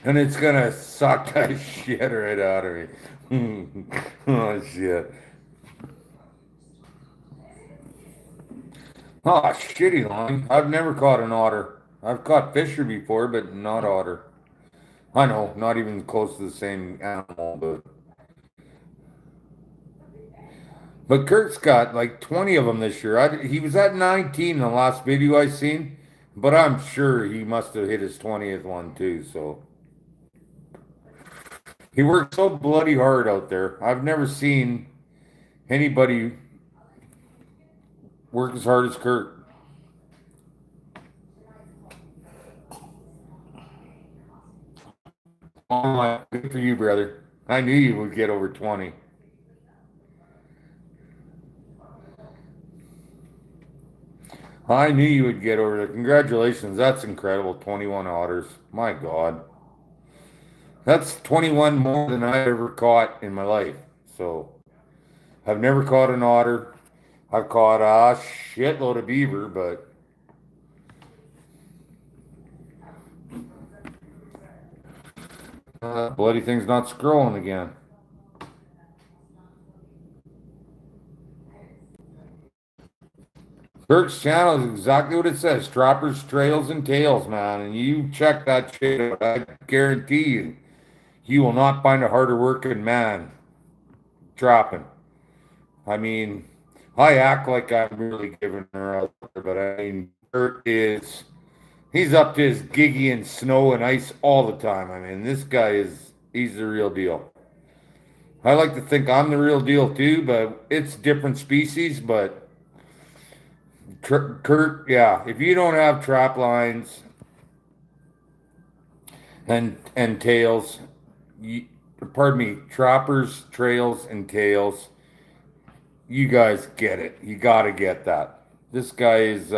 and it's gonna suck that shit right out of me. Oh shit. Oh, shitty line. I've never caught an otter. I've caught fisher before, but not otter. I know, not even close to the same animal, but Kurt's got like 20 of them this year. He was at 19 in the last video I seen, but I'm sure he must have hit his 20th one too. So he worked so bloody hard out there. I've never seen anybody work as hard as Kurt. Oh my, good for you, brother. I knew you would get over 20. I knew you would get over there. Congratulations. That's incredible. 21 otters. My God. That's 21 more than I ever caught in my life. So I've never caught an otter. I've caught a shitload of beaver, but bloody thing's not scrolling again. Kirk's channel is exactly what it says. Trappers, trails, and tails, man. And you check that shit out. I guarantee you, you will not find a harder working man trapping. I mean, I act like I'm really giving her out there, but I mean, Kurt is, he's up to his giggy in snow and ice all the time. I mean, this guy is, he's the real deal. I like to think I'm the real deal too, but it's different species. But Kurt, yeah, if you don't have trap lines and tails, you, pardon me, trappers, trails, and tails, you guys get it. You got to get that. This guy is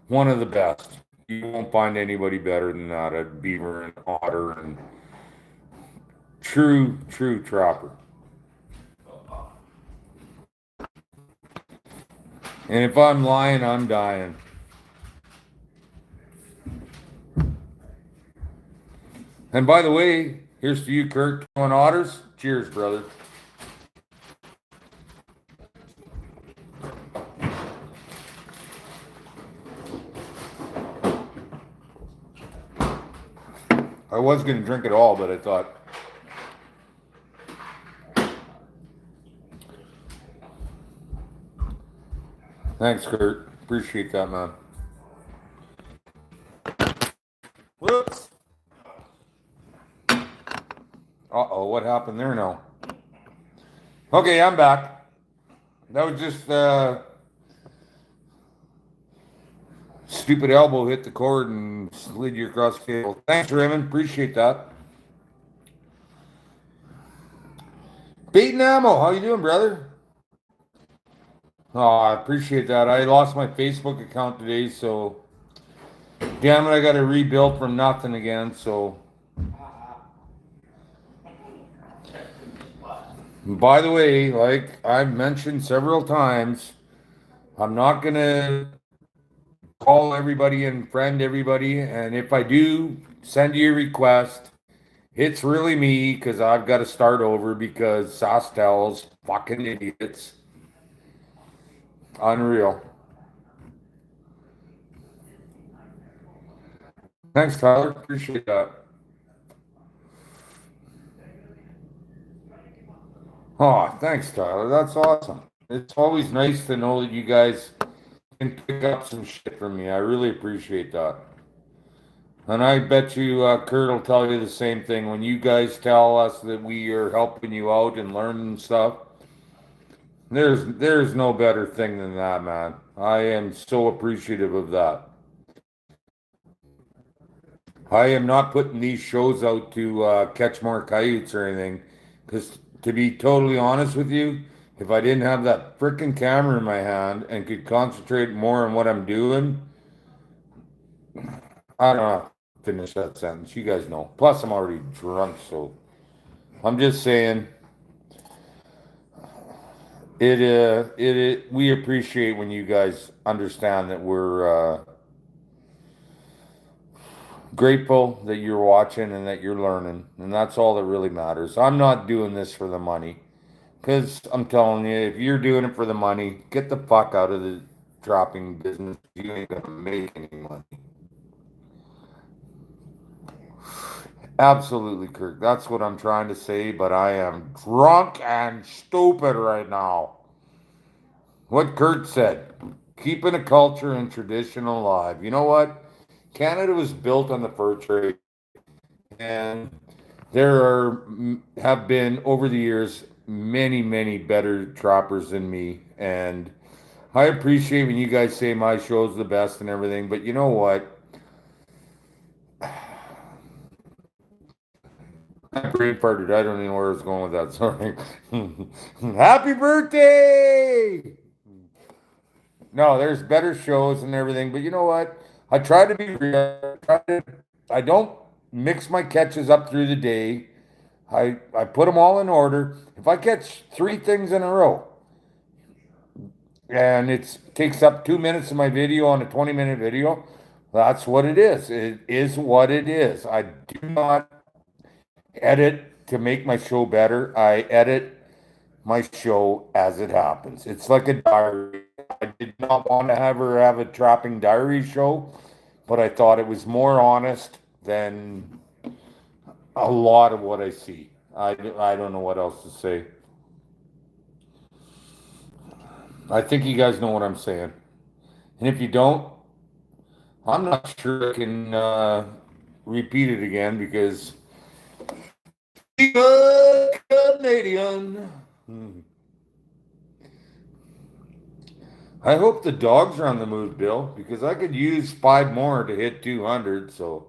one of the best. You won't find anybody better than that. A beaver and otter and true trapper. And if I'm lying, I'm dying. And by the way, here's to you, Kurt, on otters. Cheers, brother. I was going to drink it all, but I thought, thanks, Kurt. Appreciate that, man. Whoops. Uh-oh, what happened there now? Okay, I'm back. That was just stupid elbow hit the cord and slid you across the table. Thanks, Raymond. Appreciate that. Bait and ammo, how you doing, brother? Oh, I appreciate that. I lost my Facebook account today, so damn it, I got to rebuild from nothing again. So, by the way, like I've mentioned several times, I'm not gonna call everybody and friend everybody, and if I do send you a request, it's really me because I've got to start over because Sastel's fucking idiots. Unreal. Thanks, Tyler. Appreciate that. Oh, thanks, Tyler. That's awesome. It's always nice to know that you guys can pick up some shit from me. I really appreciate that. And I bet you Kurt will tell you the same thing. When you guys tell us that we are helping you out and learning stuff, there's no better thing than that, man. I am so appreciative of that. I am not putting these shows out to catch more coyotes or anything, because to be totally honest with you, if I didn't have that frickin' camera in my hand and could concentrate more on what I'm doing, I don't know how to finish that sentence. You guys know. Plus, I'm already drunk, so I'm just saying we appreciate when you guys understand that we're grateful that you're watching and that you're learning, and that's all that really matters. I'm not doing this for the money, because I'm telling you, if you're doing it for the money, get the fuck out of the dropping business. You ain't gonna make any money. Absolutely, Kirk. That's what I'm trying to say, but I am drunk and stupid right now. What Kurt said, keeping a culture and tradition alive. You know what? Canada was built on the fur trade, and there have been over the years many better trappers than me, and I appreciate when you guys say my show's the best and everything, but you know what? I brain farted. I don't even know where I was going with that. Sorry. Happy birthday! No, there's better shows and everything, but you know what? I try to be real. I don't mix my catches up through the day. I put them all in order. If I catch three things in a row and it takes up 2 minutes of my video on a 20-minute video, that's what it is. It is what it is. I do not edit to make my show better. I edit my show as it happens. It's like a diary. I did not want to have a trapping diary show, but I thought it was more honest than a lot of what I see. I don't know what else to say. I think you guys know what I'm saying. And if you don't, I'm not sure I can repeat it again because Viva Canadian. I hope the dogs are on the move, Bill, because I could use 5 more to hit 200. So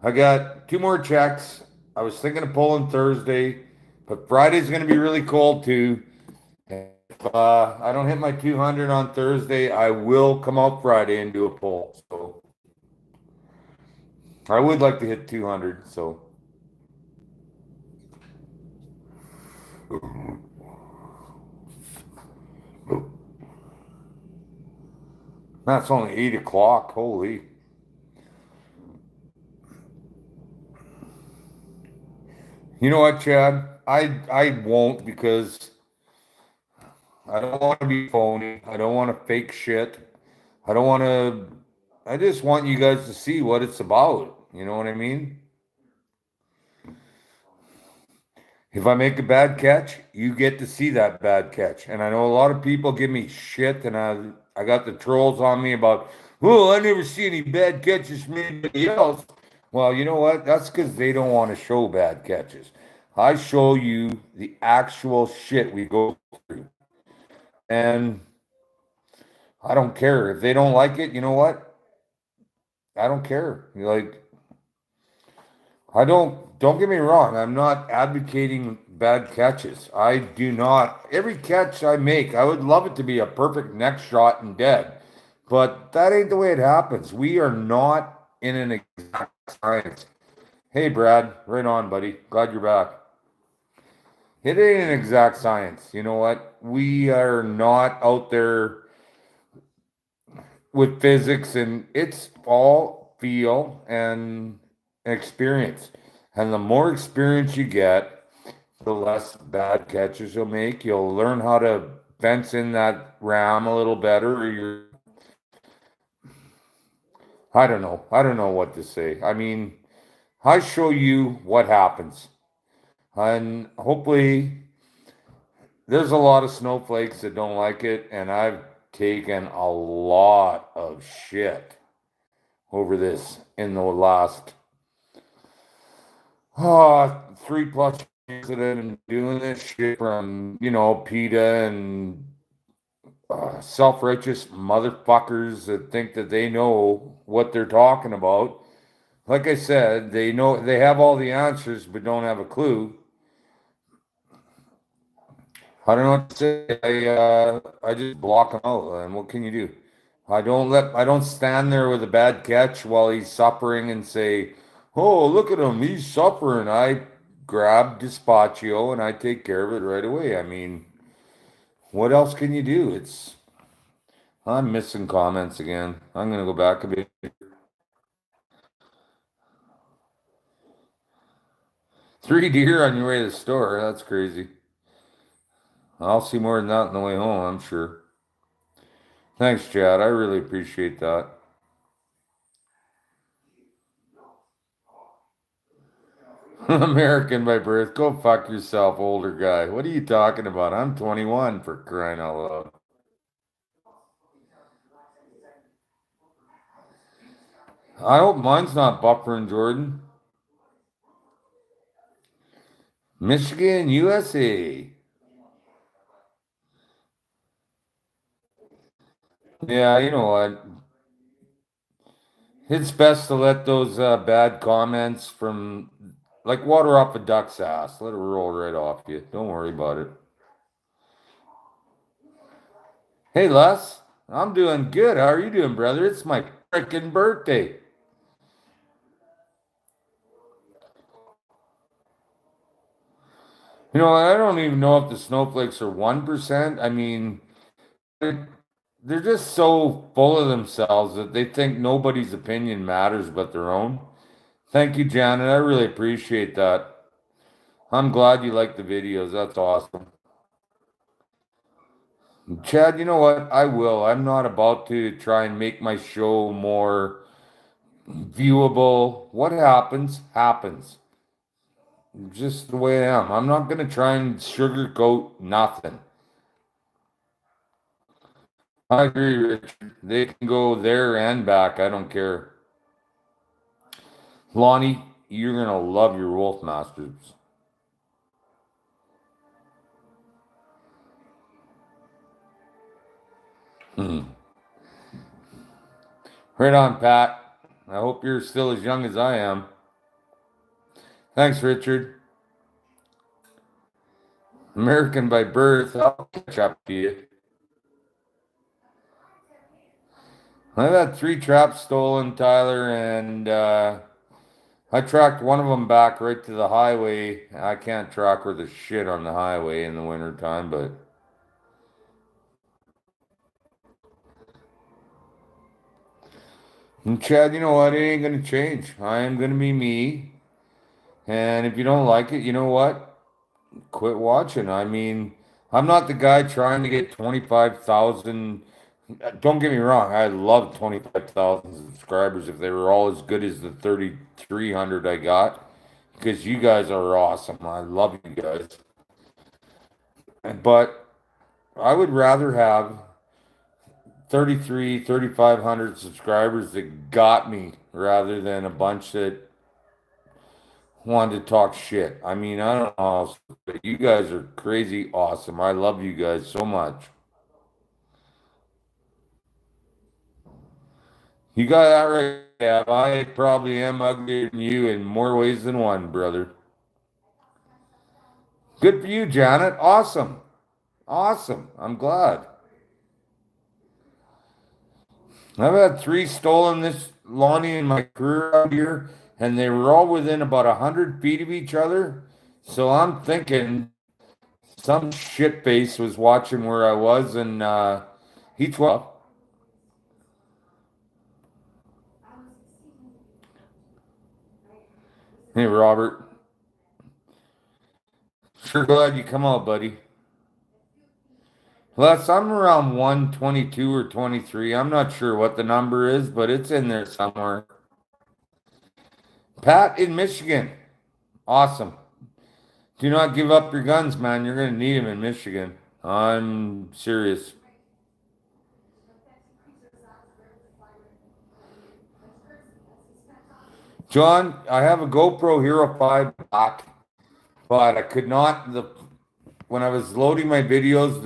I got 2 more checks. I was thinking of pulling Thursday, but Friday's going to be really cold too. If I don't hit my 200 on Thursday, I will come out Friday and do a pull. So I would like to hit 200. So that's only 8 o'clock. Holy. You know what, Chad? I won't because I don't want to be phony. I don't want to fake shit. I don't want to. I just want you guys to see what it's about. You know what I mean? If I make a bad catch, you get to see that bad catch. And I know a lot of people give me shit, and I got the trolls on me about, oh, I never see any bad catches from anybody else. Well, you know what? That's because they don't want to show bad catches. I show you the actual shit we go through. And I don't care. If they don't like it, you know what? I don't care. Like, don't get me wrong. I'm not advocating bad catches. I do not. Every catch I make, I would love it to be a perfect next shot and dead. But that ain't the way it happens. We are not in an exact science. Hey, Brad, right on, buddy. Glad you're back. It ain't an exact science. You know what? We are not out there with physics, and it's all feel and experience. And the more experience you get, the less bad catches you'll make. You'll learn how to fence in that ram a little better. Or I don't know. I don't know what to say. I mean, I show you what happens. And hopefully there's a lot of snowflakes that don't like it, and I've taken a lot of shit over this in the last 3+ years that I've been doing this shit from, PETA and self-righteous motherfuckers that think that they know what they're talking about. Like I said, they know they have all the answers but don't have a clue. I don't know what to say. I just block them out, and what can you do? I don't stand there with a bad catch while he's suffering and say, "Oh, look at him, he's suffering." I grab Dispatchio and I take care of it right away. I mean, what else can you do? I'm missing comments again. I'm gonna go back a bit. 3 deer on your way to the store. That's crazy. I'll see more than that on the way home, I'm sure. Thanks, Chad. I really appreciate that. American by birth. Go fuck yourself, older guy. What are you talking about? I'm 21 for crying out loud. I hope mine's not buffering, Jordan. Michigan, USA. Yeah, you know what? It's best to let those bad comments from, like water off a duck's ass. Let it roll right off you. Don't worry about it. Hey, Les. I'm doing good. How are you doing, brother? It's my freaking birthday. I don't even know if the snowflakes are 1%. I mean, they're just so full of themselves that they think nobody's opinion matters but their own. Thank you, Janet. I really appreciate that. I'm glad you like the videos. That's awesome. Chad, you know what? I will. I'm not about to try and make my show more viewable. What happens, happens. Just the way I am. I'm not going to try and sugarcoat nothing. I agree, Richard. They can go there and back. I don't care. Lonnie, you're going to love your Wolf Masters. Right on, Pat. I hope you're still as young as I am. Thanks, Richard. American by birth. I'll catch up to you. I've had 3 traps stolen, Tyler, and I tracked one of them back right to the highway. I can't track worth a shit on the highway in the wintertime, but and Chad, you know what? It ain't gonna change. I am gonna be me. And if you don't like it, you know what? Quit watching. I mean, I'm not the guy trying to get 25,000. Don't get me wrong. I love 25,000 subscribers if they were all as good as the 3,300 I got, because you guys are awesome. I love you guys. But I would rather have 3,500 subscribers that got me rather than a bunch that wanted to talk shit. I mean, I don't know how else, but you guys are crazy awesome. I love you guys so much. You got that right, Gav. I probably am uglier than you in more ways than one, brother. Good for you, Janet. Awesome. Awesome. I'm glad. I've had 3 stolen this Lonnie in my career out here, and they were all within about 100 feet of each other. So I'm thinking some shitface was watching where I was, and he 12. Hey, Robert. Sure glad you come out, buddy. Les, I'm around 122 or 23. I'm not sure what the number is, but it's in there somewhere. Pat in Michigan. Awesome. Do not give up your guns, man. You're going to need them in Michigan. I'm serious. John, I have a GoPro Hero 5 Black, but I could not, when I was loading my videos,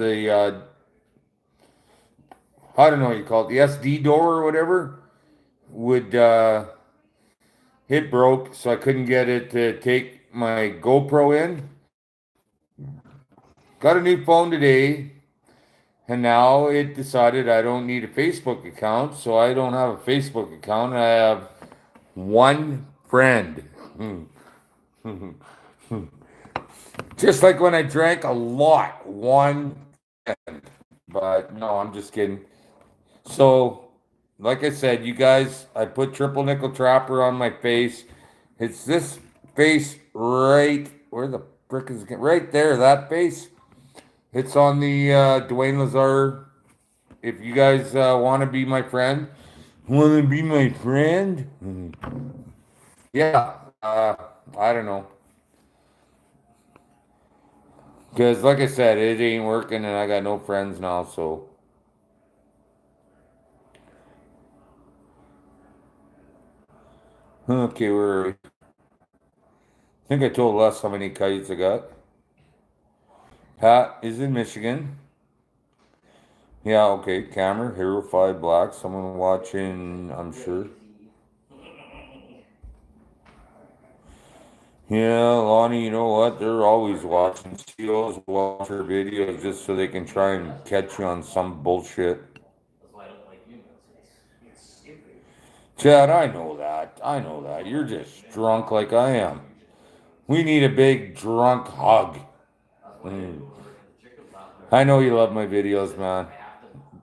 I don't know what you call it, the SD door or whatever, would, it broke, so I couldn't get it to take my GoPro in. Got a new phone today, and now it decided I don't need a Facebook account, so I don't have a Facebook account. I have one friend. Just like when I drank a lot, one friend. But no, I'm just kidding. So, like I said, you guys, I put triple nickel trapper on my face. It's this face right, where the frick is it? Right there, that face. It's on the Dwayne Lazar. If you guys want to be my friend, want to be my friend? Yeah, I don't know. Because, like I said, it ain't working and I got no friends now, so. Okay, where are we? I think I told Les how many kites I got. Pat is in Michigan. Yeah, okay. Camera, Hero 5 Black. Someone watching, I'm sure. Yeah, Lonnie, you know what? They're always watching. CEOs watch your videos just so they can try and catch you on some bullshit. Chad, I know that. I know that. You're just drunk like I am. We need a big drunk hug. Mm. I know you love my videos, man.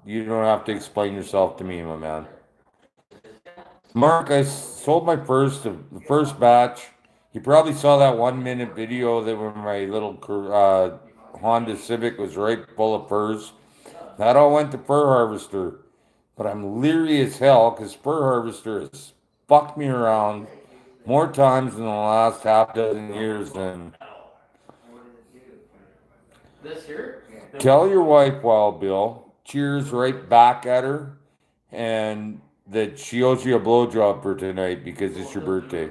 You don't have to explain yourself to me, my man. Mark, I sold my the first batch. You probably saw that 1 minute video that when my little Honda Civic was right full of furs. That all went to Fur Harvester. But I'm leery as hell because Fur Harvester has fucked me around more times in the last half dozen years than. Tell your wife, Wild Bill, cheers right back at her, and that she owes you a blowjob for tonight because it's your birthday.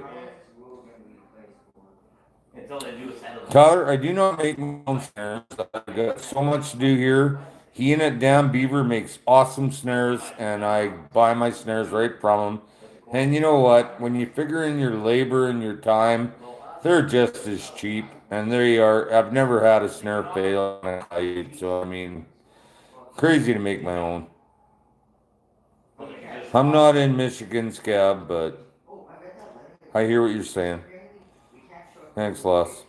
Tyler, I do not make my own snares. I've got so much to do here. He and that damn beaver makes awesome snares, and I buy my snares right from him. And you know what? When you figure in your labor and your time, they're just as cheap, and they are. I've never had a snare fail, so I mean, crazy to make my own. I'm not in Michigan, Scab, but I hear what you're saying. Thanks, Les.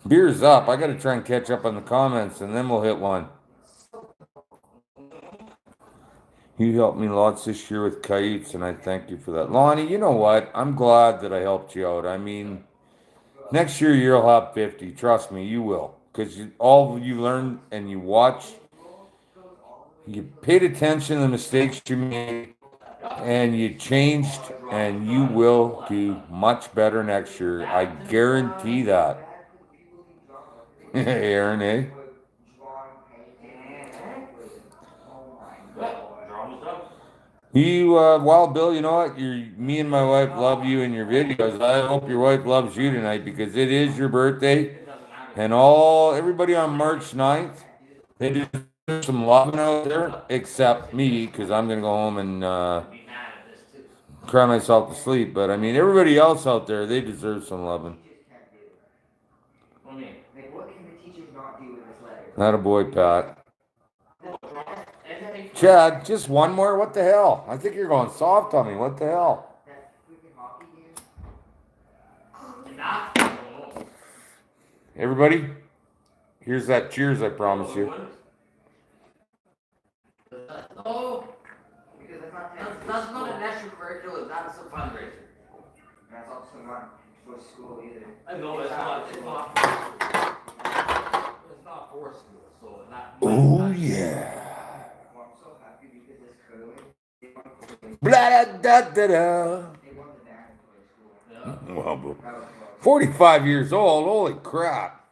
Beer's up. I gotta try and catch up on the comments, and then we'll hit one. You helped me lots this year with kites, and I thank you for that. Lonnie, you know what? I'm glad that I helped you out. I mean, next year you'll have 50. Trust me, you will. Because all you learned and you watched, you paid attention to the mistakes you made, and you changed, and you will do much better next year. I guarantee that. Aaron, eh? Well, Bill, you know what? Me and my wife love you in your videos. I hope your wife loves you tonight because it is your birthday. And everybody on March 9th, they deserve some loving out there, except me, because I'm going to go home and cry myself to sleep. But I mean, everybody else out there, they deserve some loving. Not a boy, Pat. Chad, just one more? What the hell? I think you're going soft on me. What the hell? Everybody, here's that cheers I promised you. Oh, because that's not an extracurricular, that's a fundraiser. That's also not for school either. I know, it's not for school, so not. Oh, yeah. Well, I'm so happy because it's curling. Blah, da, da, da. Well, bro. 45 years old, holy crap.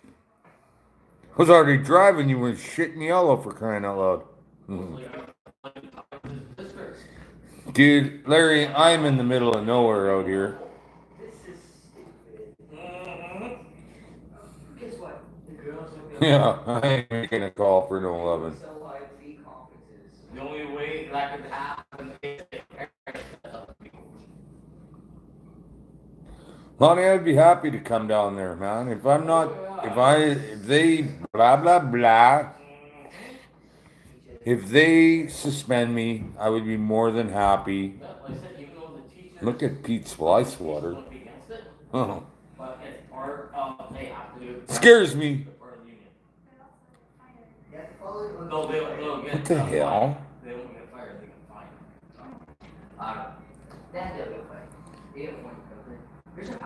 I was already driving, you were shitting yellow for crying out loud. Dude, Larry, I'm in the middle of nowhere out here. Yeah, I ain't making a call for no loving. The only way that could happen is Lonnie, I'd be happy to come down there, man. If they, blah, blah, blah. If they suspend me, I would be more than happy. Look at Pete's Slice Water. Oh. Scares me. What the hell? They won't get fired, they can fine. Then they'll get fired. They get one cover. There's an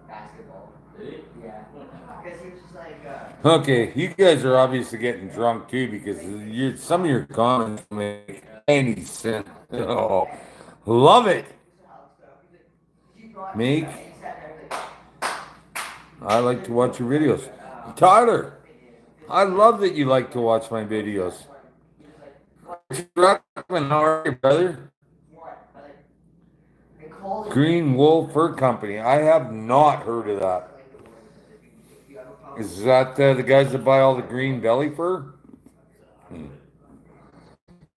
basketball. Yeah. Because he was just like, Okay, you guys are obviously getting drunk too because some of your comments make any sense. Oh, love it. I like to watch your videos. Tyler, I love that you like to watch my videos. How are you, brother? Green Wool Fur Company. I have not heard of that. Is that the guys that buy all the green belly fur?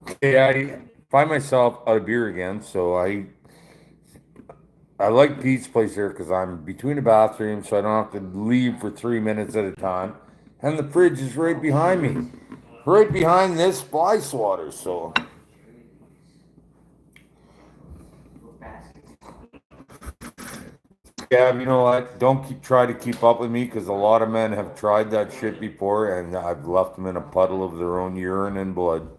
Okay, I find myself out of beer again, so I like Pete's place here because I'm between the bathrooms, so I don't have to leave for 3 minutes at a time. And the fridge is right behind me, right behind this fly swatter. So, yeah, you know what? Don't try to keep up with me because a lot of men have tried that shit before, and I've left them in a puddle of their own urine and blood.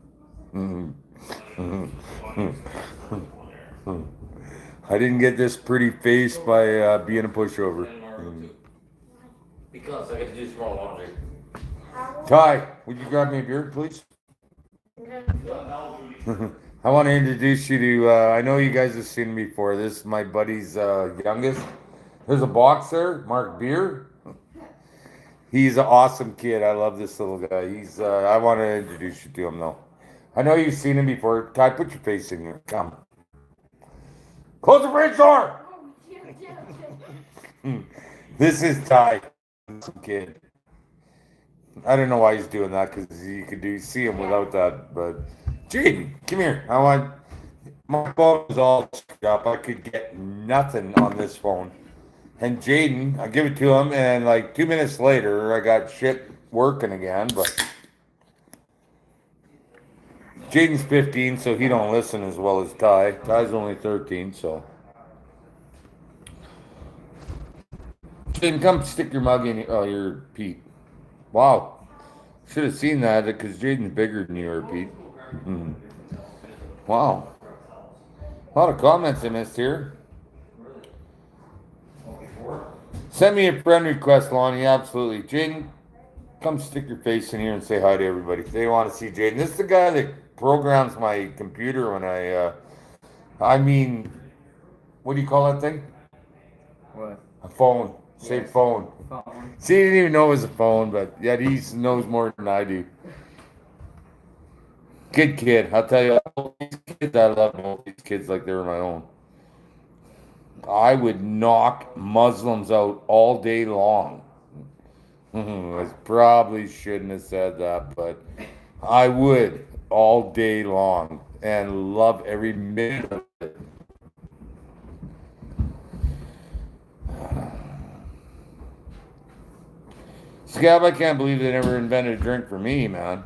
I didn't get this pretty face by being a pushover. because I get to do some more laundry. Ty, would you grab me a beer, please? I want to introduce you to, I know you guys have seen him before. This is my buddy's youngest. There's a box there, Mark Beer. He's an awesome kid. I love this little guy. I want to introduce you to him, though. I know you've seen him before. Ty, put your face in here. Come. Close the fridge door! This is Ty. kid. I don't know why he's doing that because you could see him without that. But Jaden, come here. I want my phone is all screwed up. I could get nothing on this phone. And Jaden, I give it to him, and like 2 minutes later, I got shit working again. But Jaden's 15, so he don't listen as well as Ty. Ty's only 13, so. Jaden, come stick your mug in. Oh, you're Pete. Wow. Should have seen that because Jaden's bigger than you are, Pete. Mhm. Wow. A lot of comments I missed here. Send me a friend request, Lonnie. Absolutely. Jaden, come stick your face in here and say hi to everybody. They want to see Jaden. This is the guy that programs my computer when I mean, what do you call that thing? What? A phone. Say Yes. phone. Phone. See, he didn't even know it was a phone, but yet he knows more than I do. Good kid. I'll tell you, all these kids, I love all these kids like they were my own. I would knock Muslims out all day long. I probably shouldn't have said that, but I would all day long and love every minute of it. Scab, I can't believe they never invented a drink for me, man.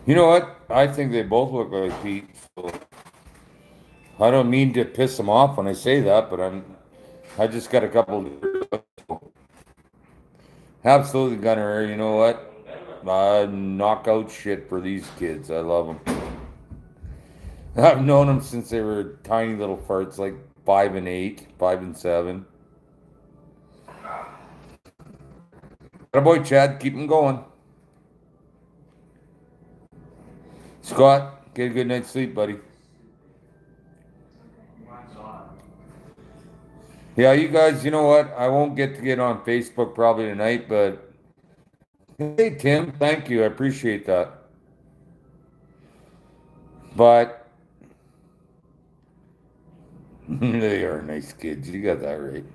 You know what? I think they both look like Pete. So I don't mean to piss them off when I say that, but I just got a couple. Absolutely, Gunner. You know what? Knockout shit for these kids. I love them. I've known them since they were tiny little farts, like 5 and 8, 5 and 7. Good boy, Chad. Keep them going. Scott, get a good night's sleep, buddy. Yeah, you guys, you know what? I won't get on Facebook probably tonight, but hey, Tim, thank you. I appreciate that. But they are nice kids. You got that right.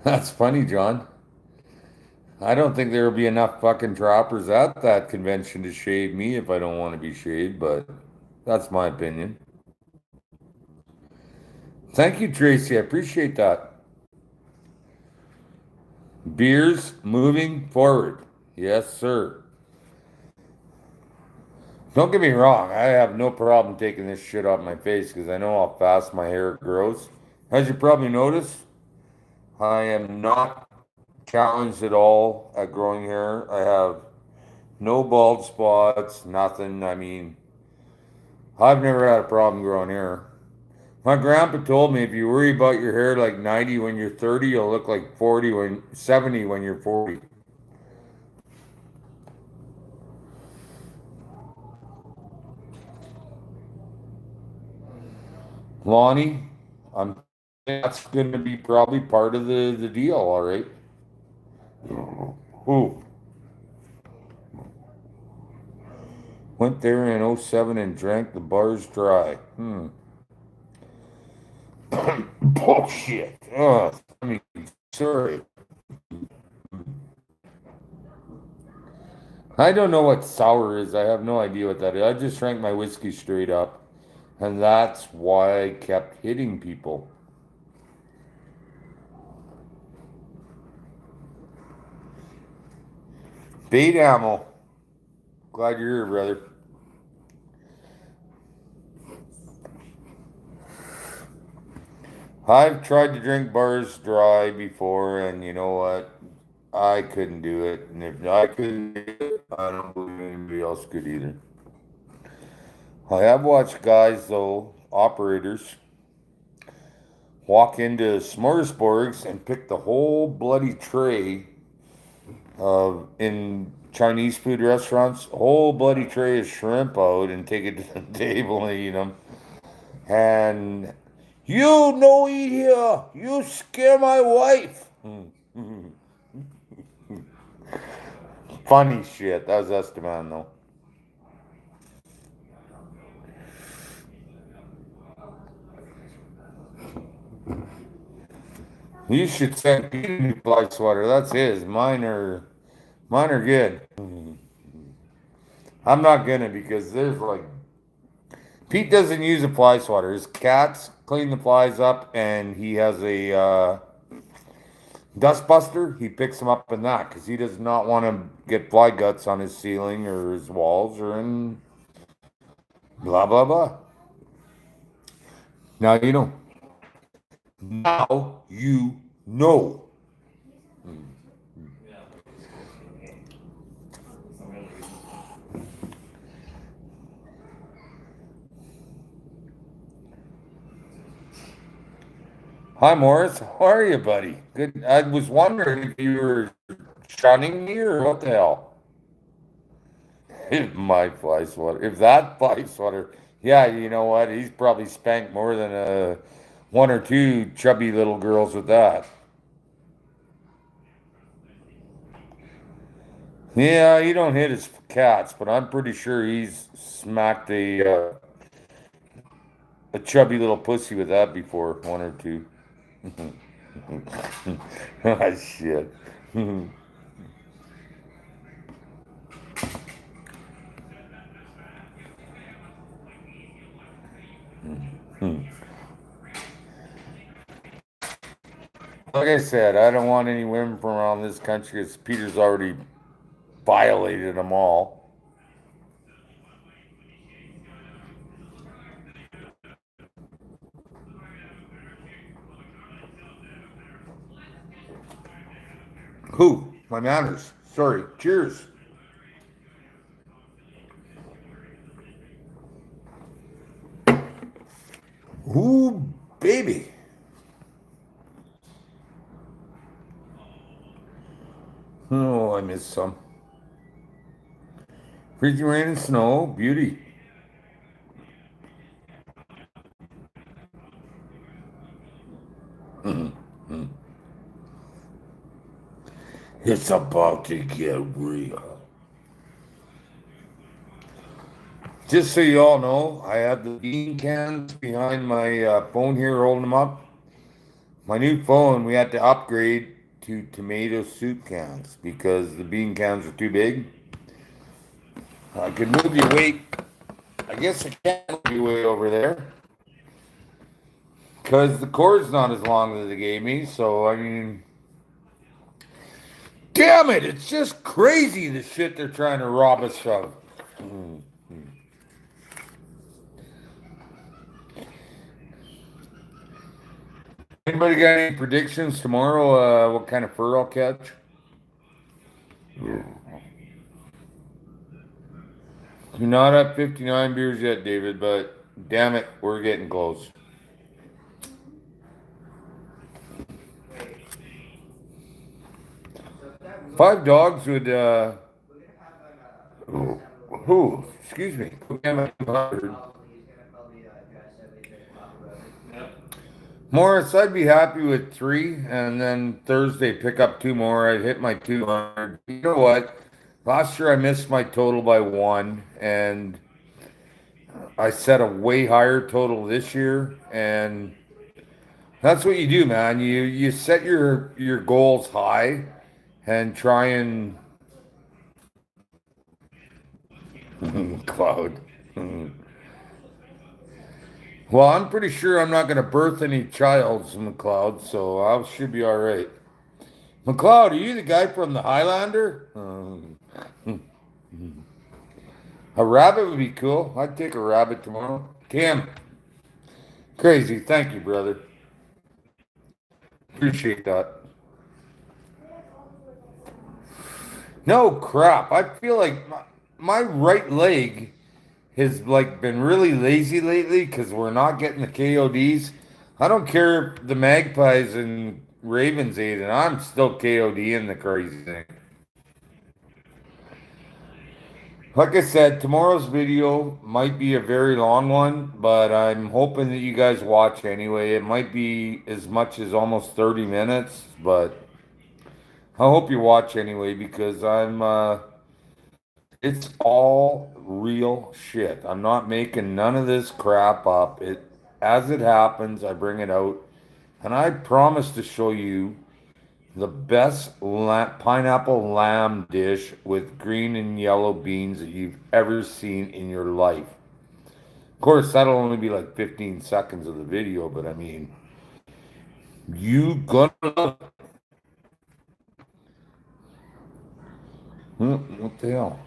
That's funny, John. I don't think there will be enough fucking droppers at that convention to shave me if I don't want to be shaved, but that's my opinion. Thank you, Tracy. I appreciate that. Beers moving forward. Yes, sir. Don't get me wrong. I have no problem taking this shit off my face because I know how fast my hair grows. As you probably noticed, I am not challenged at all at growing hair. I have no bald spots, nothing. I mean, I've never had a problem growing hair. My grandpa told me if you worry about your hair like 90 when you're 30, you'll look like 70 when you're 40. Lonnie, I'm that's going to be probably part of the deal, all right? Ooh, went there in '07 and drank the bars dry. Bullshit. Oh, I mean, sorry. I don't know what sour is. I have no idea what that is. I just drank my whiskey straight up. And that's why I kept hitting people. Bait ammo. Glad you're here, brother. I've tried to drink bars dry before, and you know what? I couldn't do it. And if I couldn't do it, I don't believe anybody else could either. I have watched guys, though, operators, walk into Smorgasborgs and pick the whole bloody tray of in Chinese food restaurants, a whole bloody tray of shrimp out and take it to the table and eat them. And you no eat here. You scare my wife. Funny shit. That was Esteban, though. You should send Pete a new fly swatter. That's his. Mine are good. I'm not gonna because there's like Pete doesn't use a fly swatter. His cats clean the flies up, and he has a dust buster. He picks them up in that because he does not want to get fly guts on his ceiling or his walls or in blah blah blah. Now you know. Now you know. Hi Morris, how are you, buddy? Good. I was wondering if you were shunning me or what the hell. If my fly swatter, if that fly swatter, yeah, you know what? He's probably spanked more than one or two chubby little girls with that. Yeah, he don't hit his cats, but I'm pretty sure he's smacked a chubby little pussy with that before, one or two. Ah, shit. Like I said, I don't want any women from around this country because Peter's already violated them all. Who? My manners. Sorry. Cheers. Ooh, baby. Oh, I missed some. Freezing rain and snow. Beauty. It's about to get real. Just so you all know, I have the bean cans behind my phone here, holding them up. My new phone, we had to upgrade to tomato soup cans because the bean cans are too big. I could move your weight. I guess I can't move your weight over there because the cord's not as long as they gave me. So, I mean, damn it, it's just crazy the shit they're trying to rob us of. Anybody got any predictions tomorrow? What kind of fur I'll catch? You're not at 59 beers yet, David, but damn it, we're getting close. Five dogs would, who? Excuse me. Morris, I'd be happy with three, and then Thursday pick up two more. I'd hit my 200. You know what? Last year I missed my total by one, and I set a way higher total this year, and that's what you do, man. You set your goals high and try and cloud. Well, I'm pretty sure I'm not going to birth any childs, McLeod, so I should be all right. McLeod, are you the guy from the Highlander? A rabbit would be cool. I'd take a rabbit tomorrow. Cam, crazy. Thank you, brother. Appreciate that. No crap. I feel like my right leg has like been really lazy lately because we're not getting the KODs. I don't care if the Magpies and Ravens ate, and I'm still KOD in the crazy thing. Like I said, tomorrow's video might be a very long one, but I'm hoping that you guys watch anyway. It might be as much as almost 30 minutes, but I hope you watch anyway because It's all real shit. I'm not making none of this crap up. As it happens, I bring it out, and I promise to show you the best pineapple lamb dish with green and yellow beans that you've ever seen in your life. Of course, that'll only be like 15 seconds of the video, but I mean, you gonna love it. What the hell?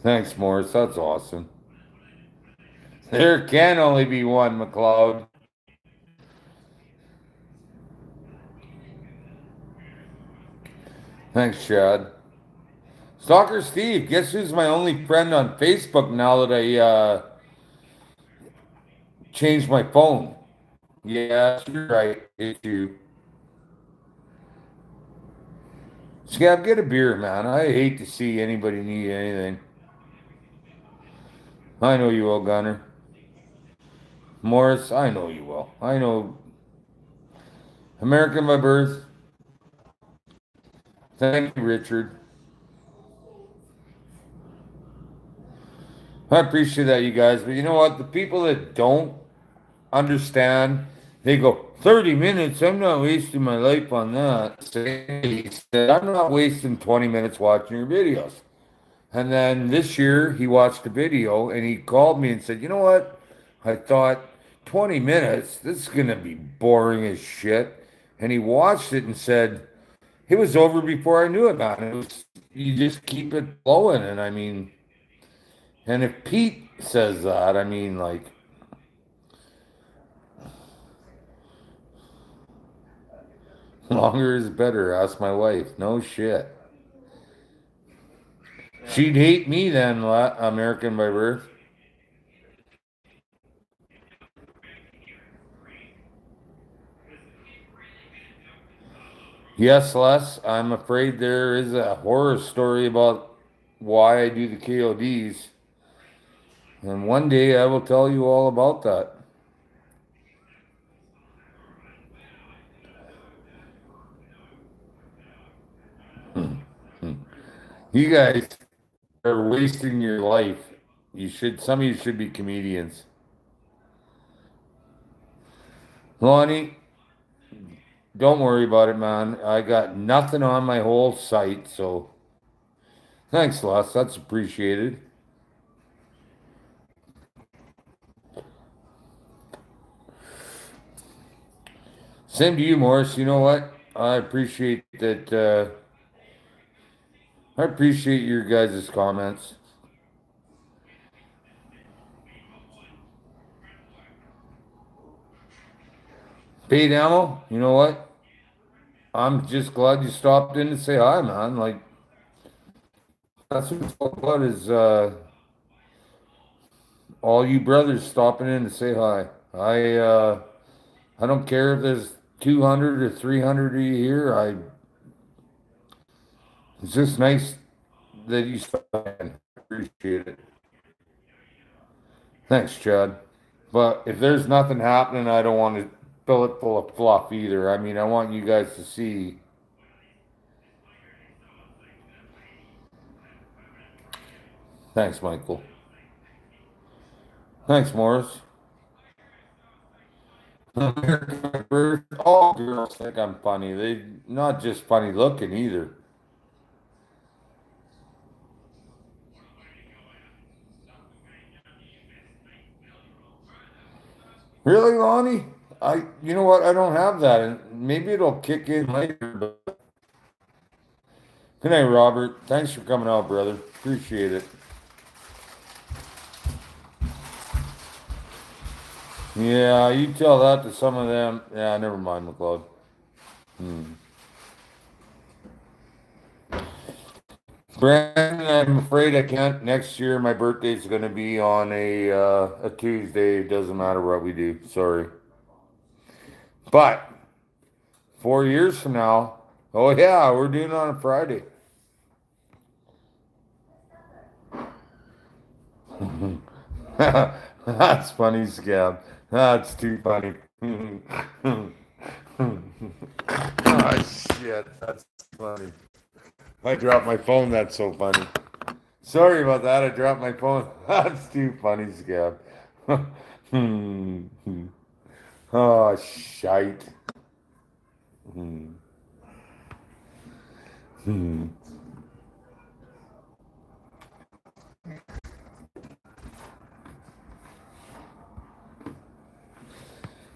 Thanks, Morris. That's awesome. There can only be one, McLeod. Thanks, Chad. Stalker Steve, guess who's my only friend on Facebook now that I changed my phone? Yeah, you're right. It's you. Scab, get a beer, man. I hate to see anybody need anything. I know you will, Gunner. Morris, I know you will. I know. American by birth. Thank you, Richard. I appreciate that, you guys. But you know what? The people that don't understand, they go, 30 minutes, I'm not wasting my life on that. He said, I'm not wasting 20 minutes watching your videos. And then this year, he watched a video and he called me and said, you know what? I thought 20 minutes, this is going to be boring as shit. And he watched it and said, it was over before I knew about it. It was, you just keep it flowing. And I mean, and if Pete says that, I mean, like, longer is better, ask my wife. No shit. She'd hate me then, American by birth. Yes, Les, I'm afraid there is a horror story about why I do the KODs. And one day I will tell you all about that. You guys are wasting your life. Some of you should be comedians. Lonnie, don't worry about it, man. I got nothing on my whole site, so thanks, Les. That's appreciated. Same to you, Morris. You know what? I appreciate that. I appreciate your guys' comments. Paid ammo, you know what? I'm just glad you stopped in to say hi, man. Like, that's what it's all about is all you brothers stopping in to say hi. I don't care if there's 200 or 300 of you here. It's just nice that you stopped in. Appreciate it. Thanks, Chad. But if there's nothing happening, I don't want to fill it full of fluff either. I mean, I want you guys to see. Thanks, Michael. Thanks, Morris. All girls think I'm funny. They not just funny looking either. Really, Lonnie? You know what? I don't have that, and maybe it'll kick in later. But good night, Robert. Thanks for coming out, brother. Appreciate it. Yeah, you tell that to some of them. Yeah, never mind, McLeod. Brandon, I'm afraid I can't. Next year, my birthday's going to be on a Tuesday. It doesn't matter what we do. Sorry. But 4 years from now, oh yeah, we're doing it on a Friday. That's funny, Scab. That's too funny. Oh, shit. That's funny. I dropped my phone. That's so funny. Sorry about that. I dropped my phone. That's too funny, Scab. Oh, shite.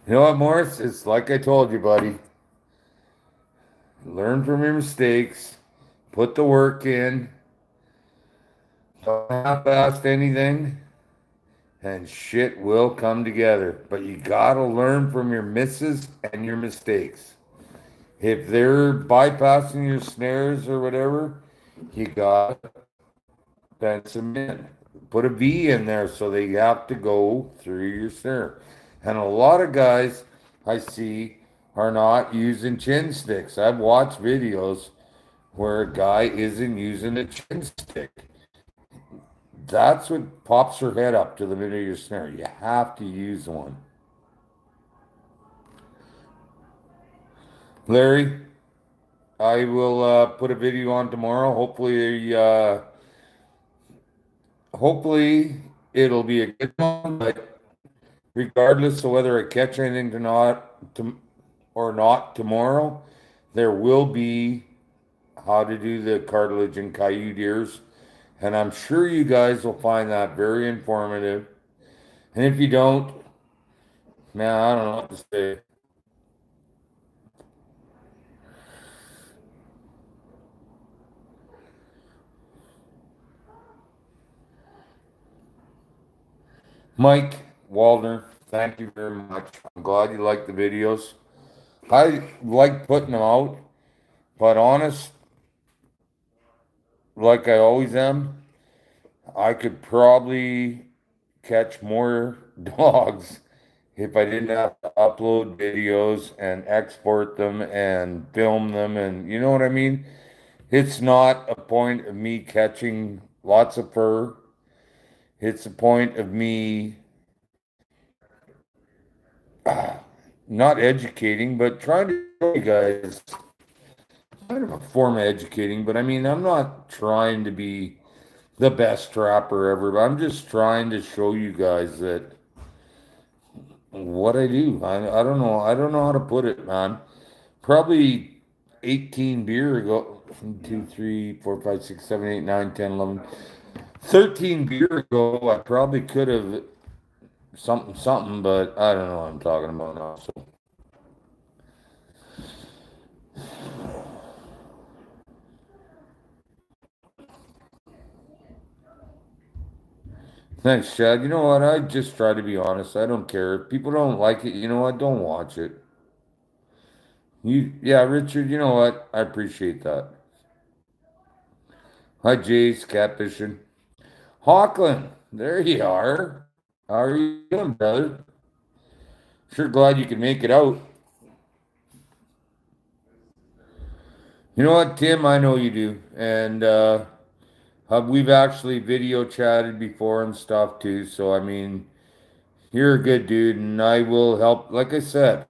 You know what, Morris? It's like I told you, buddy. Learn from your mistakes. Put the work in. Don't half-ass anything. And shit will come together. But you gotta learn from your misses and your mistakes. If they're bypassing your snares or whatever, you gotta fence them in. Put a V in there so they have to go through your snare. And a lot of guys I see are not using chin sticks. I've watched videos where a guy isn't using a chin stick. That's what pops your head up to the middle of your snare. You have to use one. Larry, I will put a video on tomorrow. Hopefully it'll be a good one. But regardless of whether I catch anything or not tomorrow, there will be how to do the cartilage and coyote ears, and I'm sure you guys will find that very informative. And if you don't, man, I don't know what to say. Mike Waldner, thank you very much. I'm glad you like the videos. I like putting them out, but honest, like I always am, I could probably catch more dogs if I didn't have to upload videos and export them and film them, and you know what I mean? It's not a point of me catching lots of fur. It's a point of me not educating, but trying to show you guys kind of a form of educating, but I mean, I'm not trying to be the best trapper ever, but I'm just trying to show you guys that what I do. I don't know. I don't know how to put it, man. Probably 18 beer ago, 1, 2, 3, 4, 5, 6, 7, 8, 9, 10, 11, 13 beer ago, I probably could have something, but I don't know what I'm talking about now. So thanks, Chad. You know what? I just try to be honest. I don't care. If people don't like it, you know what? Don't watch it. Yeah, Richard, you know what? I appreciate that. Hi, Jace, catfishing. Hawkland, there you are. How are you doing, brother? Sure glad you can make it out. You know what, Tim? I know you do. And we've actually video chatted before and stuff too. So, I mean, you're a good dude, and I will help. Like I said,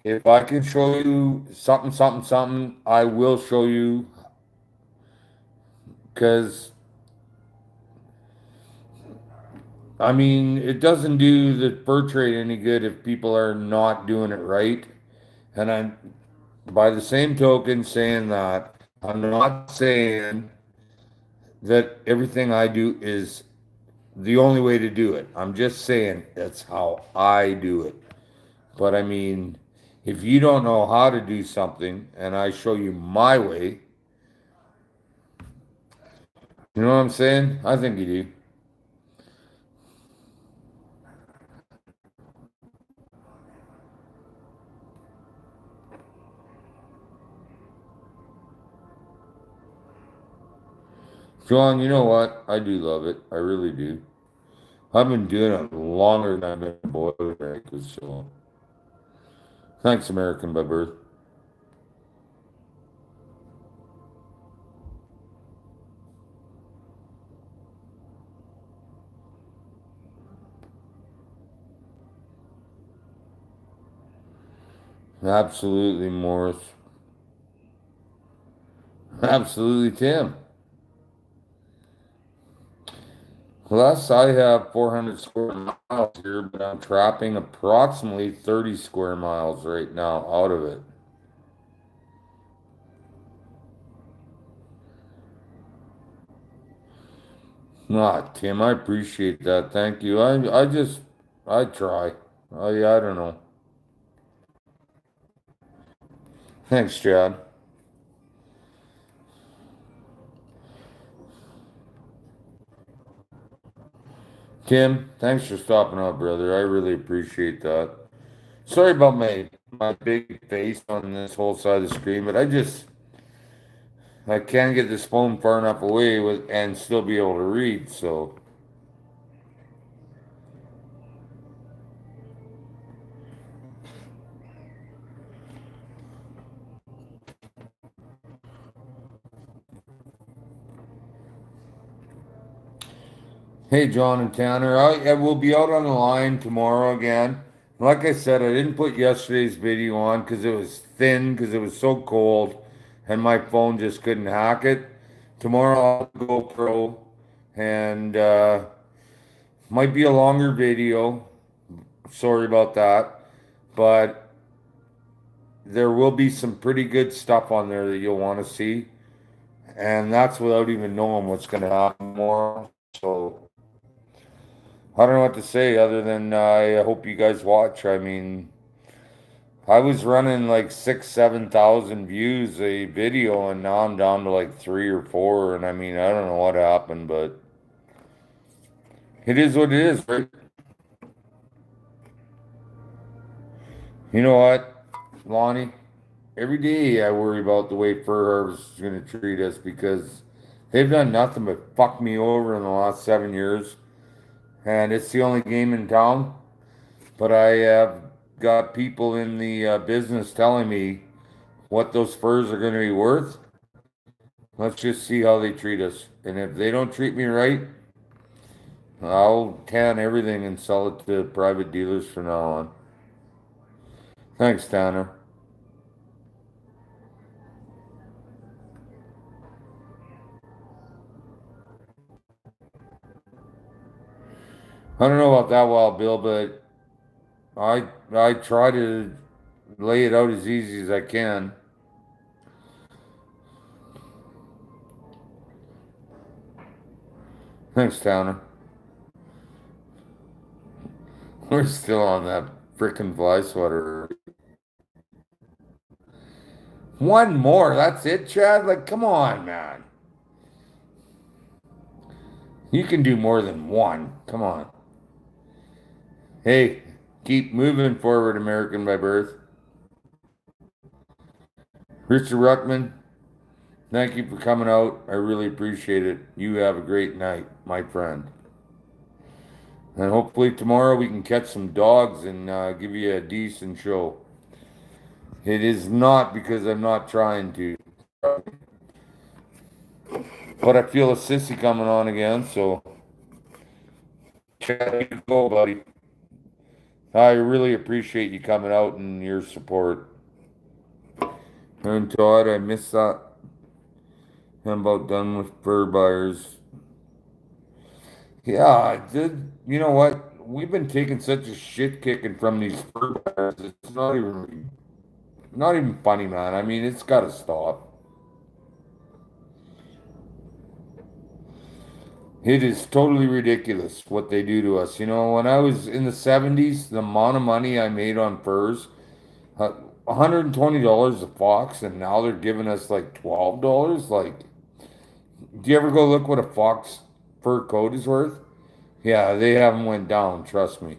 if I can show you something, I will show you because, I mean, it doesn't do the fur trade any good if people are not doing it right. And I'm, by the same token, saying that, I'm not saying that everything I do is the only way to do it. I'm just saying that's how I do it. But I mean, if you don't know how to do something and I show you my way, you know what I'm saying? I think you do. John, you know what? I do love it. I really do. I've been doing it longer than I've been a Boilermaker, so thanks, American by birth. Absolutely, Morris. Absolutely, Tim. Plus, I have 400 square miles here, but I'm trapping approximately 30 square miles right now out of it. Ah, Tim, I appreciate that. Thank you. I try. I don't know. Thanks, Chad. Tim, thanks for stopping up, brother. I really appreciate that. Sorry about my big face on this whole side of the screen, but I can't get this phone far enough away with and still be able to read, so hey, John and Tanner, I will be out on the line tomorrow again. Like I said, I didn't put yesterday's video on because it was thin, because it was so cold, and my phone just couldn't hack it. Tomorrow I'll go pro, and might be a longer video. Sorry about that, but there will be some pretty good stuff on there that you'll want to see, and that's without even knowing what's going to happen tomorrow. So. I don't know what to say other than I hope you guys watch. I mean, I was running like 7,000 views a video, and now I'm down to like 3 or 4. And I mean, I don't know what happened, but it is what it is, right? You know what, Lonnie? Every day I worry about the way Fur Harvest is going to treat us because they've done nothing but fuck me over in the last 7 years, and it's the only game in town. But I have got people in the business telling me what those furs are going to be worth. Let's just see how they treat us. And if they don't treat me right, I'll tan everything and sell it to private dealers from now on. Thanks, Tanner. I don't know about that, Wild Bill, but I try to lay it out as easy as I can. Thanks, Tanner. We're still on that frickin' fly sweater. One more, that's it, Chad? Like, come on, man. You can do more than one. Come on. Hey, keep moving forward, American by birth. Richard Ruckman, thank you for coming out. I really appreciate it. You have a great night, my friend. And hopefully tomorrow we can catch some dogs and give you a decent show. It is not because I'm not trying to. But I feel a sissy coming on again, so Chad, you go, buddy. I really appreciate you coming out and your support. And Todd, I miss that. I'm about done with fur buyers. Yeah, I did. You know what? We've been taking such a shit kicking from these fur buyers. It's not even funny, man. I mean, it's got to stop. It is totally ridiculous what they do to us. You know, when I was in the 70s, the amount of money I made on furs, uh, $120 a fox, and now they're giving us like $12. Like, do you ever go look what a fox fur coat is worth? Yeah, they haven't went down, trust me.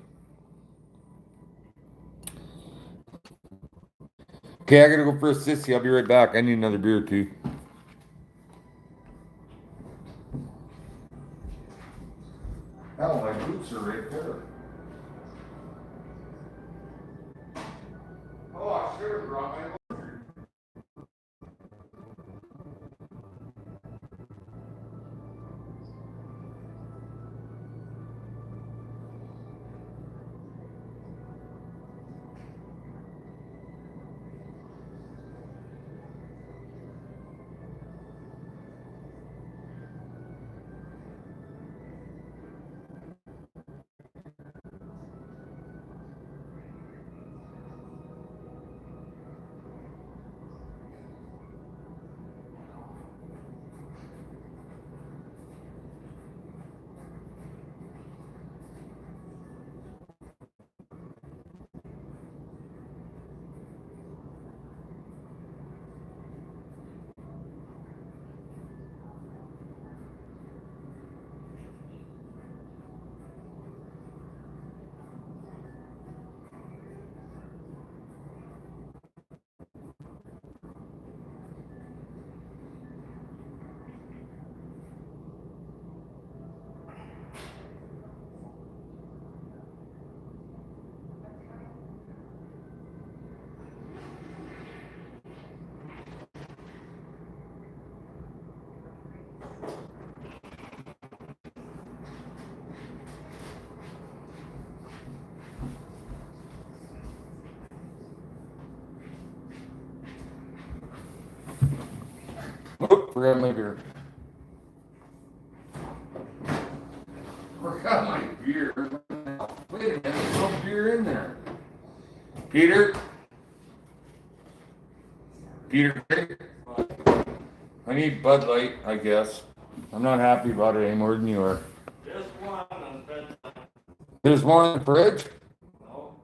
Okay, I gotta go for a sissy. I'll be right back. I need another beer too. Hell, my boots are right there. Oh, I should have brought my. forgot my beer. Forgot my beer. Wait a minute, there's no beer in there. Peter? Peter? I need Bud Light, I guess. I'm not happy about it any more than you are. Just one on bedtime. There's one in the fridge? No.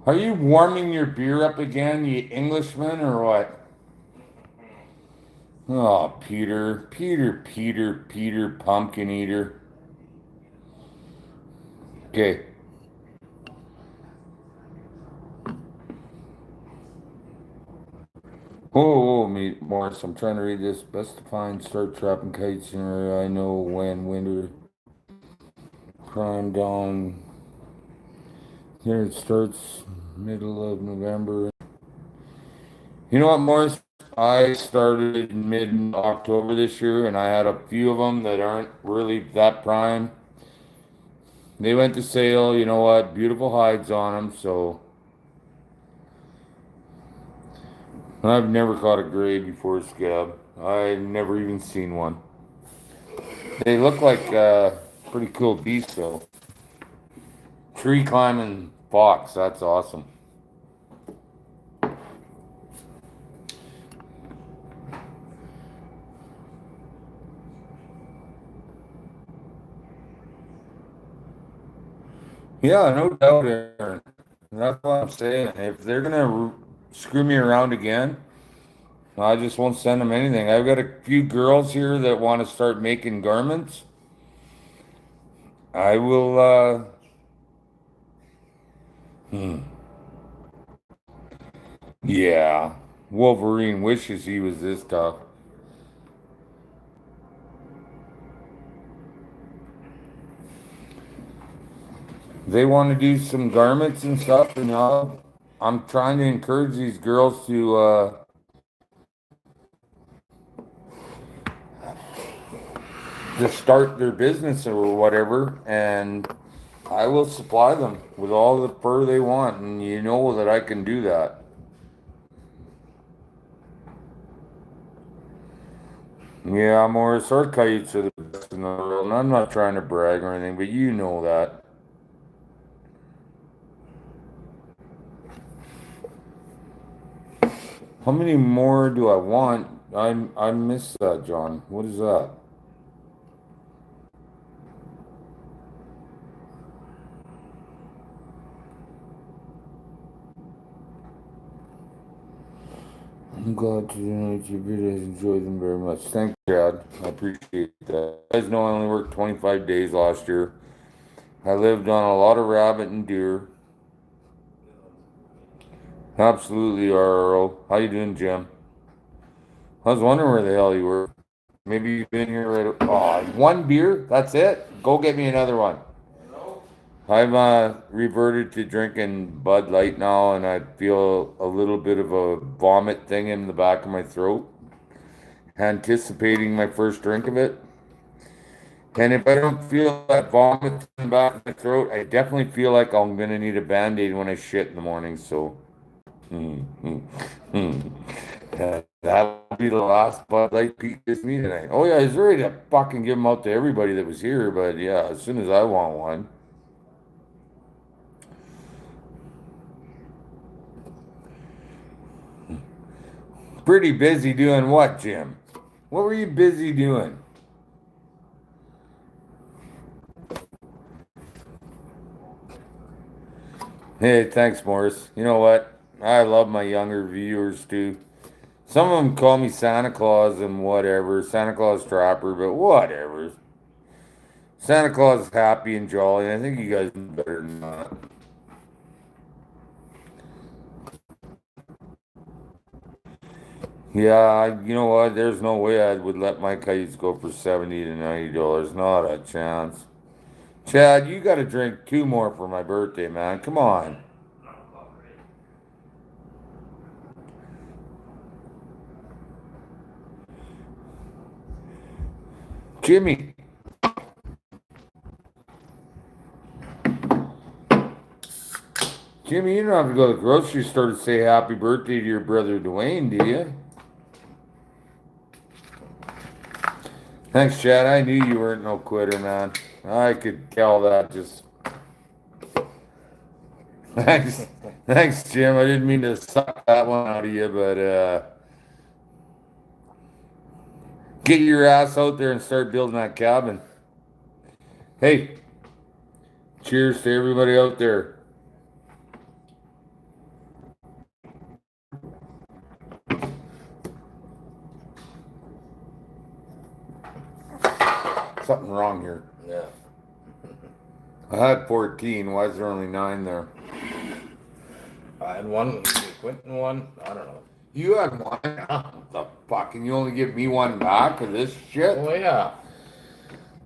Are you warming your beer up again, you Englishman, or what? Oh, Peter, pumpkin eater. Okay. Me, Morris, I'm trying to read this. Best to find, start trapping kites in an area I know when winter prime down. Here it starts middle of November. You know what, Morris? I started mid-October this year, and I had a few of them that aren't really that prime. They went to sale, you know what? Beautiful hides on them, so I've never caught a gray before scab. I've never even seen one. They look like pretty cool beasts, though. Tree climbing fox, that's awesome. Yeah, no doubt, Aaron. That's what I'm saying. If they're gonna screw me around again, I just won't send them anything. I've got a few girls here that want to start making garments. I will, yeah. Wolverine wishes he was this tough. They want to do some garments and stuff, and I'm trying to encourage these girls to start their business or whatever, and I will supply them with all the fur they want, and you know that I can do that. Yeah, Morris, our kites are the best in the world, and I'm not trying to brag or anything, but you know that. How many more do I want? I missed that, John. What is that? I'm glad to know that your videos enjoy them very much. Thank you, Chad. I appreciate that. You guys know I only worked 25 days last year. I lived on a lot of rabbit and deer. Absolutely, RRO. How you doing, Jim? I was wondering where the hell you were. Maybe you've been here right. Oh, one beer? That's it? Go get me another one. I've reverted to drinking Bud Light now, and I feel a little bit of a vomit thing in the back of my throat, anticipating my first drink of it. And if I don't feel that vomit in the back of my throat, I definitely feel like I'm gonna need a Band-Aid when I shit in the morning. So, that'll be the last Bud Light Pete gives me tonight. Oh yeah, I was ready to fucking give them out to everybody that was here, but yeah, as soon as I want one. Pretty busy doing what, Jim? What were you busy doing? Hey, thanks, Morris. You know what? I love my younger viewers too. Some of them call me Santa Claus and whatever, Santa Claus Trapper, but whatever. Santa Claus is happy and jolly, and I think you guys know better than that. Yeah, you know what? There's no way I would let my kites go for $70 to $90. Not a chance. Chad, you got to drink two more for my birthday, man. Come on. Jimmy. Jimmy, you don't have to go to the grocery store to say happy birthday to your brother Dwayne, do you? Thanks, Chad. I knew you weren't no quitter, man. I could tell that just. Thanks, thanks, Jim. I didn't mean to suck that one out of you, but get your ass out there and start building that cabin. Hey, cheers to everybody out there. Something wrong here. Yeah. I had 14. Why is there only 9 there? I had one. Quentin one. I don't know. You had one. What the fuck? And you only give me one back of this shit? Oh yeah.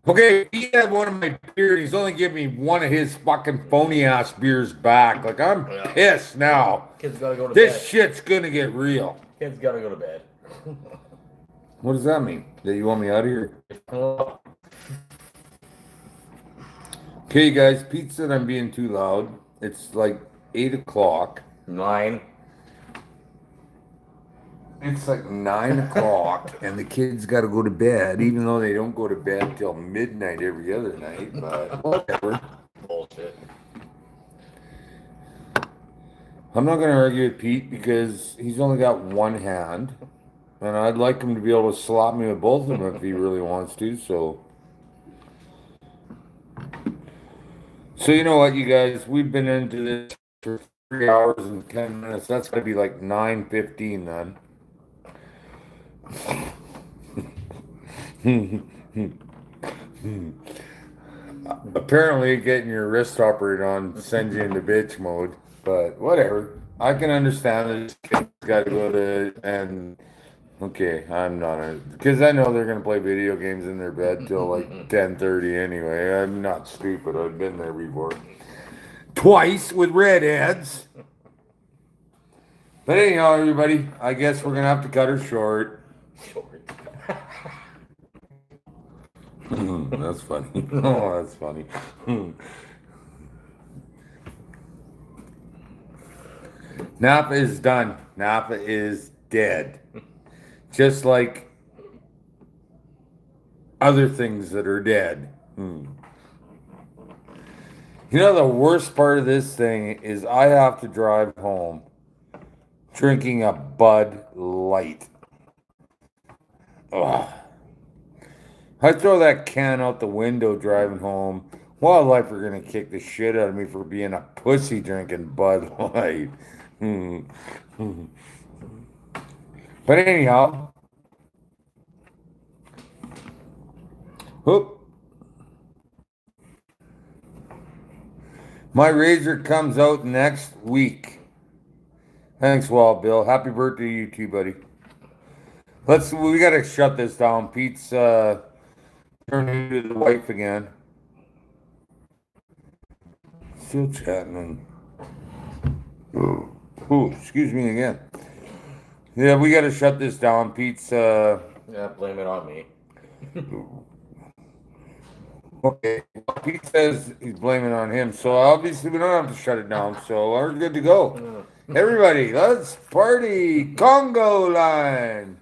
Okay, he had one of my beers. He's only giving me one of his fucking phony ass beers back. Like, I'm pissed now. Kids gotta go to This bed. shit's gonna get real. Kids gotta go to bed. What does that mean? That you want me out of here? Okay, guys, Pete said I'm being too loud. It's like 8 o'clock. 9. It's like 9 o'clock, and the kids got to go to bed, even though they don't go to bed till midnight every other night. But whatever. Bullshit. I'm not going to argue with Pete because he's only got one hand, and I'd like him to be able to slap me with both of them if he really wants to. So you know what, you guys? We've been into this for 3 hours and 10 minutes. That's going to be like 9:15 then. Apparently, getting your wrist operated on sends you into bitch mode, but whatever. I can understand that this kid's got to go to and okay, I'm not because I know they're gonna play video games in their bed till like 10:30 anyway. I'm not stupid. I've been there before, twice with redheads. But anyhow, everybody, I guess we're gonna have to cut her short. That's funny. Oh, that's funny. Napa is done. Napa is dead. Just like other things that are dead. You know, the worst part of this thing is I have to drive home drinking a Bud Light. Ugh. I throw that can out the window driving home. Wildlife are gonna kick the shit out of me for being a pussy drinking Bud Light. But anyhow, whoop. My razor comes out next week. Thanks, Wild Bill. Happy birthday to you too, buddy. We gotta shut this down. Pete's turning into the wife again. Still chatting. Ooh, excuse me again. Yeah, we gotta shut this down. Pete's Yeah, blame it on me. okay. Pete says he's blaming on him, so obviously we don't have to shut it down. So we're good to go. Everybody, let's party! Congo line.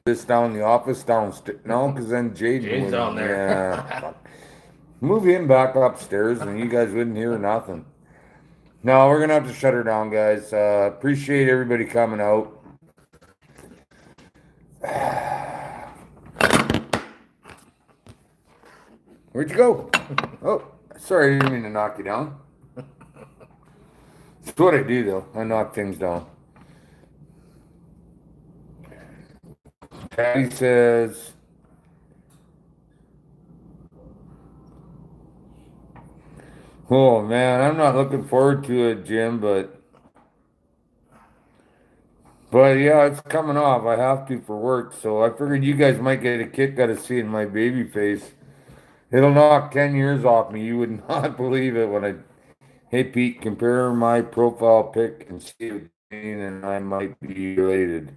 This down the office downstairs. No, because then Jade's down there. Yeah. Move him back upstairs, and you guys wouldn't hear nothing. No, we're gonna have to shut her down, guys. Appreciate everybody coming out. Where'd you go? Oh, sorry, I didn't mean to knock you down. It's what I do, though. I knock things down. Patty says, oh man, I'm not looking forward to it, Jim, but yeah, it's coming off. I have to for work, so I figured you guys might get a kick out of seeing my baby face. It'll knock 10 years off me. You would not believe it when hey Pete, compare my profile pic and see if Jane and I might be related.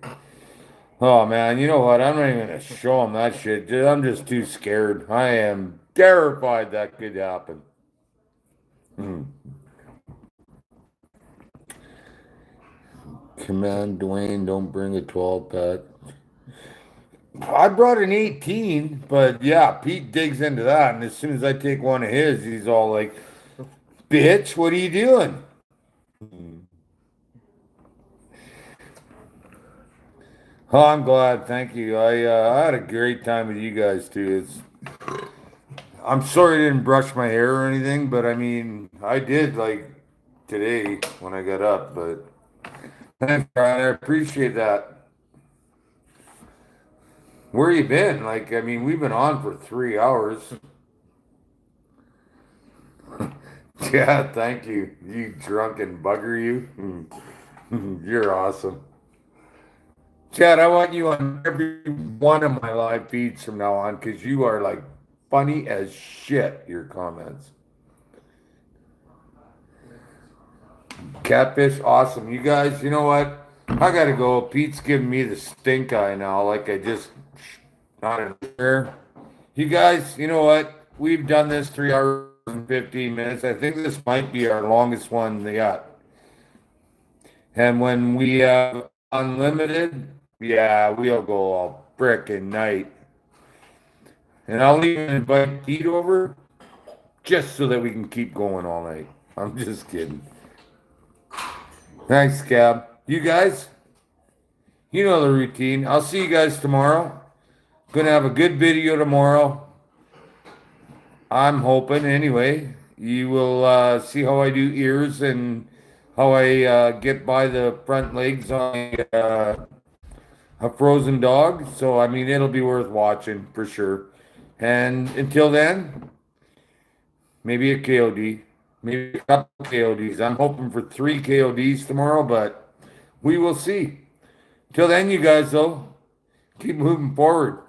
Oh man, you know what? I'm not even gonna show him that shit. I'm just too scared. I am terrified that could happen. Command Dwayne, don't bring a 12 pack. I brought an 18, but yeah, Pete digs into that, and as soon as I take one of his, he's all like, "Bitch, what are you doing?" Oh, I'm glad. Thank you. I had a great time with you guys too. I'm sorry I didn't brush my hair or anything, but I mean, I did like today when I got up. But thanks, Brian. I appreciate that. Where you been? Like, I mean, we've been on for 3 hours. Yeah, thank you. You drunken bugger, you. You're awesome. Chad, I want you on every one of my live feeds from now on because you are like funny as shit, your comments. Catfish, awesome. You guys, you know what? I gotta go. Pete's giving me the stink eye now, like I just not in there. You guys, you know what? We've done this 3 hours and 15 minutes. I think this might be our longest one yet. And when we have unlimited, yeah, we'll go all frickin' night. And I'll even invite Pete over just so that we can keep going all night. I'm just kidding. Thanks, Cab. You guys, you know the routine. I'll see you guys tomorrow. Gonna have a good video tomorrow. I'm hoping, anyway. You will see how I do ears and how I get by the front legs on a frozen dog. So, I mean, it'll be worth watching for sure. And until then, maybe a KOD, maybe a couple of KODs. I'm hoping for 3 KODs tomorrow, but we will see. Till then, you guys, though, keep moving forward.